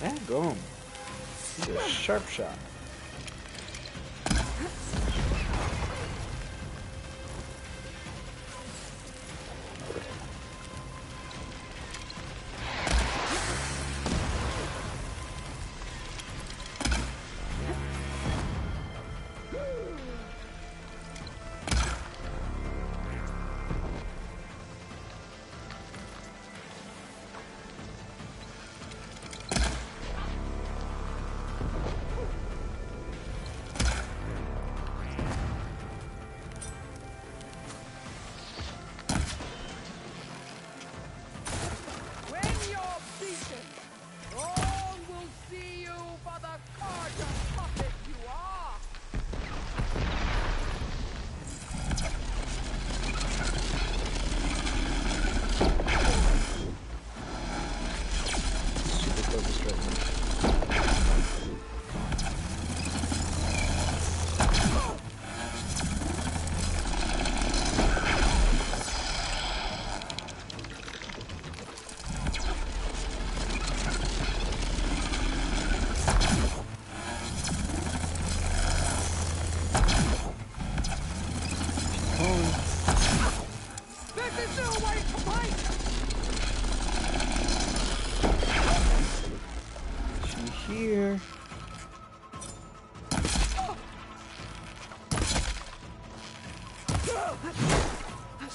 Speaker 3: Yeah, go home. He's a sharp shot.
Speaker 11: When you're beaten, all will see you for the carja puppet you are!
Speaker 3: Super focused right now.
Speaker 11: This is no way to fight!
Speaker 3: She here.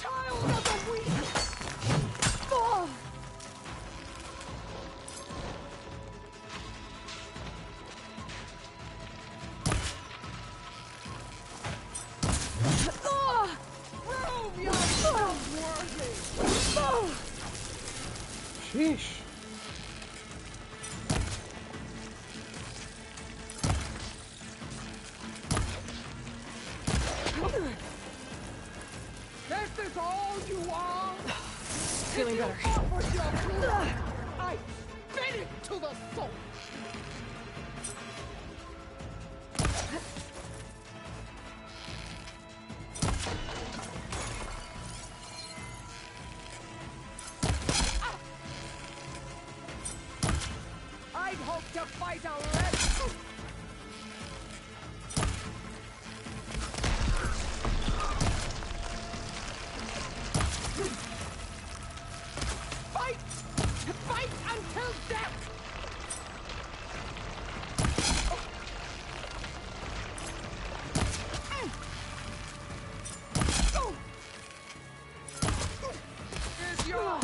Speaker 11: Child of the weak! Prove yourself worthy!
Speaker 3: Sheesh.
Speaker 11: This is all you are?
Speaker 2: Feeling better.
Speaker 11: Offer your blood! I spit it to the soul! I'd hoped to fight a less... Fight! Fight until death! Is your...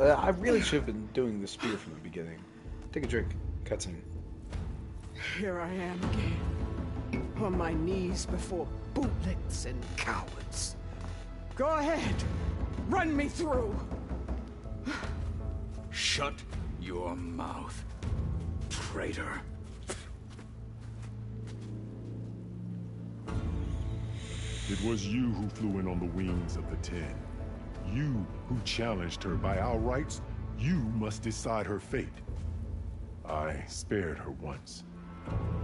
Speaker 3: I really should have been doing the spear from the beginning. Take a drink. Cutscene.
Speaker 11: Here I am again, on my knees before bootlets and cowards. Go ahead, run me through.
Speaker 5: Shut your mouth, traitor.
Speaker 14: It was you who flew in on the wings of the Ten. You who challenged her by our rights. You must decide her fate. I spared her once.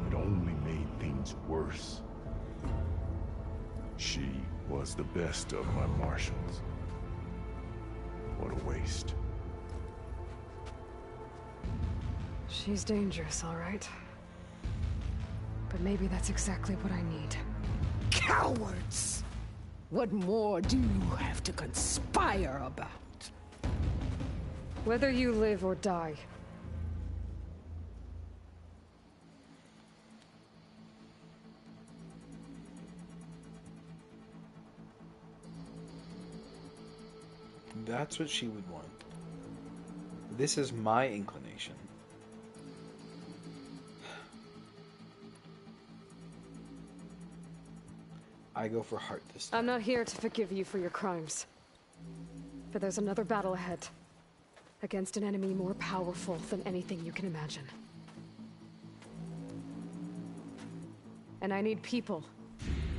Speaker 14: It only made things worse. She was the best of my marshals. What a waste.
Speaker 2: She's dangerous, all right. But maybe that's exactly what I need.
Speaker 12: Cowards! What more do you have to conspire about?
Speaker 2: Whether you live or die.
Speaker 3: That's what she would want. This is my inclination. I go for heart this time.
Speaker 2: I'm not here to forgive you for your crimes. But there's another battle ahead. Against an enemy more powerful than anything you can imagine. And I need people.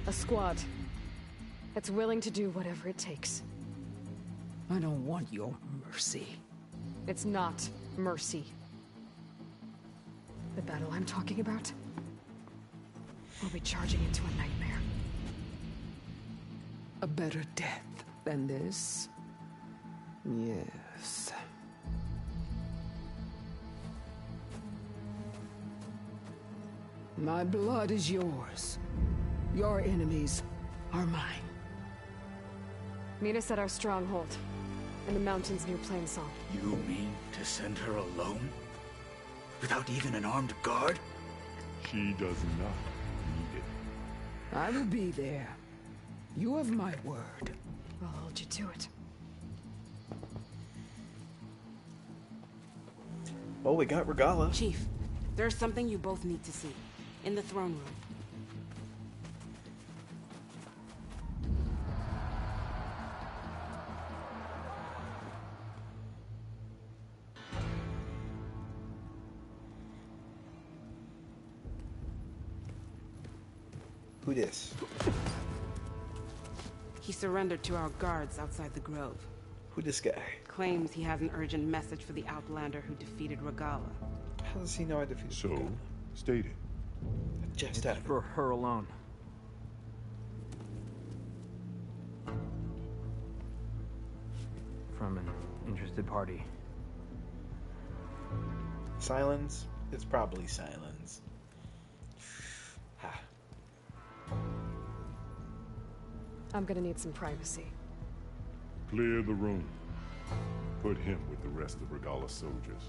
Speaker 2: A squad. That's willing to do whatever it takes.
Speaker 12: I don't want your mercy.
Speaker 2: It's not mercy. The battle I'm talking about will be charging into a nightmare.
Speaker 12: A better death than this? Yes. My blood is yours. Your enemies are mine.
Speaker 2: Meet us at our stronghold, in the mountains near Plainsong.
Speaker 15: You mean to send her alone? Without even an armed guard?
Speaker 14: She does not need it.
Speaker 12: I will be there. You have my word.
Speaker 2: I'll hold you to it.
Speaker 3: Well, we got Regala.
Speaker 16: Chief, there's something you both need to see. In the throne room.
Speaker 3: Who this?
Speaker 16: He surrendered to our guards outside the grove.
Speaker 3: Who this guy?
Speaker 16: Claims he has an urgent message for the Outlander who defeated Regala.
Speaker 3: How does he know I defeated
Speaker 14: So, state it.
Speaker 3: Just
Speaker 13: it's for her alone. From an interested party.
Speaker 3: Silence? It's probably silence.
Speaker 2: I'm gonna need some privacy.
Speaker 14: Clear the room. Put him with the rest of Regala's soldiers.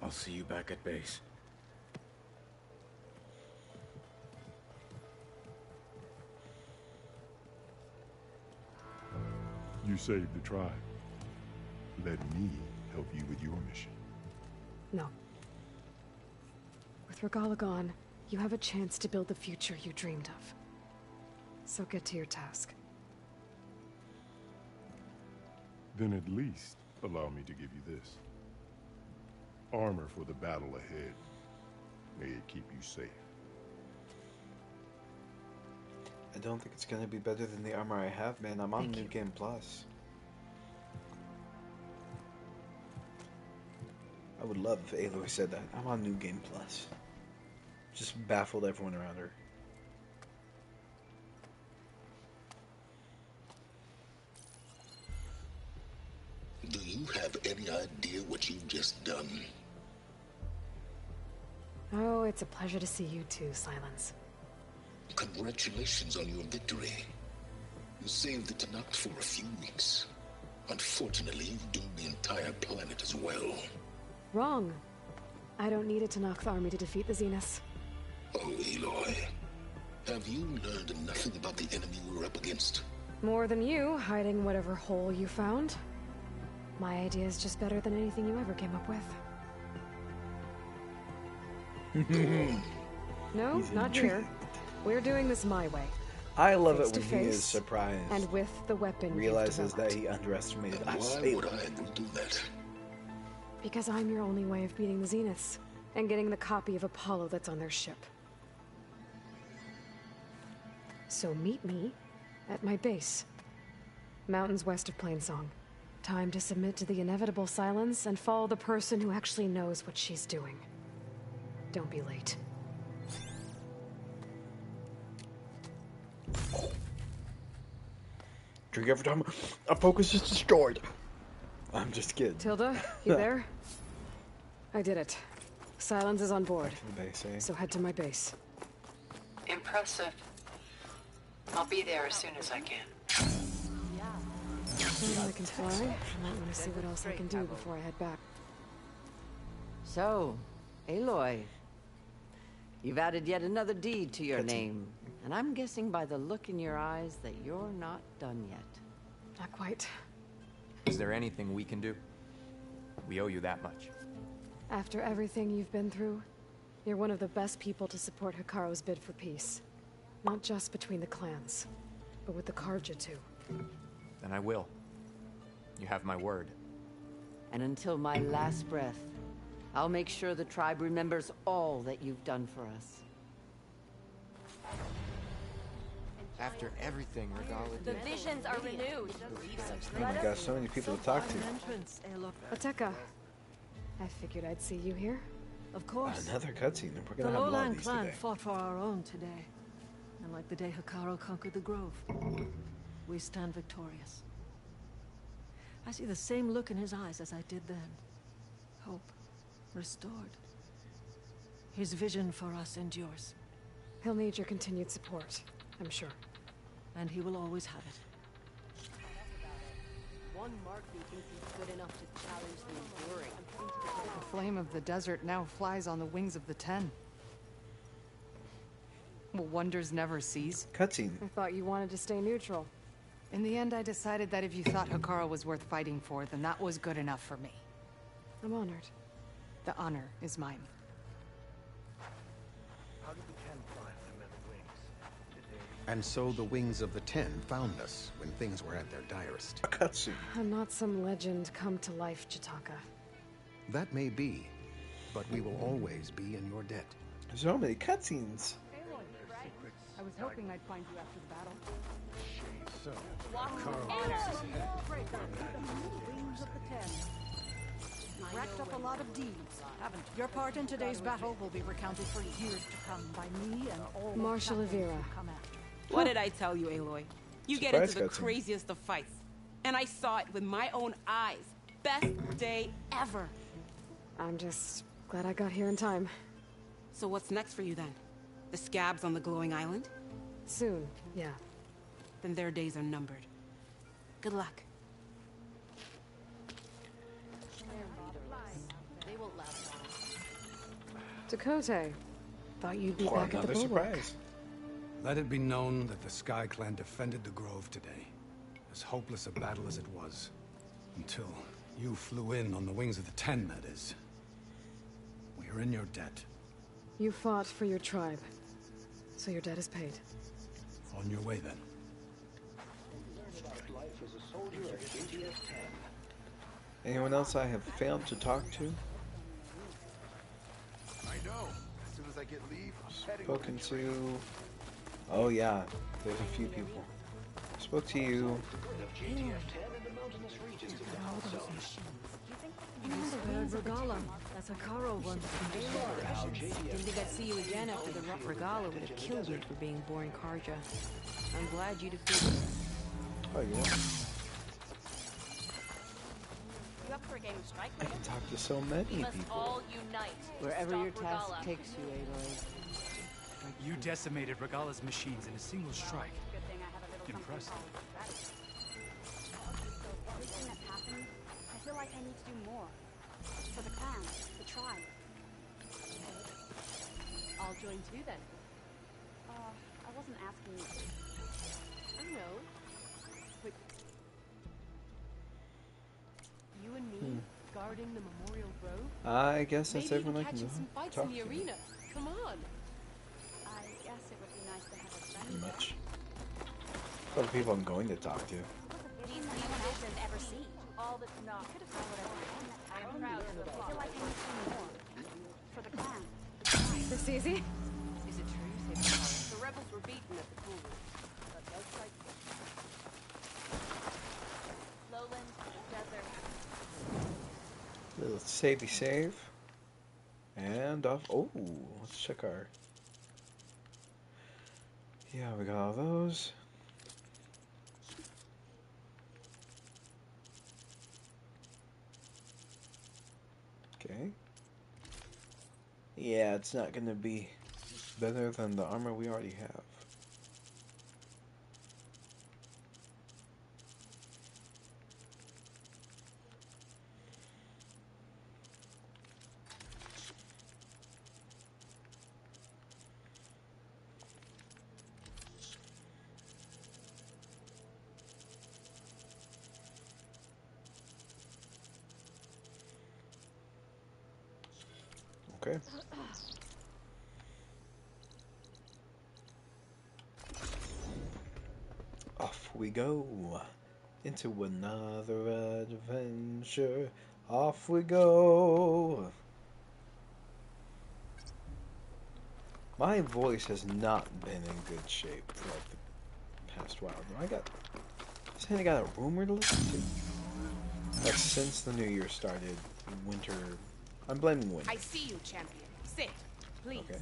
Speaker 15: I'll see you back at base.
Speaker 14: You saved the tribe. Let me help you with your mission.
Speaker 2: No. With Regala gone, you have a chance to build the future you dreamed of. So get to your task.
Speaker 14: Then at least allow me to give you this. Armor for the battle ahead. May it keep you safe.
Speaker 3: I don't think it's gonna be better than the armor I have, man. I'm on New Game Plus. I would love if Aloy said that. I'm on New Game Plus. Just baffled everyone around her.
Speaker 17: Do you have any idea what you've just done?
Speaker 2: Oh, it's a pleasure to see you too, Silence.
Speaker 17: Congratulations on your victory. You saved the Tanakh for a few weeks. Unfortunately, you've doomed the entire planet as well.
Speaker 2: Wrong. I don't need a Tanakh army to defeat the Zeniths.
Speaker 17: Oh, Aloy. Have you learned nothing about the enemy we're up against?
Speaker 2: More than you, hiding whatever hole you found. My idea is just better than anything you ever came up with. No,
Speaker 3: He's
Speaker 2: not
Speaker 3: intrigued.
Speaker 2: here. We're doing this my way.
Speaker 3: I love
Speaker 2: Face
Speaker 3: it when
Speaker 2: to
Speaker 3: he is
Speaker 2: face,
Speaker 3: surprised.
Speaker 2: and with the weapon you've
Speaker 3: realizes that
Speaker 2: developed.
Speaker 3: he underestimated us.
Speaker 17: Why would I agree to that?
Speaker 2: Because I'm your only way of beating the Zeniths, and getting the copy of Apollo that's on their ship. So meet me at my base. Mountains west of Plainsong. Time to submit to the inevitable silence and follow the person who actually knows what she's doing. Don't be late.
Speaker 3: Drink every time a focus is destroyed. I'm just kidding.
Speaker 2: Tilda, you there? I did it. Silence is on board.
Speaker 3: Back to the base, eh?
Speaker 2: So head to my base.
Speaker 4: Impressive. I'll be there as soon as I can.
Speaker 2: I can fly. I might want to see what else I can do before I head back.
Speaker 18: So, Aloy, you've added yet another deed to your name. And I'm guessing by the look in your eyes that you're not done yet.
Speaker 2: Not quite.
Speaker 19: Is there anything we can do? We owe you that much.
Speaker 2: After everything you've been through, you're one of the best people to support Hikaru's bid for peace. Not just between the clans, but with the Carja too.
Speaker 19: Then I will. You have my word.
Speaker 18: And until my last breath, I'll make sure the tribe remembers all that you've done for us.
Speaker 19: After everything Regala
Speaker 10: The
Speaker 19: did.
Speaker 10: visions are renewed.
Speaker 3: Oh my gosh, so many people to talk to.
Speaker 2: Ateka, I figured I'd see you here.
Speaker 20: Of course.
Speaker 3: Another cutscene. We're
Speaker 20: The
Speaker 3: gonna have a lot of
Speaker 20: Lowland
Speaker 3: these
Speaker 20: clan
Speaker 3: today.
Speaker 20: fought for our own today. And like the day Hikaru conquered the Grove, we stand victorious. I see the same look in his eyes as I did then. Hope. Restored. His vision for us endures.
Speaker 2: He'll need your continued support, I'm sure.
Speaker 20: And he will always have it.
Speaker 21: One Markby thinks he's good enough to challenge the enduring.
Speaker 13: The flame of the desert now flies on the wings of the Ten. Will wonders never cease?
Speaker 3: Cutscene.
Speaker 2: I thought you wanted to stay neutral.
Speaker 13: In the end, I decided that if you thought Hikaru was worth fighting for, then that was good enough for me.
Speaker 2: I'm honored.
Speaker 13: The honor is mine.
Speaker 22: How did the Ten find them at the wings? Did they...
Speaker 23: And so the wings of the Ten found us when things were at their direst.
Speaker 3: A cutscene.
Speaker 2: I'm not some legend come to life, Chitaka.
Speaker 23: That may be, but we will always be in your debt.
Speaker 3: There's so many cutscenes.
Speaker 13: I was hoping I'd find you after the battle.
Speaker 22: So,
Speaker 20: Wings of the Ten. Racked up a lot of deeds, haven't you? Your part in today's battle will be recounted for years to come by me and all
Speaker 2: Marshal
Speaker 20: the champions
Speaker 2: Avira.
Speaker 20: who come after.
Speaker 24: What did I tell you, Aloy? You get into the craziest of fights. And I saw it with my own eyes. Best day ever.
Speaker 2: I'm just glad I got here in time.
Speaker 24: So what's next for you then? The scabs on the glowing island?
Speaker 2: Soon, yeah.
Speaker 24: Then their days are numbered. Good luck.
Speaker 21: They won't last long.
Speaker 2: Dakota, thought you'd be
Speaker 3: Or
Speaker 2: back at the
Speaker 3: another
Speaker 2: bulwark.
Speaker 3: surprise.
Speaker 25: Let it be known that the Sky Clan defended the Grove today. As hopeless a battle as it was. Until you flew in on the wings of the Ten, that is. We are in your debt.
Speaker 2: You fought for your tribe, so your debt is paid.
Speaker 25: On your way, then.
Speaker 3: Anyone else I have failed to talk to?
Speaker 22: I know. As soon as I get leave, I'm heading
Speaker 3: Spoken to... Oh yeah, there's a few people. Spoke to you.
Speaker 20: Regala, that's Hikaru once.
Speaker 21: Didn't think I'd see you again after the rough Regala would have killed you for being born Karja. I'm glad you defeated her.
Speaker 3: Oh, you want?
Speaker 10: You up for a game of strike?
Speaker 3: I can talk to so many
Speaker 10: We must
Speaker 3: people.
Speaker 10: all unite.
Speaker 18: Wherever
Speaker 10: Stop
Speaker 18: your task
Speaker 10: Regala.
Speaker 18: takes you, Aloy.
Speaker 26: You decimated Regala's machines in a single strike.
Speaker 10: Good thing I have a little
Speaker 26: Impressive.
Speaker 6: Everything that's happened, I feel like I need to do more. For the clan, the tribe.
Speaker 21: I'll join too then.
Speaker 6: I wasn't asking you.
Speaker 21: I know. But you and me guarding the Memorial Grove?
Speaker 3: I guess that's
Speaker 21: Maybe
Speaker 3: everyone I
Speaker 21: catching
Speaker 3: can
Speaker 21: some fights
Speaker 3: talk
Speaker 21: in the
Speaker 3: to.
Speaker 21: arena. Come on.
Speaker 6: I guess it would be nice to have a friend.
Speaker 3: Pretty much. A lot of people I'm going to talk to.
Speaker 6: These anyone else has ever seen. All that's not. Could have found whatever. I'm proud of the I feel like I need to do more. For the clan.
Speaker 2: This easy?
Speaker 21: Is it true you saved the rebels were beaten at the pool room. But outside
Speaker 10: Lowland, desert.
Speaker 3: Little savey save. And off. Oh, let's check our. Yeah, we got all those. Okay. Yeah, it's not gonna be better than the armor we already have. Okay. Off we go into another adventure. Off we go. My voice has not been in good shape for like the past while. I got a rumor to listen to. Like since the new year started, winter. I'm blaming winter.
Speaker 24: I see you, champion. Sit, please.
Speaker 3: Okay.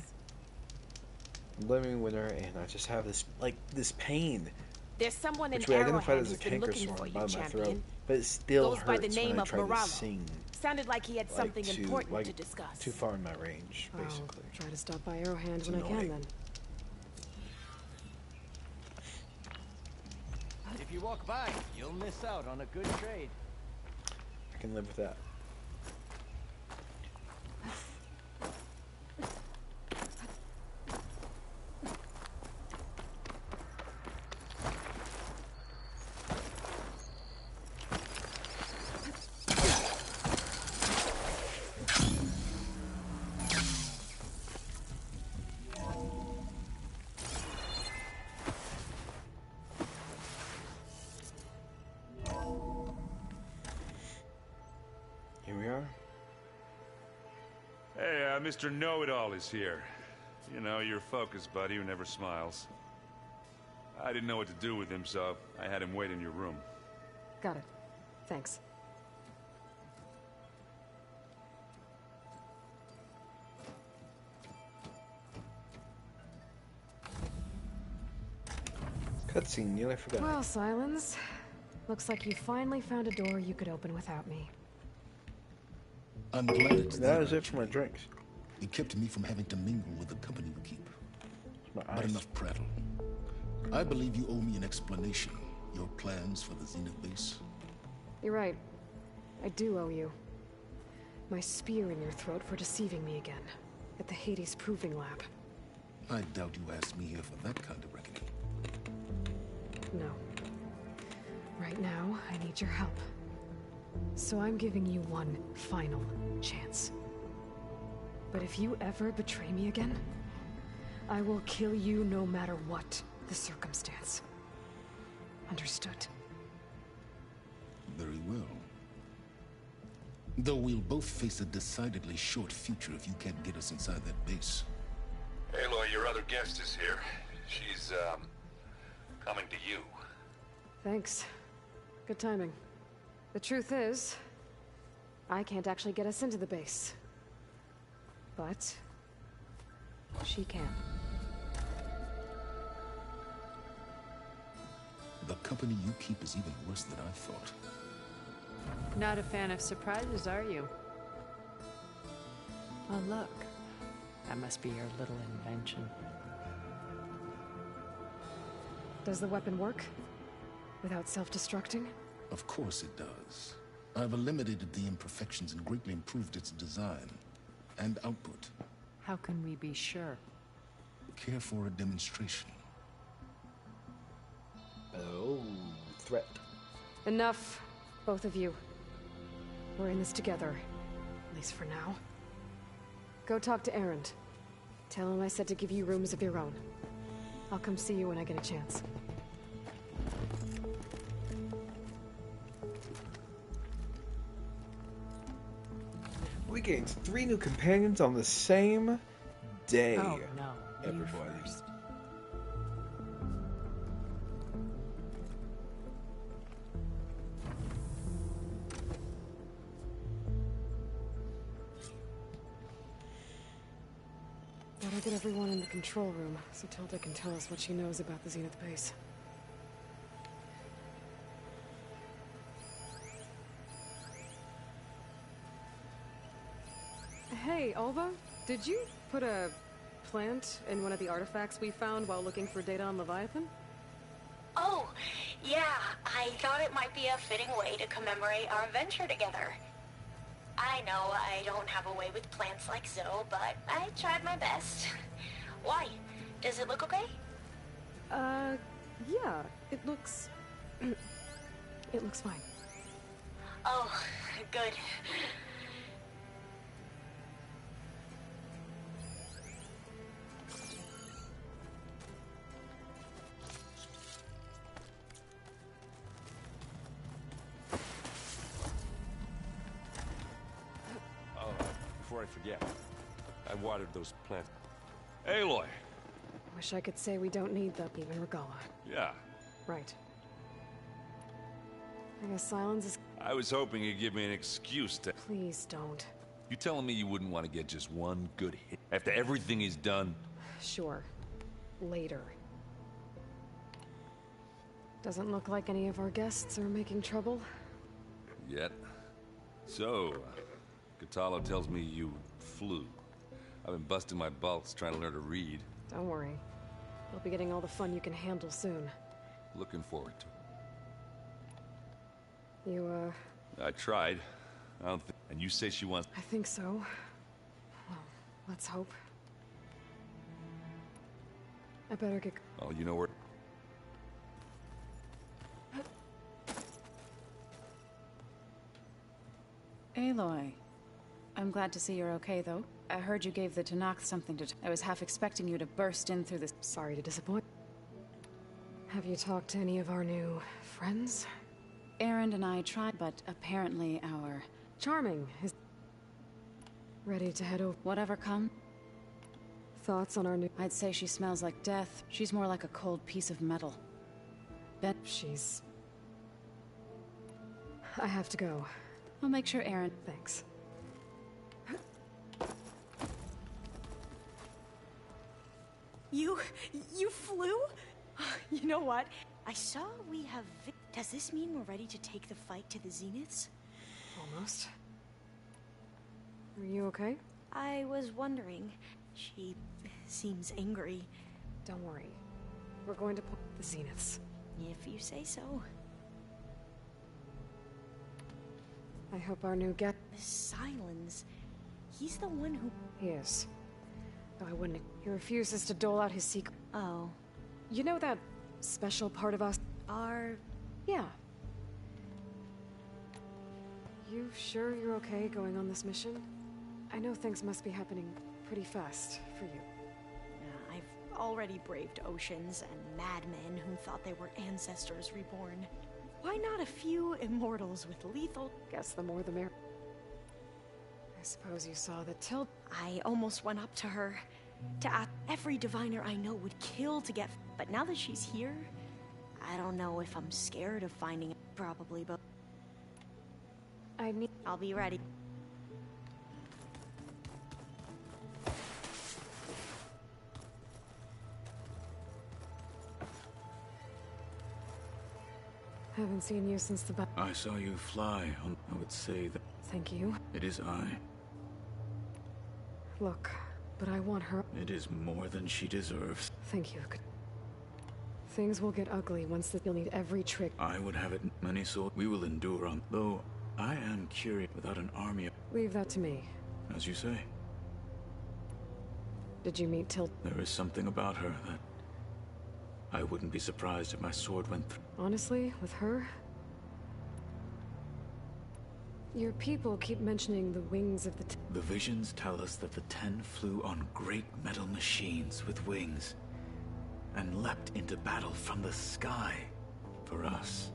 Speaker 3: I'm blaming winter, and I just have this pain.
Speaker 24: There's someone in
Speaker 3: Which we identified
Speaker 24: Arrowhand
Speaker 3: as a
Speaker 24: who's been
Speaker 3: canker
Speaker 24: looking
Speaker 3: sore
Speaker 24: for
Speaker 3: in the
Speaker 24: you,
Speaker 3: bottom of my
Speaker 24: champion.
Speaker 3: throat, but it still
Speaker 24: Goes by the
Speaker 3: hurts
Speaker 24: name
Speaker 3: when I
Speaker 24: of
Speaker 3: try to
Speaker 24: Moralo.
Speaker 3: sing.
Speaker 24: Sounded like he had something important to discuss.
Speaker 3: Too far in my range, basically.
Speaker 2: I'll try to stop by Arrowhand
Speaker 3: It's
Speaker 2: when I can
Speaker 3: annoying.
Speaker 2: then.
Speaker 13: If you walk by, you'll miss out on a good trade.
Speaker 3: I can live with that. Here we are.
Speaker 1: Hey, Mr. Know-It-All is here. You know, your focus buddy who never smiles. I didn't know what to do with him, so I had him wait in your room.
Speaker 2: Got it. Thanks.
Speaker 3: Cutscene, nearly forgot.
Speaker 2: Well, Silence. Looks like you finally found a door you could open without me.
Speaker 17: I'm glad it's
Speaker 3: That is it for my drinks.
Speaker 17: It kept me from having to mingle with the company you keep.
Speaker 3: My
Speaker 17: But
Speaker 3: eyes.
Speaker 17: enough prattle. I believe you owe me an explanation. Your plans for the Zenith base.
Speaker 2: You're right. I do owe you. My spear in your throat for deceiving me again. At the Hades Proving Lab.
Speaker 17: I doubt you asked me here for that kind of reckoning.
Speaker 2: No. Right now, I need your help. So I'm giving you one final chance. But if you ever betray me again, I will kill you no matter what the circumstance. Understood?
Speaker 17: Very well. Though we'll both face a decidedly short future if you can't get us inside that base.
Speaker 1: Aloy, your other guest is here. She's, coming to you.
Speaker 2: Thanks. Good timing. The truth is, I can't actually get us into the base. But she can.
Speaker 17: The company you keep is even worse than I thought.
Speaker 21: Not a fan of surprises, are you? Oh, look. That must be your little invention.
Speaker 2: Does the weapon work? Without self-destructing?
Speaker 17: Of course it does. I've eliminated the imperfections and greatly improved its design and output.
Speaker 21: How can we be sure?
Speaker 17: Care for a demonstration?
Speaker 3: Oh, threat.
Speaker 2: Enough, both of you. We're in this together, at least for now. Go talk to Erend. Tell him I said to give you rooms of your own. I'll come see you when I get a chance.
Speaker 3: We gained 3 new companions on the same day.
Speaker 21: Oh, no.
Speaker 3: Everybody.
Speaker 21: You first.
Speaker 2: Better get everyone in the control room so Tilda can tell us what she knows about the Zenith base. Hey, Alva? Did you put a plant in one of the artifacts we found while looking for data on Leviathan?
Speaker 6: Oh, yeah. I thought it might be a fitting way to commemorate our venture together. I know I don't have a way with plants like Zoe, but I tried my best. Why? Does it look okay?
Speaker 2: Yeah. It looks... it looks fine.
Speaker 6: Oh, good.
Speaker 5: Before I forget, I watered those plants.
Speaker 1: Aloy!
Speaker 2: Wish I could say we don't need the even Regala.
Speaker 1: Yeah.
Speaker 2: Right. I guess silence is...
Speaker 1: I was hoping you'd give me an excuse to...
Speaker 2: Please don't.
Speaker 1: You telling me you wouldn't want to get just one good hit after everything he's done?
Speaker 2: Sure. Later. Doesn't look like any of our guests are making trouble.
Speaker 1: Yet. So, Katalo tells me you flew. I've been busting my balls trying to learn to read.
Speaker 2: Don't worry. You'll be getting all the fun you can handle soon.
Speaker 1: Looking forward to it.
Speaker 2: You,
Speaker 1: I tried. I don't think... And you say she wants...
Speaker 2: I think so. Well, let's hope. I better get...
Speaker 1: Oh, you know where...
Speaker 7: Aloy. I'm glad to see you're okay, though. I heard you gave the Tanakh something to... I was half expecting you to burst in through this...
Speaker 2: Sorry to disappoint. Have you talked to any of our new friends?
Speaker 7: Erend and I tried, but apparently our...
Speaker 2: Charming is... ready to head over.
Speaker 7: Whatever come.
Speaker 2: Thoughts on our new...
Speaker 7: I'd say she smells like death. She's more like a cold piece of metal. Bet
Speaker 2: she's... I have to go.
Speaker 7: I'll make sure Erend...
Speaker 2: Thanks.
Speaker 10: You flew? You know what? I saw we have... Does this mean we're ready to take the fight to the Zeniths?
Speaker 2: Almost. Are you okay?
Speaker 10: I was wondering. She seems angry.
Speaker 2: Don't worry. We're going to put the Zeniths.
Speaker 10: If you say so.
Speaker 2: I hope our new get...
Speaker 10: Silence. He's the one who...
Speaker 2: He is. Though I wouldn't... He refuses to dole out his secret.
Speaker 10: Oh.
Speaker 2: You know that special part of us?
Speaker 10: Our...
Speaker 2: Yeah. You sure you're okay going on this mission? I know things must be happening pretty fast for you.
Speaker 10: I've already braved oceans and madmen who thought they were ancestors reborn. Why not a few immortals with lethal...
Speaker 2: Guess the more the merrier. I suppose you saw the tilt.
Speaker 10: I almost went up to her to ask. Every diviner I know would kill to get... But now that she's here, I don't know if I'm scared of finding it. Probably, but... I'll be ready.
Speaker 2: Haven't seen you since the
Speaker 15: I saw you fly. I would say that...
Speaker 2: Thank you.
Speaker 15: It is I.
Speaker 2: Look, but I want her...
Speaker 15: It is more than she deserves.
Speaker 2: Thank you. Things will get ugly once you'll need every trick.
Speaker 15: I would have it many so we will endure on. Though, I am curious without an army...
Speaker 2: Leave that to me.
Speaker 15: As you say.
Speaker 2: Did you meet Tilt?
Speaker 15: There is something about her that... I wouldn't be surprised if my sword went through.
Speaker 2: Honestly, with her... Your people keep mentioning the wings of the...
Speaker 15: The visions tell us that the Ten flew on great metal machines with wings and leapt into battle from the sky. For us,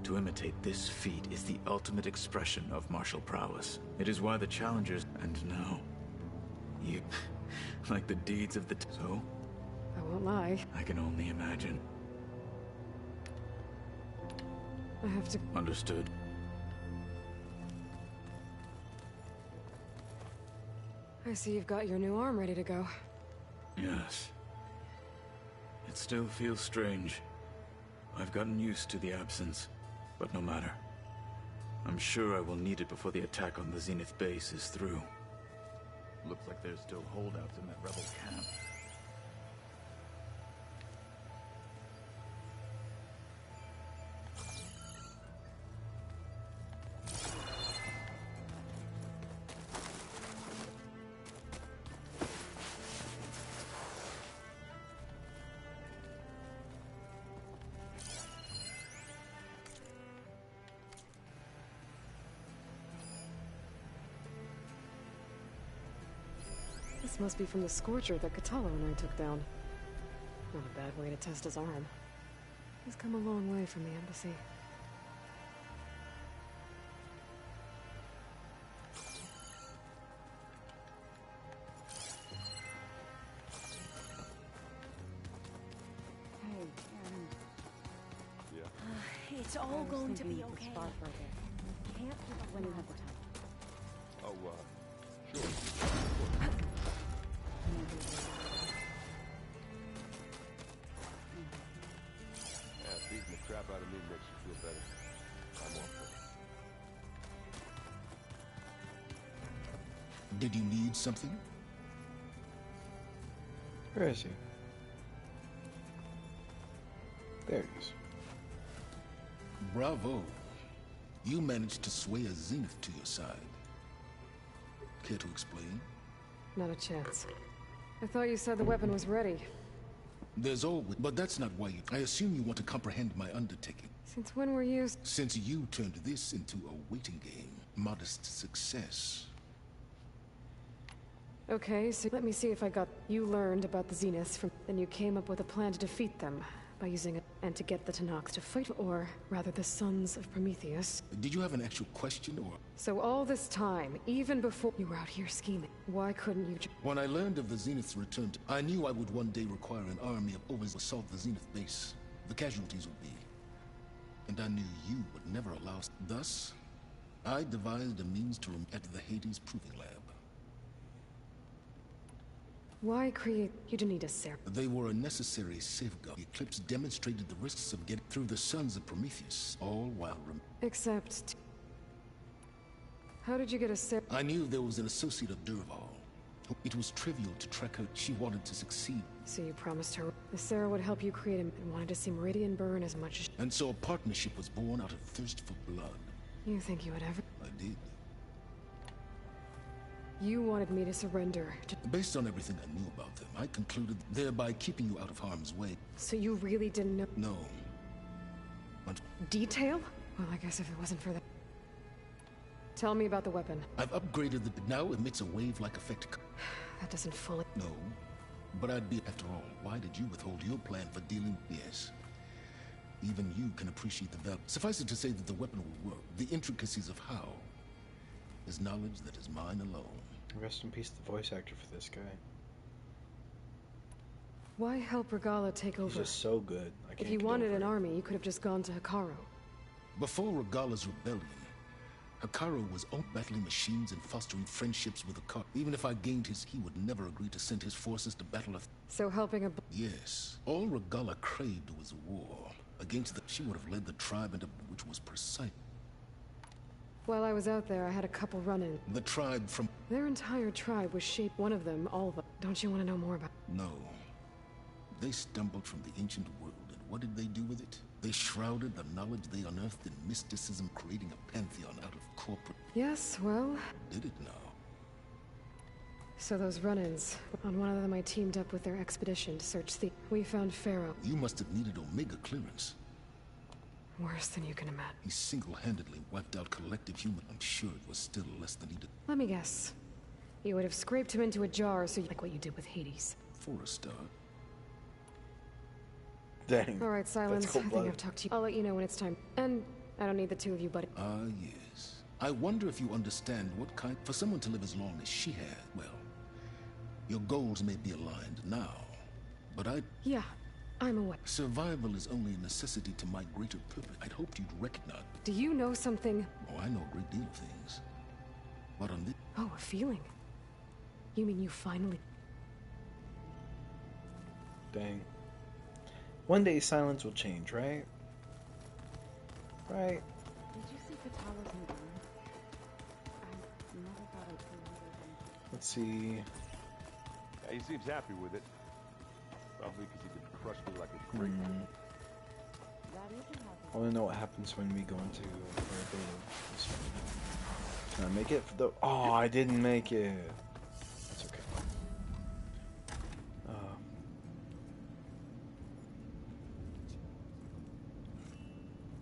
Speaker 15: to imitate this feat is the ultimate expression of martial prowess. It is why the challengers... And now, you... like the deeds of the... So?
Speaker 2: I won't lie.
Speaker 15: I can only imagine.
Speaker 2: I have to...
Speaker 15: Understood.
Speaker 2: I see you've got your new arm ready to go.
Speaker 15: Yes. It still feels strange. I've gotten used to the absence, but no matter. I'm sure I will need it before the attack on the Zenith base is through. Looks like there's still holdouts in that rebel camp.
Speaker 2: This must be from the Scorcher that Catala and I took down. Not a bad way to test his arm. He's come a long way from the embassy.
Speaker 7: Hey, Aaron.
Speaker 1: Yeah.
Speaker 10: It's all going to be okay.
Speaker 7: Far further.
Speaker 10: Can't give up
Speaker 7: When you have the time.
Speaker 1: Oh, sure. Yeah, beating the crap out of me makes you feel better. I'm off it.
Speaker 17: Did you need something?
Speaker 3: Where is he? There he is.
Speaker 17: Bravo. You managed to sway a Zenith to your side. Care to explain?
Speaker 2: Not a chance. I thought you said the weapon was ready.
Speaker 17: There's always... But that's not why you... I assume you want to comprehend my undertaking.
Speaker 2: Since when were you...
Speaker 17: Since you turned this into a waiting game. Modest success.
Speaker 2: Okay, so let me see if I got... You learned about the Zeniths from... Then you came up with a plan to defeat them. By using it... And to get the Tanakhs to fight, or rather the Sons of Prometheus.
Speaker 17: Did you have an actual question, or...
Speaker 2: So all this time, even before you were out here scheming, why couldn't you
Speaker 17: When I learned of the Zenith's return, I knew I would one day require an army of always assault the Zenith base. The casualties would be. And I knew you would never allow... Thus, I devised a means to at the Hades Proving Lab.
Speaker 2: Why create... You didn't need a Sarah.
Speaker 17: They were a necessary safeguard. The eclipse demonstrated the risks of getting through the Sons of Prometheus, all while...
Speaker 2: Except... How did you get a Sarah?
Speaker 17: I knew there was an associate of Durval. It was trivial to track her. She wanted to succeed.
Speaker 2: So you promised her the Sarah would help you create him and wanted to see Meridian burn as much as...
Speaker 17: And so a partnership was born out of thirst for blood.
Speaker 2: You think you would ever...
Speaker 17: I did.
Speaker 2: You wanted me to surrender to...
Speaker 17: Based on everything I knew about them, I concluded thereby keeping you out of harm's way.
Speaker 2: So you really didn't know...
Speaker 17: No.
Speaker 2: Detail? Well, I guess if it wasn't for that... Tell me about the weapon.
Speaker 17: I've upgraded it. It now emits a wave-like effect.
Speaker 2: That doesn't fully...
Speaker 17: No. But I'd be... After all, why did you withhold your plan for dealing... Yes. Even you can appreciate the value. Suffice it to say that the weapon will work. The intricacies of how is knowledge that is mine alone.
Speaker 3: Rest in peace, the voice actor for this guy.
Speaker 2: Why help Regala take over?
Speaker 3: He's just so good. I can't
Speaker 2: if you wanted an army, you could have just gone to Hikaru.
Speaker 17: Before Regala's rebellion, Hikaru was own battling machines and fostering friendships with Hikaru. Even if I gained his, he would never agree to send his forces to battle a...
Speaker 2: So helping a...
Speaker 17: Yes. All Regala craved was war. Against the... She would have led the tribe into... Which was precise.
Speaker 2: While I was out there, I had a couple run-ins.
Speaker 17: The tribe from...
Speaker 2: Their entire tribe was shaped... One of them, all of them. Don't you want to know more about...
Speaker 17: No. They stumbled from the ancient world, and what did they do with it? They shrouded the knowledge they unearthed in mysticism, creating a pantheon out of corporate...
Speaker 2: Yes, well...
Speaker 17: Did it now?
Speaker 2: So those run-ins. On one of them I teamed up with their expedition to search the... We found Pharaoh.
Speaker 17: You must have needed Omega clearance.
Speaker 2: Worse than you can imagine.
Speaker 17: He single-handedly wiped out collective human. I'm sure it was still less than he did.
Speaker 2: Let me guess. You would have scraped him into a jar, so like what you did with Hades.
Speaker 17: For a start.
Speaker 3: Dang.
Speaker 2: All right, Silence. I think I've talked to you. I'll let you know when it's time. And I don't need the two of you, buddy.
Speaker 17: Ah, yes. I wonder if you understand what kind... For someone to live as long as she had, well... Your goals may be aligned now, but
Speaker 2: Yeah, I'm aware.
Speaker 17: Survival is only a necessity to my greater purpose. I'd hoped you'd recognize...
Speaker 2: Do you know something?
Speaker 17: Oh, I know a great deal of things. But on this...
Speaker 2: Oh, a feeling. You mean you finally...
Speaker 3: Dang. One day Silence will change, right? Right?
Speaker 7: Did you see Katala's new gun? I never thought I'd
Speaker 3: Let's see.
Speaker 5: Yeah, he seems happy with it. Probably because he could crush me like a grape.
Speaker 3: I want to know what happens when we go into our beta. Can I make it for the... Oh, I didn't make it. That's okay.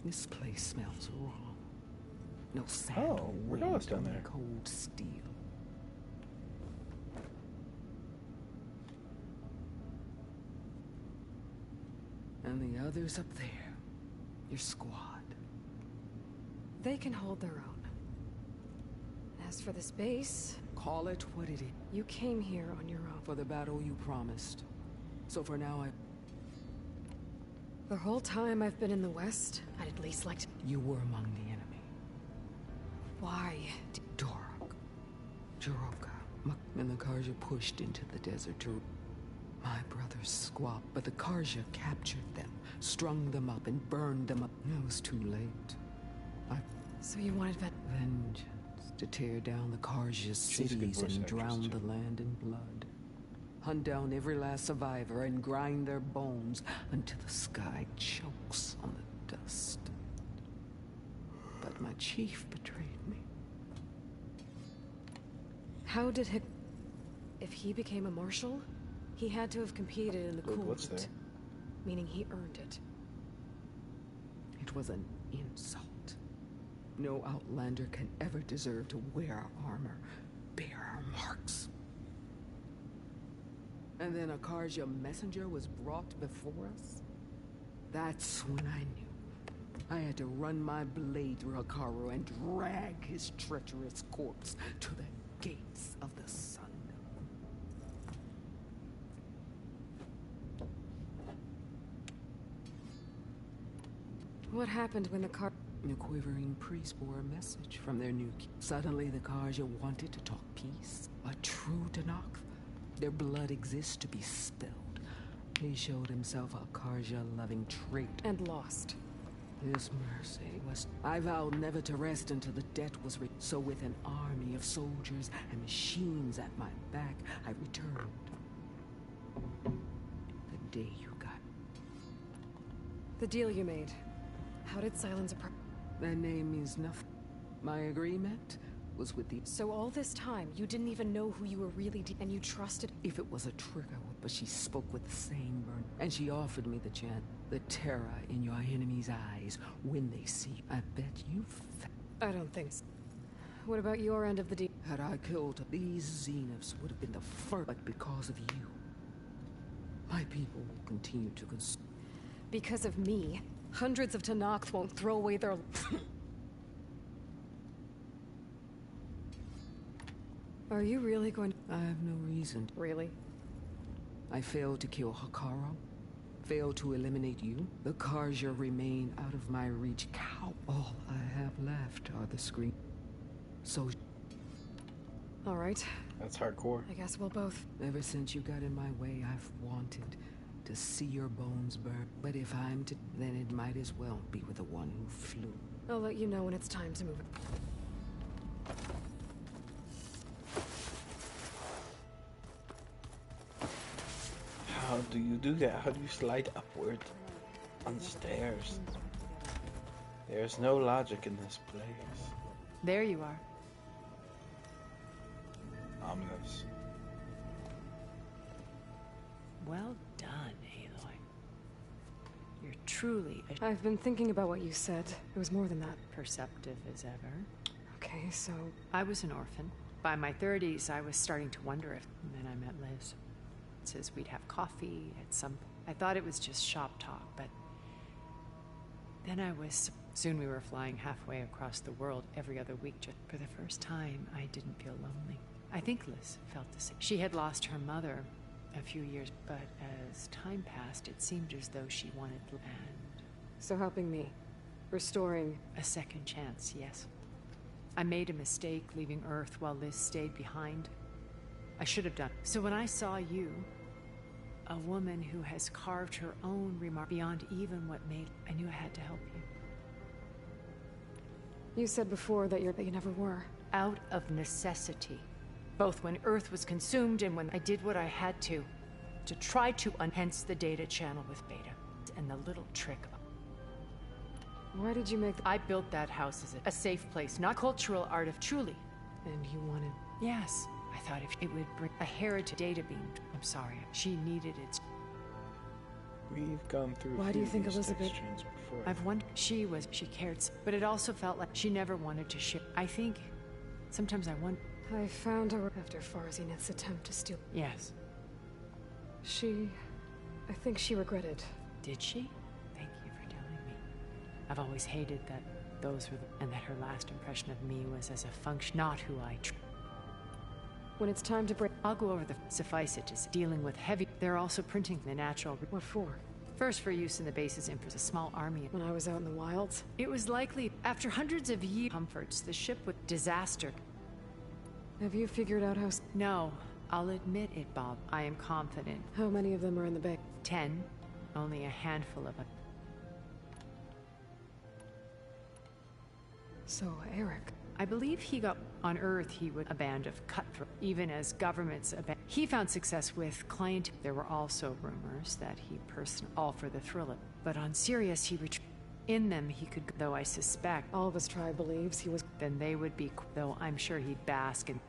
Speaker 8: This place smells raw. No sand.
Speaker 3: Oh, we're almost down there.
Speaker 8: Cold steel. And the others up there. Your squad.
Speaker 2: They can hold their own. As for this base...
Speaker 8: Call it what it is.
Speaker 2: You came here on your own.
Speaker 8: For the battle you promised. So for now
Speaker 2: The whole time I've been in the West, I'd at least like to...
Speaker 8: You were among the enemy.
Speaker 2: Why?
Speaker 8: Dorok. Jiroka. And the Karja pushed into the desert to... My brother's squad. But the Karja captured them, strung them up, and burned them up. It was too late.
Speaker 2: So you wanted
Speaker 8: vengeance to tear down the Karja's cities and drown the land in blood. Hunt down every last survivor and grind their bones until the sky chokes on the dust. But my chief betrayed me.
Speaker 2: How did he... If he became a marshal, he had to have competed in the court. Meaning he earned it.
Speaker 8: It was an insult. No Outlander can ever deserve to wear our armor, bear our marks. And then a Karja messenger was brought before us? That's when I knew. I had to run my blade through Hikaru and drag his treacherous corpse to the gates of the sun.
Speaker 2: What happened when the
Speaker 8: A quivering priest bore a message from their new king. Suddenly the Karja wanted to talk peace. A true Tenakth. Their blood exists to be spilled. He showed himself a Karja-loving trait.
Speaker 2: And lost.
Speaker 8: His mercy was... I vowed never to rest until the debt was so with an army of soldiers and machines at my back, I returned. The day you got...
Speaker 2: The deal you made. How did Silence approach?
Speaker 8: That name means nothing. My agreement was with the...
Speaker 2: So all this time, you didn't even know who you were really and you trusted...
Speaker 8: If it was a trick, I would, but she spoke with the same burn. And she offered me the chance. The terror in your enemy's eyes when they see you. I bet you...
Speaker 2: I don't think so. What about your end of the deal?
Speaker 8: Had I killed these Zeniths would have been the first, but because of you. My people will continue to consume.
Speaker 2: Because of me, hundreds of Tenakth won't throw away their... Are you really going to...
Speaker 8: I have no reason.
Speaker 2: Really?
Speaker 8: I failed to kill Hikaru. Failed to eliminate you. The Karja remain out of my reach. Cow. All I have left are the screen. So...
Speaker 2: All right.
Speaker 3: That's hardcore.
Speaker 2: I guess we'll both.
Speaker 8: Ever since you got in my way, I've wanted to see your bones burn. But if I'm to... then it might as well be with the one who flew.
Speaker 2: I'll let you know when it's time to move.
Speaker 3: How do you do that? How do you slide upward on stairs? There's no logic in this place.
Speaker 21: There you are.
Speaker 3: Ominous.
Speaker 21: Well done, Aloy. You're truly a...
Speaker 2: I've been thinking about what you said. It was more than that.
Speaker 21: Perceptive as ever.
Speaker 2: Okay, so...
Speaker 21: I was an orphan. By my 30s, I was starting to wonder if... And then I met Liz. Says we'd have coffee at some... I thought it was just shop talk, but... Then I was... Soon we were flying halfway across the world every other week. Just for the first time, I didn't feel lonely. I think Liz felt the same. She had lost her mother a few years, but as time passed, it seemed as though she wanted... And...
Speaker 2: So helping me. Restoring...
Speaker 21: A second chance, yes. I made a mistake leaving Earth while Liz stayed behind. I should have done. So when I saw you... A woman who has carved her own remark beyond even what made... I knew I had to help you.
Speaker 2: You said before that you never were.
Speaker 21: Out of necessity. both when Earth was consumed and when I did what I had to try to enhance the data channel with Beta. And the little trick.
Speaker 2: Why did you make
Speaker 21: I built that house as a safe place, not cultural art of truly.
Speaker 2: And you wanted...
Speaker 21: Yes. I thought if it would bring a heritage data beam. I'm sorry. She needed it.
Speaker 3: We've gone through.
Speaker 2: Why do you think Elizabeth?
Speaker 3: Before.
Speaker 21: I've wondered. She cared, but it also felt like she never wanted to share. I think sometimes I wonder.
Speaker 2: I found her after Farzineth's attempt to steal.
Speaker 21: Yes.
Speaker 2: I think she regretted.
Speaker 21: Did she? Thank you for telling me. I've always hated that those were and that her last impression of me was as a function, not who I.
Speaker 2: When it's time to break,
Speaker 21: I'll go over the. Suffice it to say, dealing with heavy. They're also printing the natural.
Speaker 2: What for?
Speaker 21: First for use in the base's infrastructure. A small army.
Speaker 2: When I was out in the wilds?
Speaker 21: It was likely, after hundreds of years comforts, the ship would disaster.
Speaker 2: Have you figured out how...
Speaker 21: No, I'll admit it, Bob. I am confident.
Speaker 2: How many of them are in the bay?
Speaker 21: 10. Only a handful of them.
Speaker 2: So, Eric...
Speaker 21: I believe he got... On Earth, he would a band of cutthroat, even as governments he found success with client. There were also rumors that he personally, all for the thrill of it. But on Sirius, he in them, he could, though I suspect...
Speaker 2: All of his tribe believes he was...
Speaker 21: Then they would be, though I'm sure he'd bask in...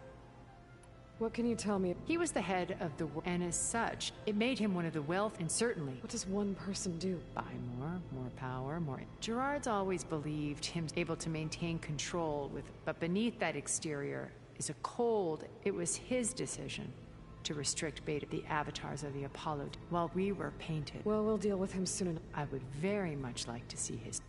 Speaker 2: What can you tell me?
Speaker 21: He was the head of the world, and as such, it made him one of the wealth, and certainly...
Speaker 2: What does one person do?
Speaker 21: Buy more power, more... Gerard's always believed him able to maintain control with... But beneath that exterior is a cold... It was his decision to restrict Beta, the avatars of the Apollo, while we were painted.
Speaker 2: Well, we'll deal with him soon enough.
Speaker 21: I would very much like to see his...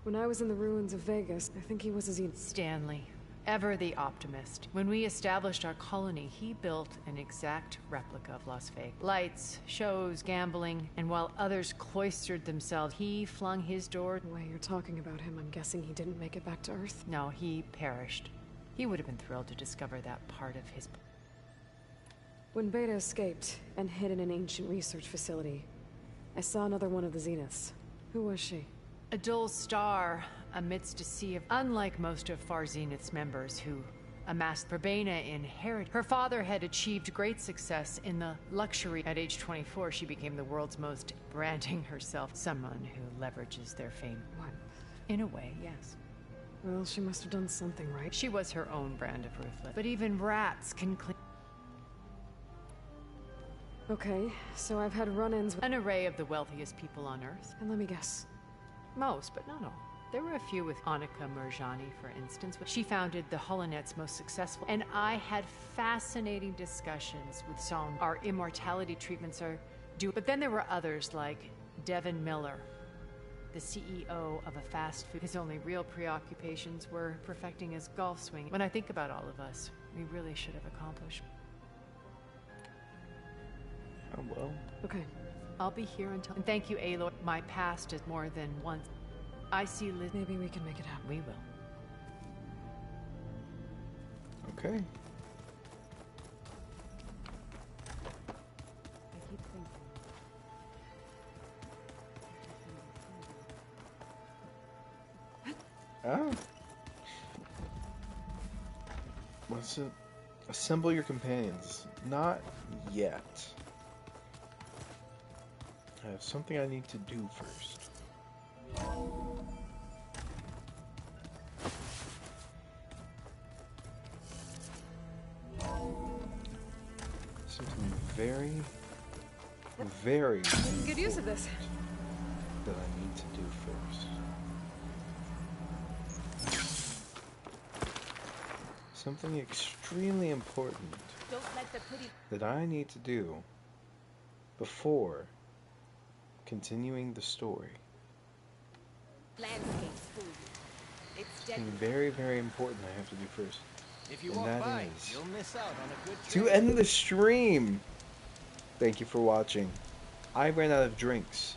Speaker 2: When I was in the ruins of Vegas, I think he was a
Speaker 21: Stanley. Ever the optimist. When we established our colony, he built an exact replica of Las Vegas. Lights, shows, gambling, and while others cloistered themselves, he flung his door...
Speaker 2: The way you're talking about him, I'm guessing he didn't make it back to Earth?
Speaker 21: No, he perished. He would have been thrilled to discover that part of his...
Speaker 2: When Beta escaped and hid in an ancient research facility, I saw another one of the Zeniths. Who was she?
Speaker 21: A dull star amidst a sea of... Unlike most of Farzineth's members who amassed Beta inherited... Her father had achieved great success in the luxury. At age 24, she became the world's most... Branding herself someone who leverages their fame.
Speaker 2: What?
Speaker 21: In a way, yes.
Speaker 2: Well, she must have done something right.
Speaker 21: She was her own brand of ruthless. But even rats can clean...
Speaker 2: Okay, so I've had run-ins with...
Speaker 21: An array of the wealthiest people on Earth.
Speaker 2: And let me guess.
Speaker 21: Most, but not all. There were a few with Annika Murjani, for instance. She founded the Holonet's most successful... And I had fascinating discussions with some... Our immortality treatments are due... But then there were others like Devin Miller, the CEO of a fast food... His only real preoccupations were perfecting his golf swing. When I think about all of us, we really should have accomplished...
Speaker 3: Oh, well.
Speaker 21: Okay. I'll be here until... And thank you, Aloy. My past is more than once. I see Liz...
Speaker 2: Maybe we can make it happen.
Speaker 21: We will.
Speaker 3: Okay.
Speaker 21: I keep thinking...
Speaker 3: Oh. What's it? Assemble your companions. Not yet. I have something I need to do first. Something very, very
Speaker 2: good use of this.
Speaker 3: That I need to do first. Something extremely important that I need to do before continuing the story. Something very, very important I have to do first.
Speaker 22: If you
Speaker 3: and
Speaker 22: walk
Speaker 3: that
Speaker 22: by,
Speaker 3: is
Speaker 22: you'll miss out on a good
Speaker 3: to end the stream. Thank you for watching. I ran out of drinks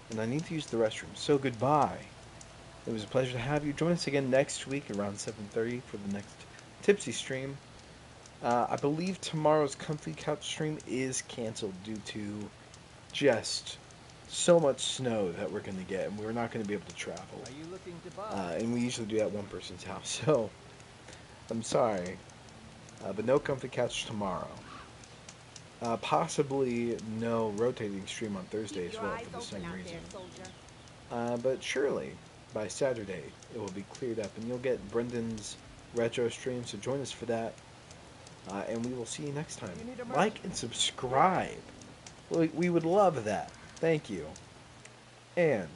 Speaker 3: and I need to use the restroom, so goodbye. It was a pleasure to have you. Join us again next week around 7:30 for the next Tipsy stream. I believe tomorrow's Comfy Couch stream is canceled due to just so much snow that we're going to get, and we're not going to be able to travel.
Speaker 22: Are you looking to buy?
Speaker 3: And we usually do that at one person's house, so I'm sorry. But no Comfy Couch tomorrow. Possibly no rotating stream on Thursday as well for the same reason. But surely, by Saturday, it will be cleared up, and you'll get Brendan's retro stream, so join us for that. And we will see you next time. Like and subscribe. We would love that. Thank you. And